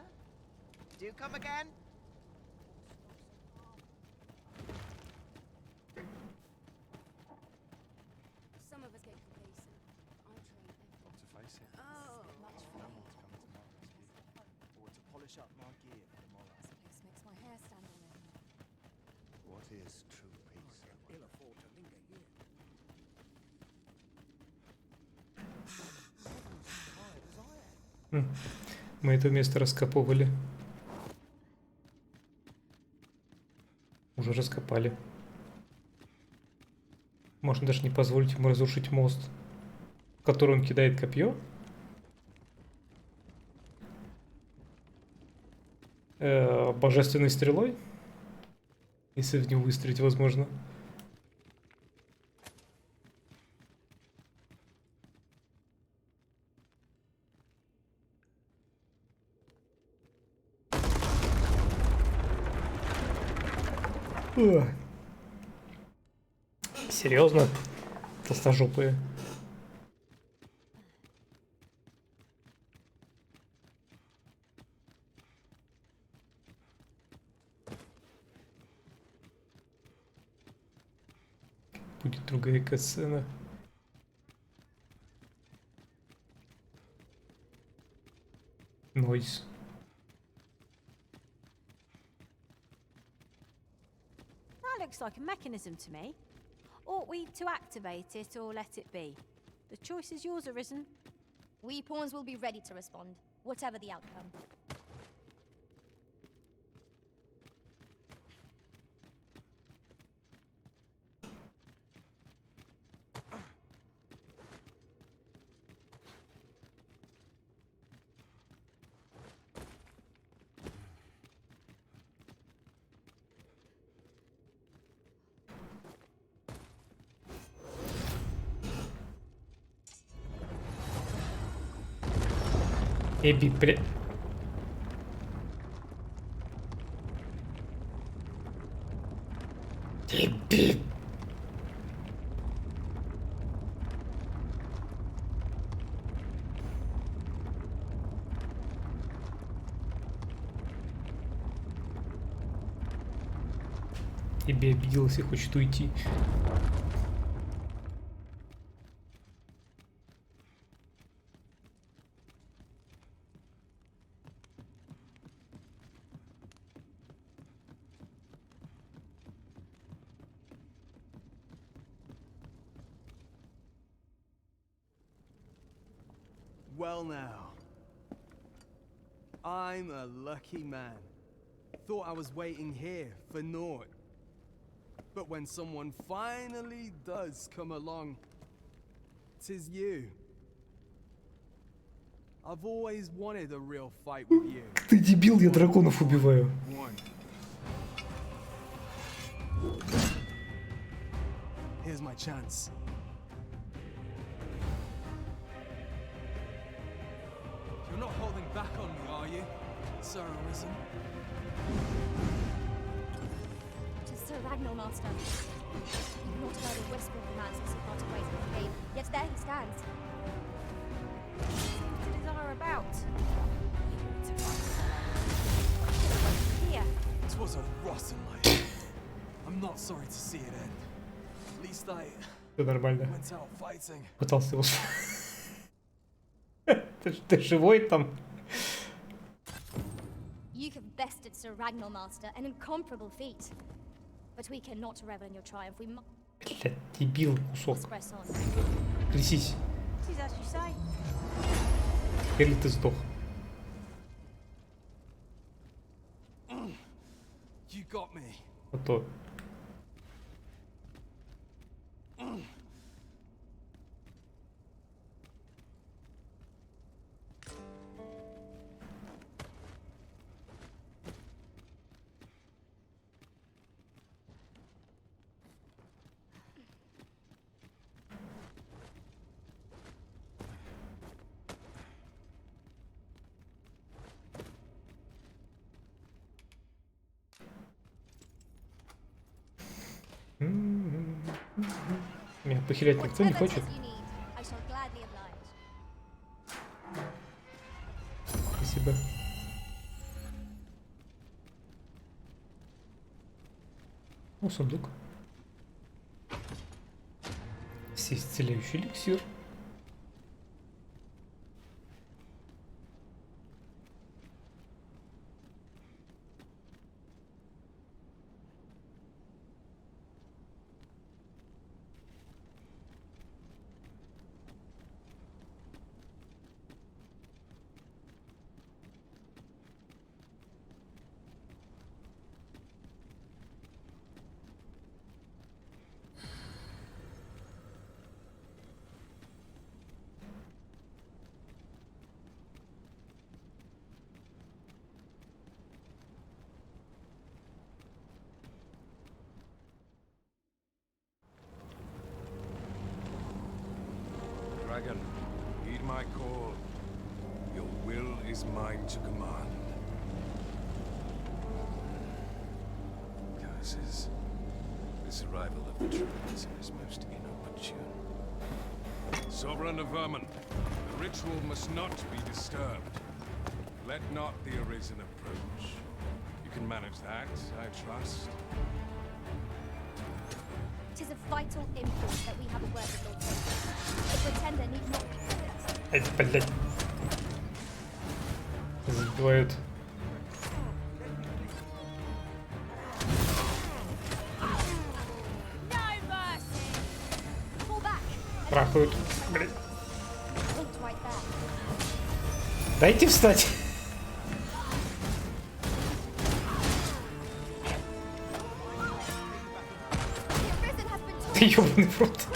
Do you come again? Some of us get complacent. I train every To face it. Oh, much No fun. one's coming to Marcus here. Or to polish up my gear for tomorrow. This place makes my hair stand on end. What is true peace? Ill afford to linger here. Мы это место раскапывали. Уже раскопали. Можно даже не позволить ему разрушить мост, в который он кидает копье. Божественной стрелой. Если в него выстрелить возможно. Серьезно? Толстожопые. Будет другая катсцена. Нойс. That looks like a mechanism to me. Ought we to activate it or let it be? The choice is yours, Arisen. We pawns will be ready to respond, whatever the outcome. Эбби, бля... Эбби! Эбби обиделась и хочет уйти. Well now. I'm a lucky man. Thought I was waiting here for naught. But when someone finally does come along, 'tis you. I've always wanted a real fight with you. Ты дебил, я драконов убиваю. Here's my chance. You're not holding back on me, are you, Sir Arisen? It is Sir Ragnar, Master. You've not heard a whisper of the man since he parted ways with the cave, yet there he stands. To desire about. Here. It was a rotten life. I'm not sorry to see it end. At least I Все нормально. went out fighting. Пытался его... Ты живой там? You have bested Sir Ragnar, Master, an incomparable feat. But we cannot revel in your triumph. We must Блядь, дебил кусок. press on. Трясись. It is as you say. Или ты сдох. You got me. А то. Меня похилять никто не хочет. I shall gladly oblige. Спасибо. О, сундук. Всеисцеляющий эликсир. Dragon, heed my call. Your will is mine to command. Curses. This arrival of the Tribes is most inopportune. Sovereign of Vermin, the ritual must not be disturbed. Let not the Arisen approach. You can manage that, I trust. It is of vital import that we have a word with Lord Satan. The pretender need not... Ай, блядь. Забивают. No mercy. Трахают. Блин. Linked right there. Дайте встать. Ты ёбаный в рот.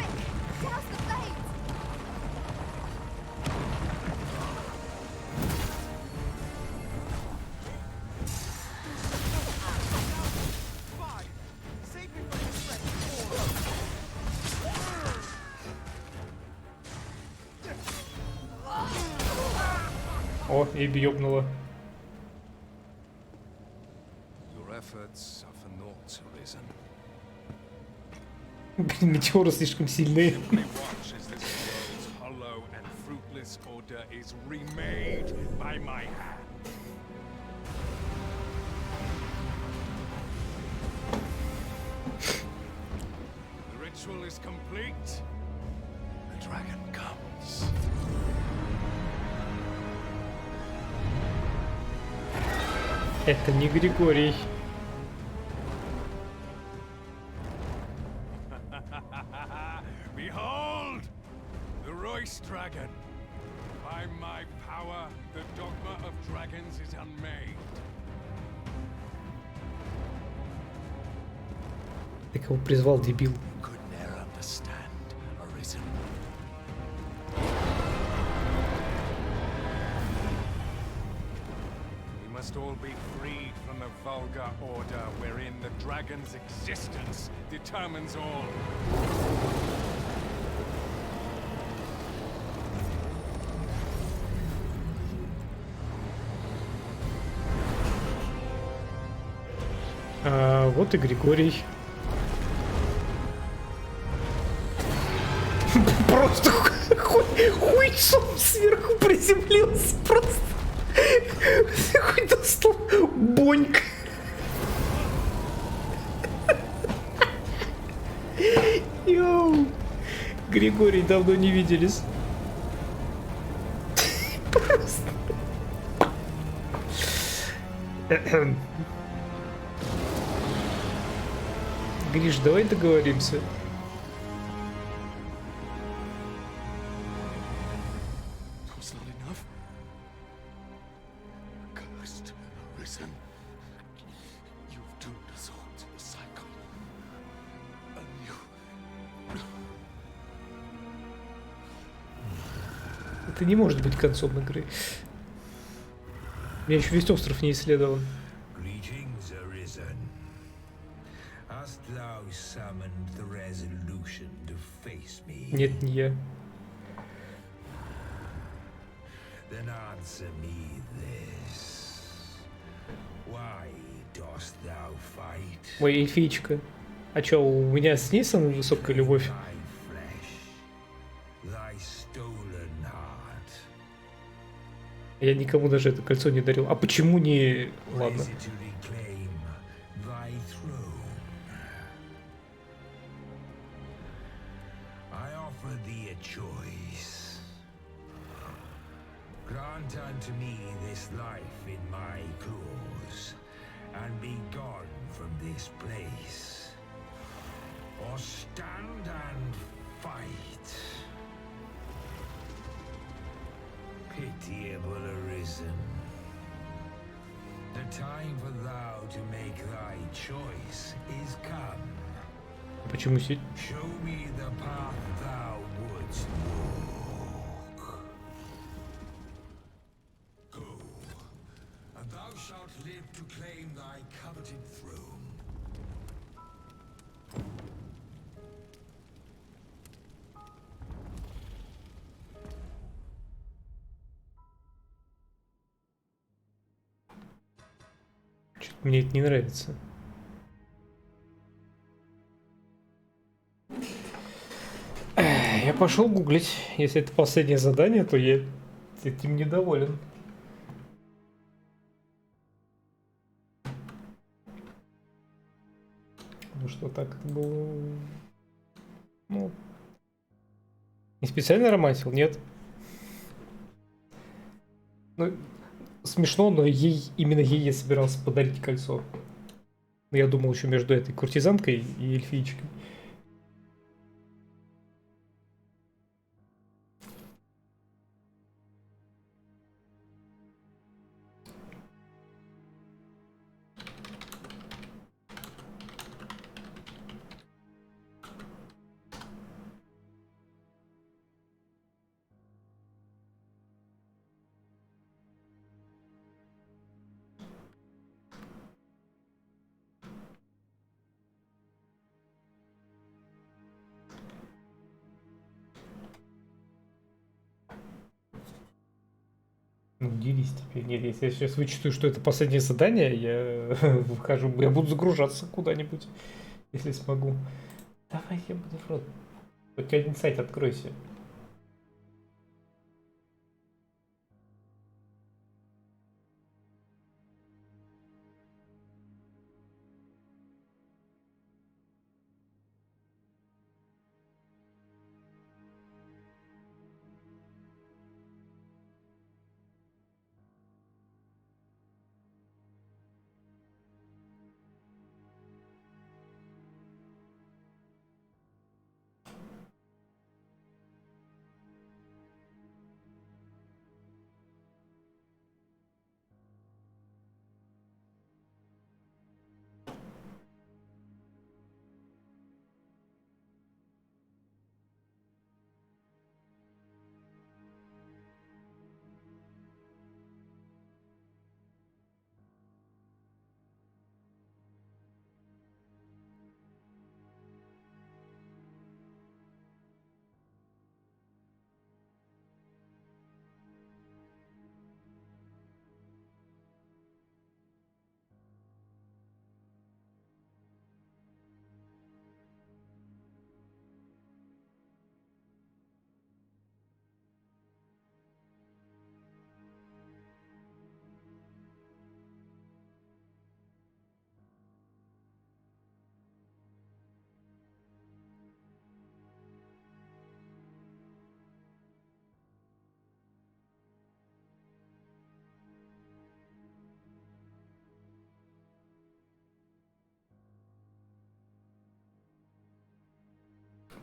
О, и ёбнула. Your efforts are for naught, Arisen. Блин, метеоры слишком сильные. Watch as this world's hollow and fruitless order is remade by my hand. The ritual is complete. The dragon comes. Это не Григорий. Behold! The Royce Dragon! By my power, the dogma of dragons is unmade. Ты кого призвал, дебил? Could ne'er understand, Arisen. We must all be freed from the vulgar order wherein the dragon's existence determines all. А, вот и Григорий. Просто хуйцом сверху приземлился. Просто хуй достал. Боньк. Йоу. Григорий, давно не виделись. Просто. Гриш, давай договоримся. Was not enough? Cursed, Arisen. You've doomed us all to the cycle. And you... Это не может быть концом игры. Я еще весь остров не исследовал. Greetings, Arisen. Hast thou summoned the resolution to face me? Нет, не я. Then answer me this. Why dost thou fight? Ой, эльфичка. А чё, у меня с ней самая высокая любовь? Thy stolen heart. Я никому даже это кольцо не дарил. А почему не... Ладно. Is it to reclaim thy throne? I offer thee a choice. Grant unto me this life in my claws, and be gone from this place. Or stand and fight. Pitiable Arisen. The time for thou to make thy choice is come. Почему сидит? Show me the path thou wouldst walk. Go, and thou shalt live to claim thy coveted throne. Чё-то мне это не нравится. Я пошел гуглить. Если это последнее задание, то я этим недоволен. Ну что, так это было... Ну... Не специально романтил, нет. Ну, смешно, но именно ей я собирался подарить кольцо. Но я думал еще между этой куртизанкой и эльфийчкой. Ну, делись теперь. Нет, если я сейчас вычитаю, что это последнее задание, я выхожу, я буду загружаться куда-нибудь, если смогу. Давай, я буду в рот. Хоть один сайт откройся.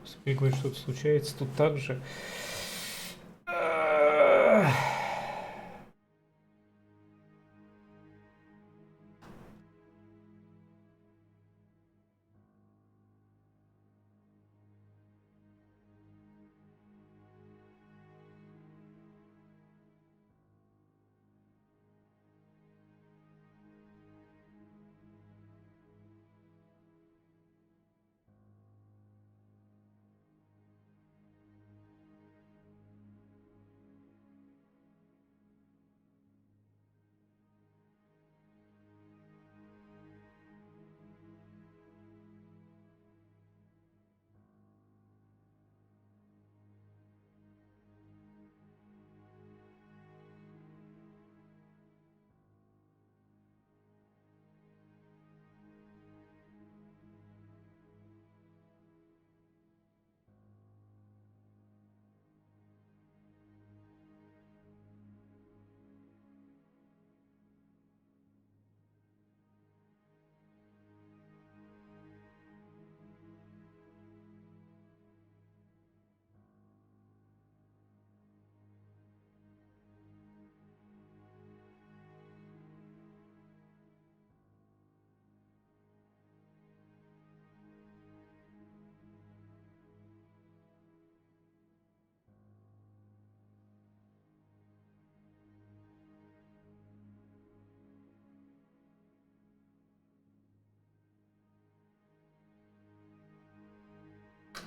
Господи, говорит, что-то случается тут так же.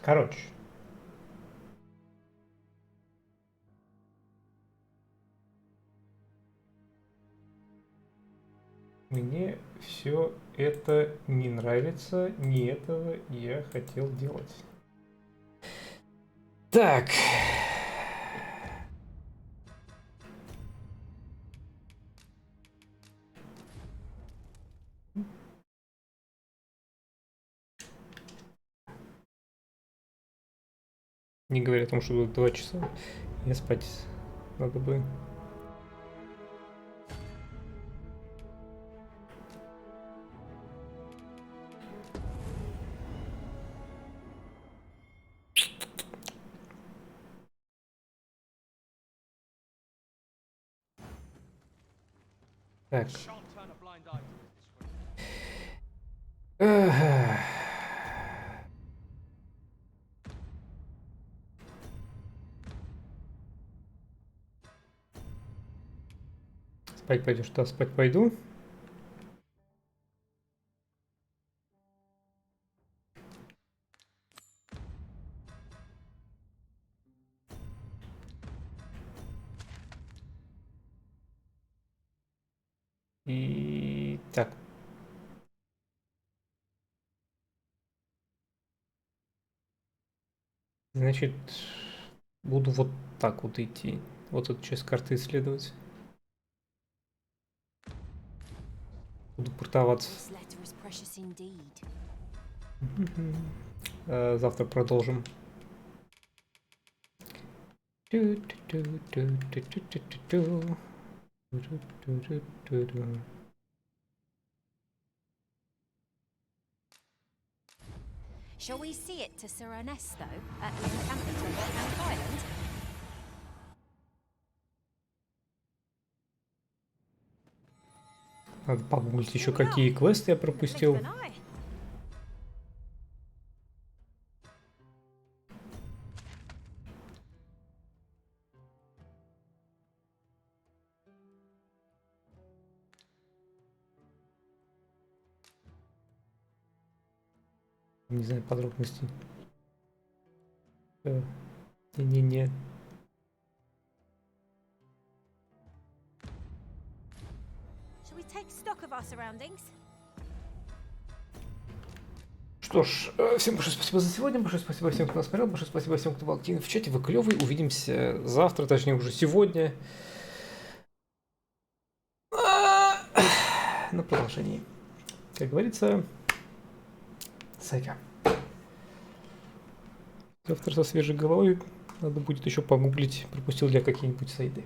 Короче. Мне все это не нравится, не этого я хотел делать. Так. Не говоря о том, что будет 2 часа, я спать надо бы. Так. Спать пойдешь? Да, спать пойду. И так. Значит, буду вот так вот идти. Вот эту часть карты исследовать. Буду портоваться. Завтра продолжим. Shall we see it to Sir Ernesto at the encampment on Dogma Island? Надо погуглить еще, какие квесты я пропустил. Не знаю подробностей. Не-не-не. Shall we take stock of our surroundings? Что ж, всем большое спасибо за сегодня, большое спасибо всем, кто нас смотрел, большое спасибо всем, кто был активен в чате, вы клевый, увидимся завтра, точнее уже сегодня, на продолжении. Как говорится, сайка. Завтра со свежей головой надо будет еще погуглить, пропустил ли я какие-нибудь сайды.